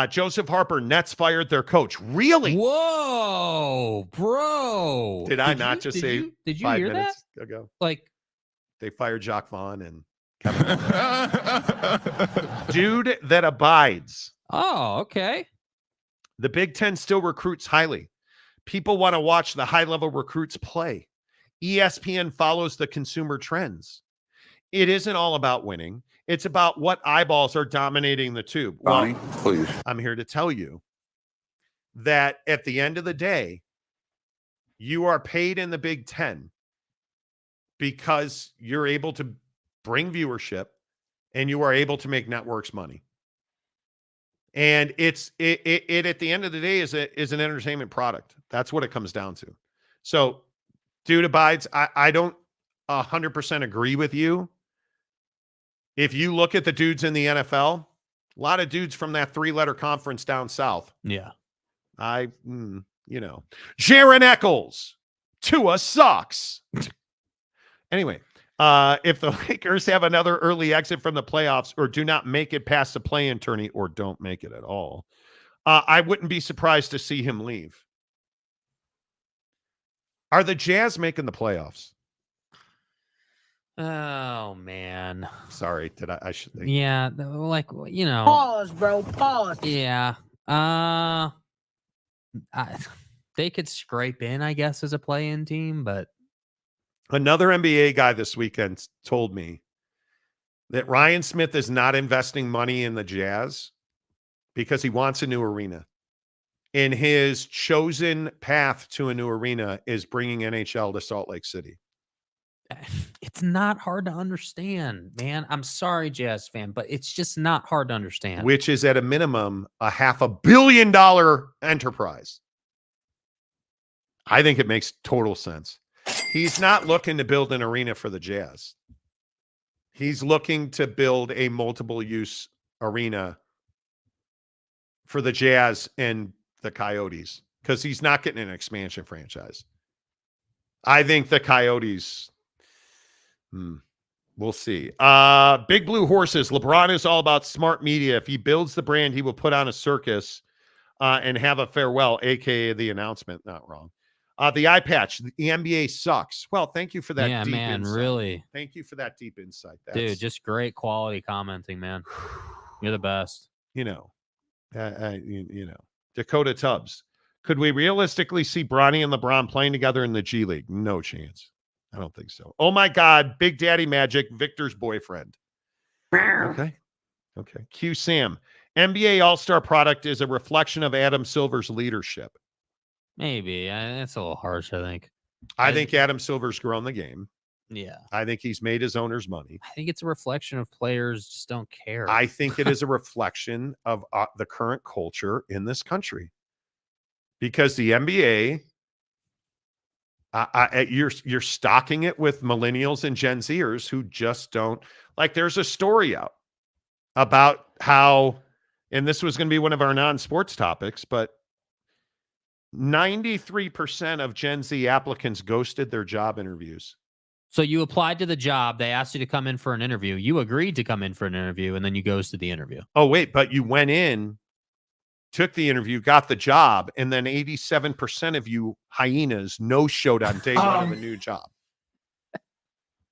Joseph Harper, Nets fired their coach. Really? Whoa, bro. Did I not just say did you 5 hear minutes that? ago? Like, they fired Jacques Vaughn and Kevin. Dude that abides. oh, okay. The Big Ten still recruits highly. People want to watch the high-level recruits play. ESPN follows the consumer trends. It isn't all about winning. It's about what eyeballs are dominating the tube. Bonnie, please. I'm here to tell you that at the end of the day, you are paid in the Big Ten because you're able to bring viewership and you are able to make networks money. And it at the end of the day is an entertainment product. That's what it comes down to. So, dude abides. I don't 100% agree with you. If you look at the dudes in the NFL, a lot of dudes from that 3-letter conference down south. Yeah. Jaron Eccles, Tua sucks. Anyway, if the Lakers have another early exit from the playoffs or do not make it past the play-in tourney or don't make it at all, I wouldn't be surprised to see him leave. Are the Jazz making the playoffs? Oh man. Sorry, I should think. Yeah, like Pause, bro. Pause. Yeah. They could scrape in, I guess, as a play-in team, but Another NBA guy this weekend told me that Ryan Smith is not investing money in the Jazz because he wants a new arena. And his chosen path to a new arena is bringing NHL to Salt Lake City. it's not hard to understand, man. I'm sorry, Jazz fan, but it's just not hard to understand. Which is at a minimum a $500 million enterprise. I think it makes total sense. He's not looking to build an arena for the Jazz. He's looking to build a multiple use arena for the Jazz and the Coyotes because he's not getting an expansion franchise. I think the Coyotes, we'll see. Big Blue Horses. LeBron is all about smart media. If he builds the brand, he will put on a circus and have a farewell, aka the announcement. Not wrong. The eye patch. The NBA sucks. Well, thank you for that. Yeah, deep man, insight. really. Thank you for that deep insight. Dude, just great quality commenting, man. You're the best. Dakota Tubbs. Could we realistically see Bronny and LeBron playing together in the G League? No chance. I don't think so. Oh my God, Big Daddy Magic, Victor's boyfriend. Okay. Q Sam. NBA All-Star product is a reflection of Adam Silver's leadership. Maybe. That's a little harsh, I think. I think Adam Silver's grown the game. Yeah. I think he's made his owners money. I think it's a reflection of players just don't care. I think it is a reflection of the current culture in this country. Because the NBA, you're stocking it with millennials and Gen Zers who just don't like. There's a story out about how, and this was going to be one of our non-sports topics, but 93% of Gen Z applicants ghosted their job interviews. So you applied to the job. They asked you to come in for an interview. You agreed to come in for an interview, and then you ghosted the interview. Oh, wait, but you went in, took the interview, got the job, and then 87% of you hyenas no-showed on day one of a new job.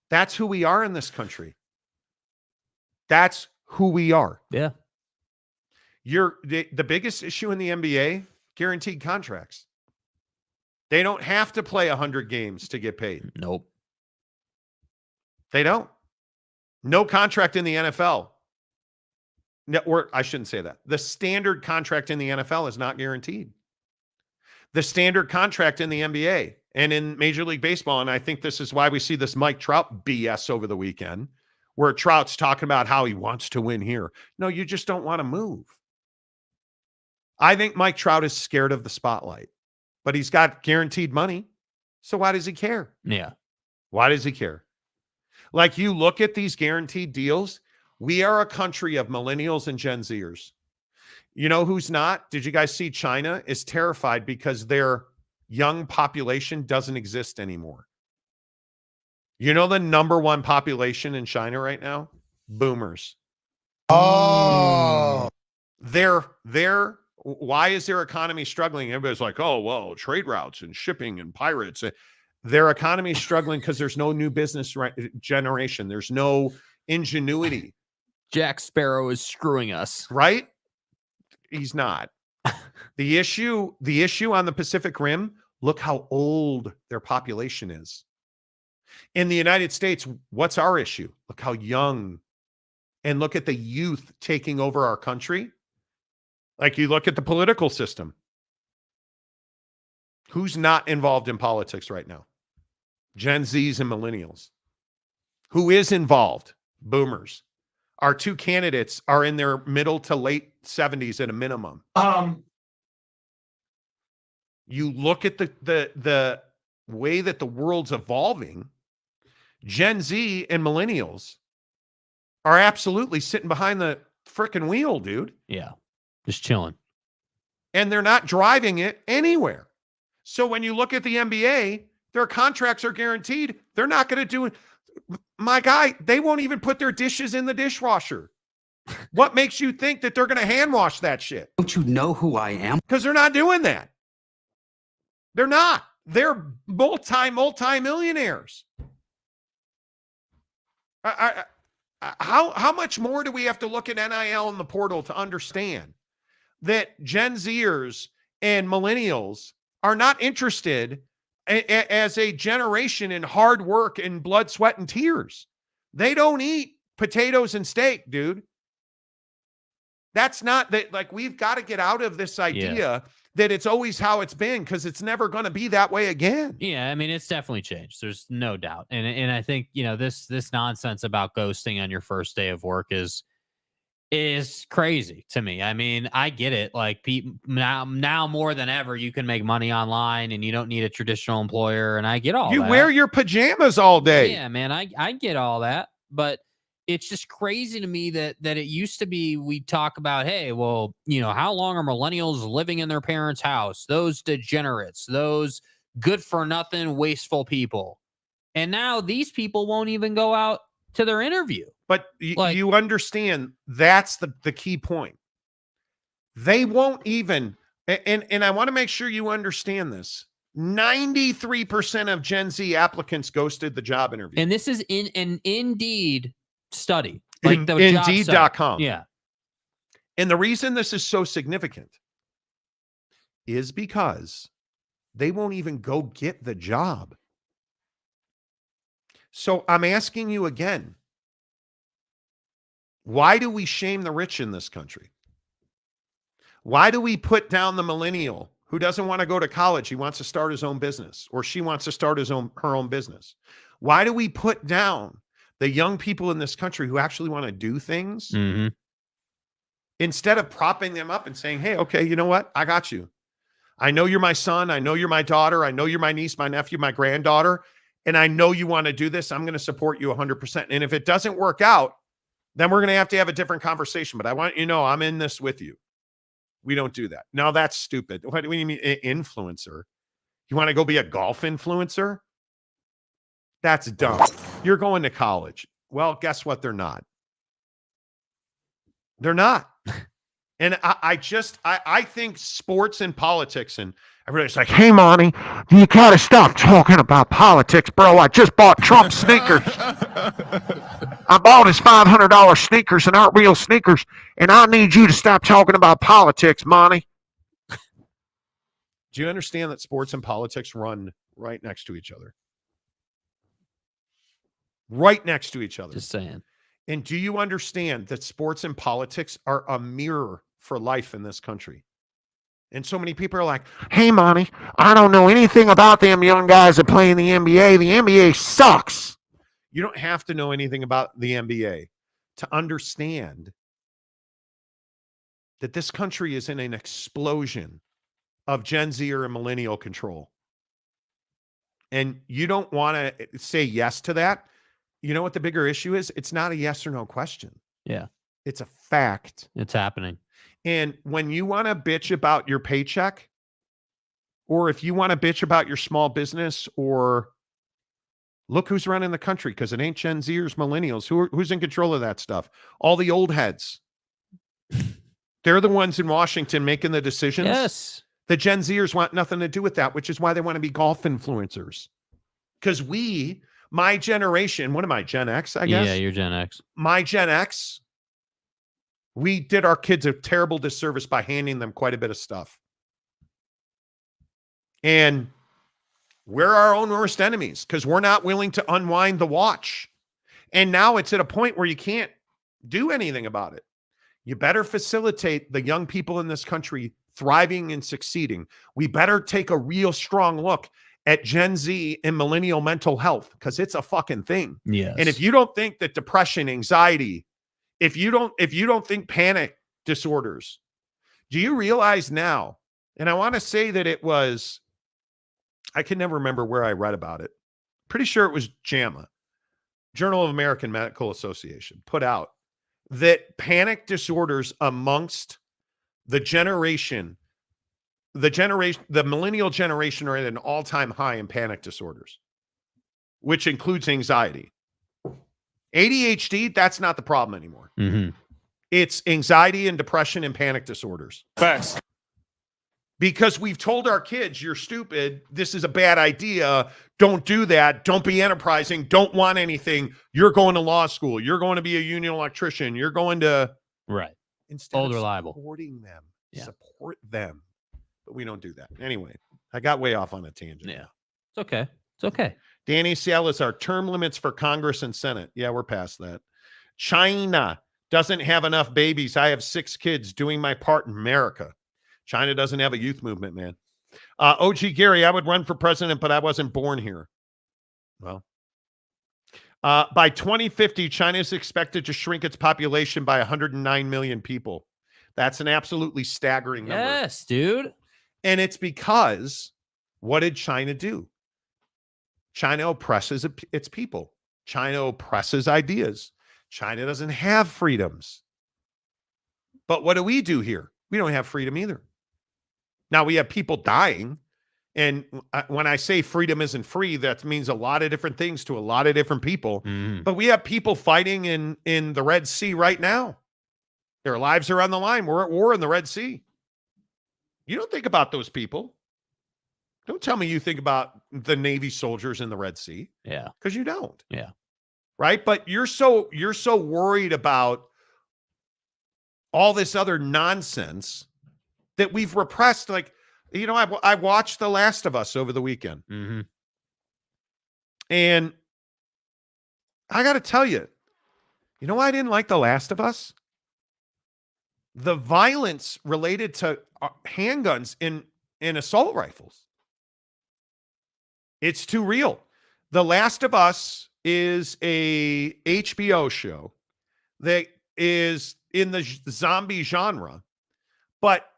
That's who we are in this country. That's who we are. Yeah. The biggest issue in the NBA, guaranteed contracts. They don't have to play 100 games to get paid. Nope. They don't. No contract in the NFL. No, or I shouldn't say that. The standard contract in the NFL is not guaranteed. The standard contract in the NBA and in Major League Baseball, and I think this is why we see this Mike Trout BS over the weekend, where Trout's talking about how he wants to win here. No, you just don't want to move. I think Mike Trout is scared of the spotlight, but he's got guaranteed money. So why does he care? Yeah. Why does he care? Like, you look at these guaranteed deals, we are a country of millennials and Gen Zers. You know who's not? Did you guys see China is terrified because their young population doesn't exist anymore? You know the number one population in China right now? Boomers. Oh. Why is their economy struggling? Everybody's like, oh, well, trade routes and shipping and pirates. Their economy is struggling because there's no new business generation. There's no ingenuity. Jack Sparrow is screwing us. Right? He's not. The issue on the Pacific Rim, look how old their population is. In the United States, what's our issue? Look how young. And look at the youth taking over our country. Like, you look at the political system. Who's not involved in politics right now? Gen Zs and millennials. Who is involved? Boomers. Our two candidates are in their middle to late 70s at a minimum. You look at the way that the world's evolving, Gen Z and millennials are absolutely sitting behind the freaking wheel, dude. Yeah. Just chilling. And they're not driving it anywhere. So when you look at the NBA, their contracts are guaranteed. They're not going to do it. My guy, they won't even put their dishes in the dishwasher. What makes you think that they're going to hand wash that shit? Don't you know who I am? Because they're not doing that. They're not. They're multi-millionaires. How much more do we have to look at NIL in the portal to understand that Gen Zers and millennials are not interested as a generation in hard work and blood, sweat, and tears? They don't eat potatoes and steak, dude. That's not that. Like, we've got to get out of this idea that it's always how it's been, because it's never going to be that way again. Yeah, I mean, it's definitely changed. There's no doubt. And I think, this nonsense about ghosting on your first day of work is crazy to me. I mean, I get it. Like, people now more than ever, you can make money online and you don't need a traditional employer. And I get all that. You wear your pajamas all day. Yeah, man, I get all that. But it's just crazy to me that it used to be, we talk about, hey, well, how long are millennials living in their parents' house? Those degenerates, those good for nothing, wasteful people. And now these people won't even go out to their interview. But you understand, that's the key point. They won't even, and I want to make sure you understand this. 93% of Gen Z applicants ghosted the job interview. And this is in an Indeed study. Like the Indeed.com. Yeah. And the reason this is so significant is because they won't even go get the job. So I'm asking you again, why do we shame the rich in this country? Why do we put down the millennial who doesn't want to go to college? He wants to start his own business, or she wants to start her own business. Why do we put down the young people in this country who actually want to do things, instead of propping them up and saying, hey, okay, you know what? I got you. I know you're my son. I know you're my daughter. I know you're my niece, my nephew, my granddaughter. And I know you want to do this. I'm going to support you 100%. And if it doesn't work out, then we're going to have a different conversation. But I want you to know I'm in this with you. We don't do that. No, that's stupid. What do you mean influencer? You want to go be a golf influencer? That's dumb. You're going to college. Well, guess what? They're not. They're not. And I think sports and politics, and everybody's like, hey, Monty, you got to stop talking about politics, bro. I just bought Trump sneakers. I bought his $500 sneakers and aren't real sneakers, and I need you to stop talking about politics, Monty. Do you understand that sports and politics run right next to each other? Right next to each other. Just saying. And do you understand that sports and politics are a mirror for life in this country? And so many people are like, hey, Monty, I don't know anything about them young guys that play in the NBA. The NBA sucks. You don't have to know anything about the NBA to understand that this country is in an explosion of Gen Z or millennial control. And you don't want to say yes to that. You know what the bigger issue is? It's not a yes or no question. Yeah. It's a fact. It's happening. And when you want to bitch about your paycheck, or if you want to bitch about your small business, or look who's running the country, because it ain't Gen Zers, millennials. Who's in control of that stuff? All the old heads. They're the ones in Washington making the decisions. Yes. The Gen Zers want nothing to do with that, which is why they want to be golf influencers. Because my generation, what am I, Gen X, I guess? Yeah, you're Gen X. My Gen X, we did our kids a terrible disservice by handing them quite a bit of stuff. And we're our own worst enemies because we're not willing to unwind the watch. And now it's at a point where you can't do anything about it. You better facilitate the young people in this country thriving and succeeding. We better take a real strong look at Gen Z and millennial mental health, because it's a fucking thing. Yes. And if you don't think that depression, anxiety, if you don't think panic disorders. Do you realize now, and I want to say that it was, I can never remember where I read about it. Pretty sure it was JAMA, Journal of American Medical Association, put out that panic disorders amongst the millennial generation are at an all-time high in panic disorders, which includes anxiety. ADHD, that's not the problem anymore. Mm-hmm. It's anxiety and depression and panic disorders. Facts. Because we've told our kids, you're stupid. This is a bad idea. Don't do that. Don't be enterprising. Don't want anything. You're going to law school. You're going to be a union electrician. You're going to... Right. Instead Old of reliable. supporting them. Yeah. Support them. But we don't do that. Anyway, I got way off on a tangent. Yeah. It's okay. It's okay. Danny Cialis, our term limits for Congress and Senate. Yeah, we're past that. China doesn't have enough babies. I have 6 kids doing my part in America. China doesn't have a youth movement, man. OG Gary, I would run for president, but I wasn't born here. Well, by 2050, China is expected to shrink its population by 109 million people. That's an absolutely staggering number. Yes, dude. And it's because, what did China do? China oppresses its people. China oppresses ideas. China doesn't have freedoms. But what do we do here? We don't have freedom either. Now, we have people dying. And when I say freedom isn't free, that means a lot of different things to a lot of different people. Mm. But we have people fighting in the Red Sea right now. Their lives are on the line. We're at war in the Red Sea. You don't think about those people. Don't tell me you think about the Navy soldiers in the Red Sea. Yeah. Because you don't. Yeah. Right? But you're so worried about all this other nonsense that we've repressed. Like, you know, I watched The Last of Us over the weekend. Mm-hmm. And I got to tell you, you know why I didn't like The Last of Us? The violence related to handguns in assault rifles. It's too real. The Last of Us is a HBO show that is in the zombie genre, but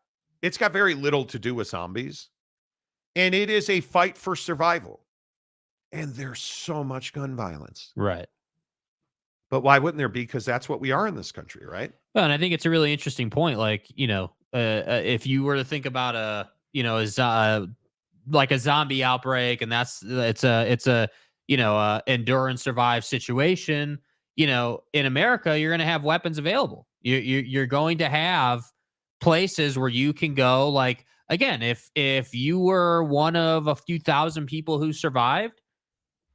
it's got very little to do with zombies. And it is a fight for survival. And there's so much gun violence. Right. But why wouldn't there be? Because that's what we are in this country, right? Well, and I think it's a really interesting point. Like, you know, if you were to think about like a zombie outbreak, and it's a endure and survive situation, you know, in America, you're going to have weapons available. You're going to have places where you can go. Like, again, if you were one of a few thousand people who survived,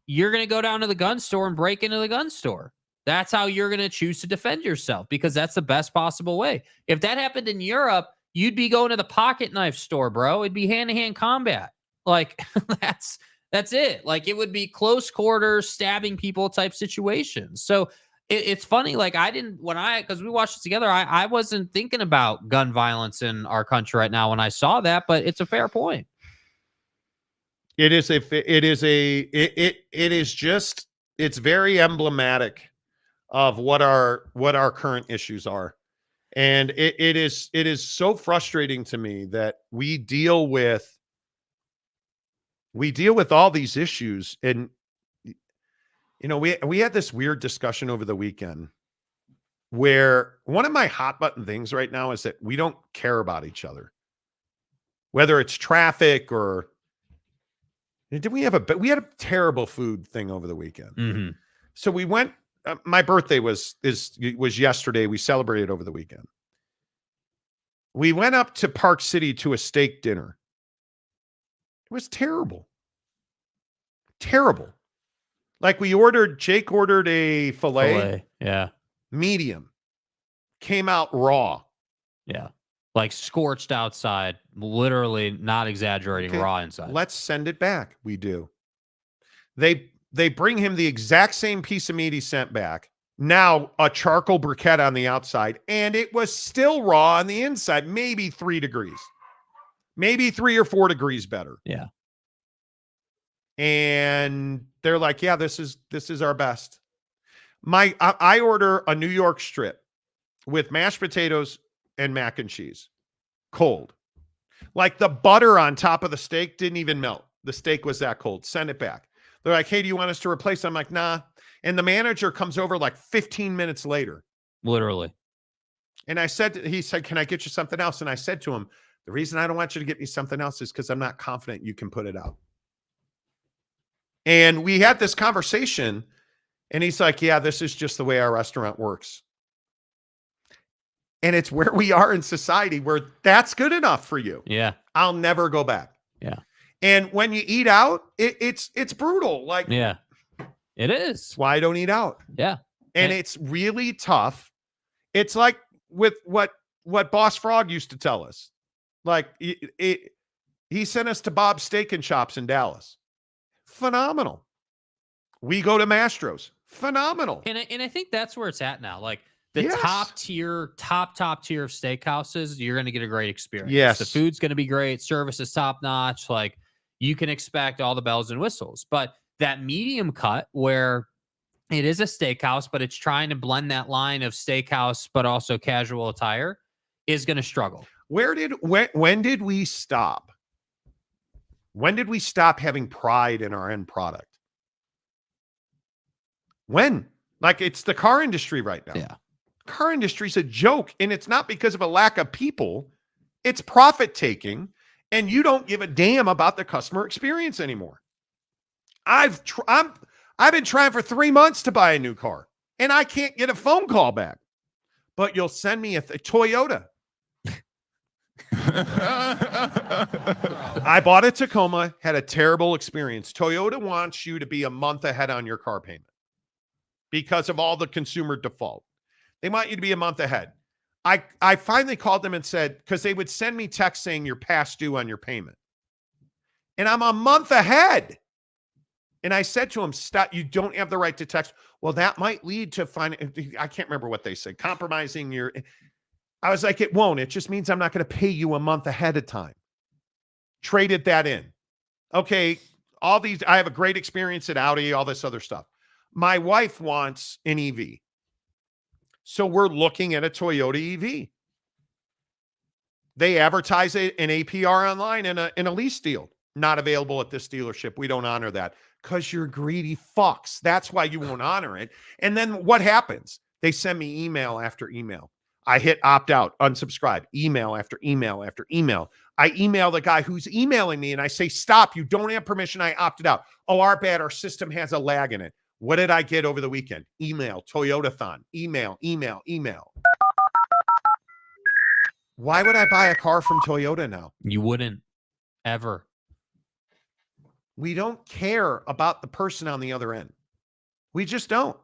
you're going to go down to the gun store and break into the gun store. That's how you're going to choose to defend yourself, because that's the best possible way. If that happened in Europe, you'd be going to the pocket knife store, bro. It'd be hand-to-hand combat. Like, that's it. Like, it would be close quarters, stabbing people type situations. So it's funny. Like, because we watched it together, I wasn't thinking about gun violence in our country right now when I saw that, but it's a fair point. It's very emblematic of what our current issues are. And it is so frustrating to me that we deal with all these issues. And, you know, we had this weird discussion over the weekend where one of my hot button things right now is that we don't care about each other, whether it's traffic or we had a terrible food thing over the weekend. Mm-hmm. So we went, my birthday was yesterday. We celebrated over the weekend. We went up to Park City to a steak dinner. It was terrible. Terrible. Like, Jake ordered a filet. Yeah. Medium. Came out raw. Yeah. Like scorched outside, literally not exaggerating, Okay, raw inside. Let's send it back. We do. They bring him the exact same piece of meat he sent back. Now a charcoal briquette on the outside, and it was still raw on the inside, maybe 3 degrees. Maybe 3 or 4 degrees better. Yeah. And they're like, yeah, this is our best. I order a New York strip with mashed potatoes, and mac and cheese. Cold. Like the butter on top of the steak didn't even melt. The steak was that cold. Send it back. They're like, hey, do you want us to replace it? I'm like, nah. And the manager comes over like 15 minutes later. Literally. And he said, can I get you something else? And I said to him, the reason I don't want you to get me something else is because I'm not confident you can put it out. And we had this conversation, and he's like, yeah, this is just the way our restaurant works. And it's where we are in society where that's good enough for you. Yeah. I'll never go back. Yeah. And when you eat out, it's brutal. Like, yeah, it is. That's why I don't eat out. Yeah. And it's really tough. It's like with what Boss Frog used to tell us. Like he sent us to Bob's Steak and Chops in Dallas. Phenomenal. We go to Mastro's. Phenomenal. And I think that's where it's at now. Like the Yes. top tier of steakhouses, you're going to get a great experience. Yes. The food's going to be great. Service is top notch. Like you can expect all the bells and whistles. But that medium cut where it is a steakhouse, but it's trying to blend that line of steakhouse, but also casual attire is going to struggle. When did we stop? When did we stop having pride in our end product? When? Like it's the car industry right now. Yeah. Car industry's a joke, and it's not because of a lack of people. It's profit taking, and you don't give a damn about the customer experience anymore. I've been trying for 3 months to buy a new car, and I can't get a phone call back. But you'll send me a Toyota. I bought a Tacoma, had a terrible experience. Toyota wants you to be a month ahead on your car payment because of all the consumer default. They want you to be a month ahead. I finally called them and said, because they would send me text saying you're past due on your payment. And I'm a month ahead. And I said to him, stop, you don't have the right to text. Well, that might lead to I can't remember what they said, compromising your. I was like, it won't. It just means I'm not going to pay you a month ahead of time. Traded that in. Okay, all these, I have a great experience at Audi, all this other stuff. My wife wants an EV. So we're looking at a Toyota EV. They advertise an APR online in a lease deal. Not available at this dealership. We don't honor that because you're greedy fucks. That's why you won't honor it. And then what happens? They send me email after email. I hit opt out, unsubscribe, email after email after email. I email the guy who's emailing me and I say, stop, you don't have permission. I opted out. Oh, our bad. Our system has a lag in it. What did I get over the weekend? Email, Toyotathon, email. Why would I buy a car from Toyota now? You wouldn't ever. We don't care about the person on the other end. We just don't.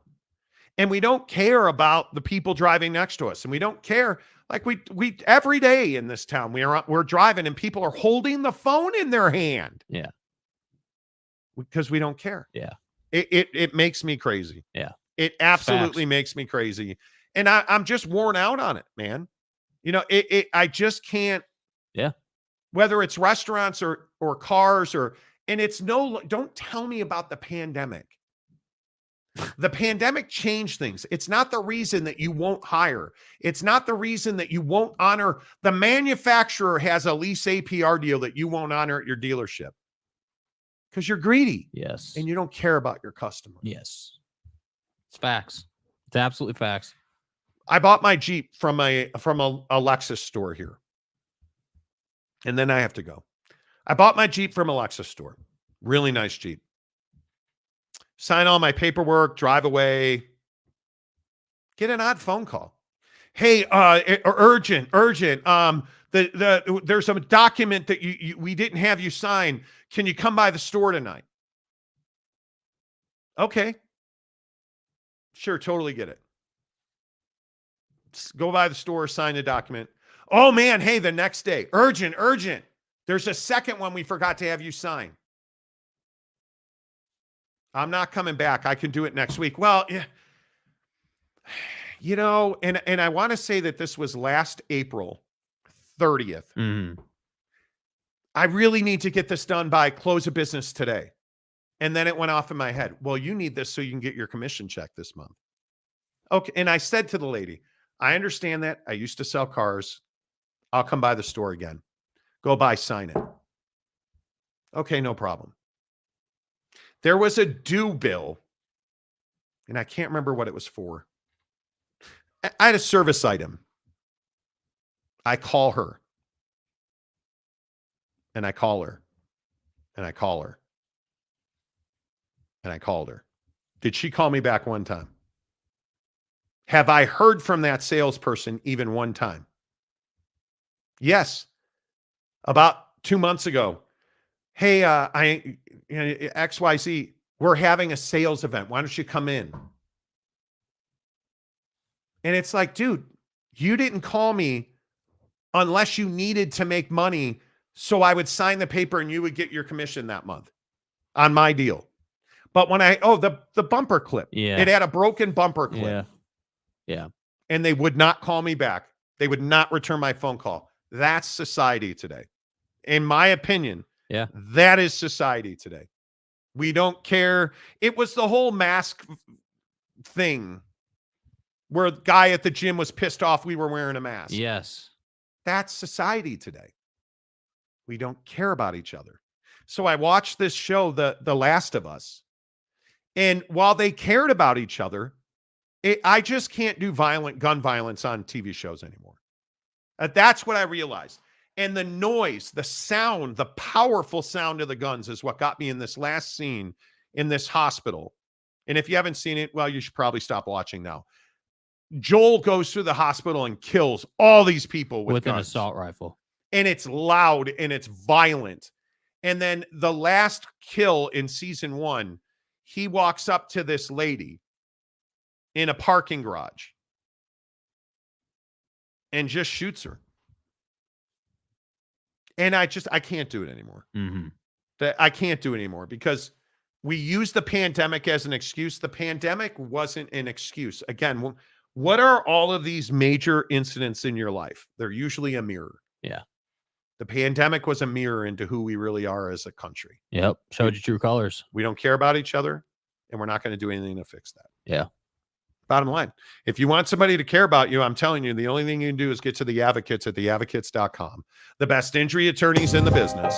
And we don't care about the people driving next to us. And we don't care. Like we every day in this town, we're driving and people are holding the phone in their hand. Yeah. Because we don't care. Yeah. It makes me crazy. Yeah. It absolutely makes me crazy. And I'm just worn out on it, man. You know, I just can't. Yeah. Whether it's restaurants or cars don't tell me about the pandemic. The pandemic changed things. It's not the reason that you won't hire. It's not the reason that you won't honor. The manufacturer has a lease APR deal that you won't honor at your dealership because you're greedy. Yes. And you don't care about your customer. Yes. It's facts. It's absolutely facts. I bought my Jeep from a Lexus store here. And then I have to go. I bought my Jeep from a Lexus store. Really nice Jeep. Sign all my paperwork, drive away. Get an odd phone call. Hey, urgent. There's a document that we didn't have you sign. Can you come by the store tonight? Okay. Sure, totally get it. Go by the store, sign the document. Oh man, hey, the next day. Urgent. There's a second one we forgot to have you sign. I'm not coming back. I can do it next week. Well, yeah. You know, and I want to say that this was last April 30th. Mm-hmm. I really need to get this done by close of business today. And then it went off in my head. Well, you need this so you can get your commission check this month. Okay. And I said to the lady, I understand that. I used to sell cars. I'll come by the store again. Go by, sign it. Okay, no problem. There was a due bill, and I can't remember what it was for. I had a service item. I call her. And I call her. And I call her. And I called her. Did she call me back one time? Have I heard from that salesperson even one time? Yes. About 2 months ago. Hey, XYZ, we're having a sales event. Why don't you come in? And it's like, dude, you didn't call me unless you needed to make money so I would sign the paper and you would get your commission that month on my deal. But when the bumper clip, it had a broken bumper clip. Yeah. And they would not call me back. They would not return my phone call. That's society today. In my opinion, that is society today. We don't care. It was the whole mask thing where a guy at the gym was pissed off we were wearing a mask. Yes. That's society today. We don't care about each other. So I watched this show, The Last of Us. And while they cared about each other, I just can't do gun violence on TV shows anymore. That's what I realized. And the noise, the sound, the powerful sound of the guns is what got me in this last scene in this hospital. And if you haven't seen it, well, you should probably stop watching now. Joel goes through the hospital and kills all these people with an guns. assault rifle. And it's loud and it's violent. And then the last kill in season 1, he walks up to this lady in a parking garage and just shoots her. And I can't do it anymore. Mm-hmm. I can't do it anymore because we use the pandemic as an excuse. The pandemic wasn't an excuse. Again, what are all of these major incidents in your life? They're usually a mirror. Yeah. The pandemic was a mirror into who we really are as a country. Yep. Showed you true colors. We don't care about each other, and we're not going to do anything to fix that. Yeah. Bottom line, if you want somebody to care about you, I'm telling you, the only thing you can do is get to the Advocates at theadvocates.com. The best injury attorneys in the business.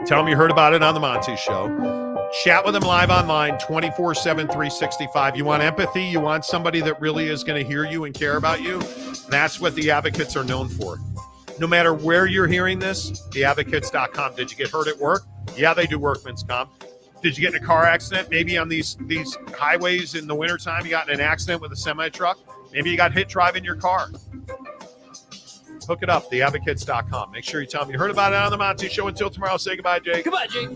Tell them you heard about it on the Monty Show. Chat with them live online, 24/7, 365. You want empathy? You want somebody that really is going to hear you and care about you? That's what the Advocates are known for. No matter where you're hearing this, theadvocates.com. Did you get hurt at work? Yeah, they do workman's comp. Did you get in a car accident? Maybe on these highways in the wintertime, you got in an accident with a semi-truck. Maybe you got hit driving your car. Hook it up, theadvocates.com. Make sure you tell them you heard about it on the Monty Show. Until tomorrow, say goodbye, Jake. Goodbye, Jake.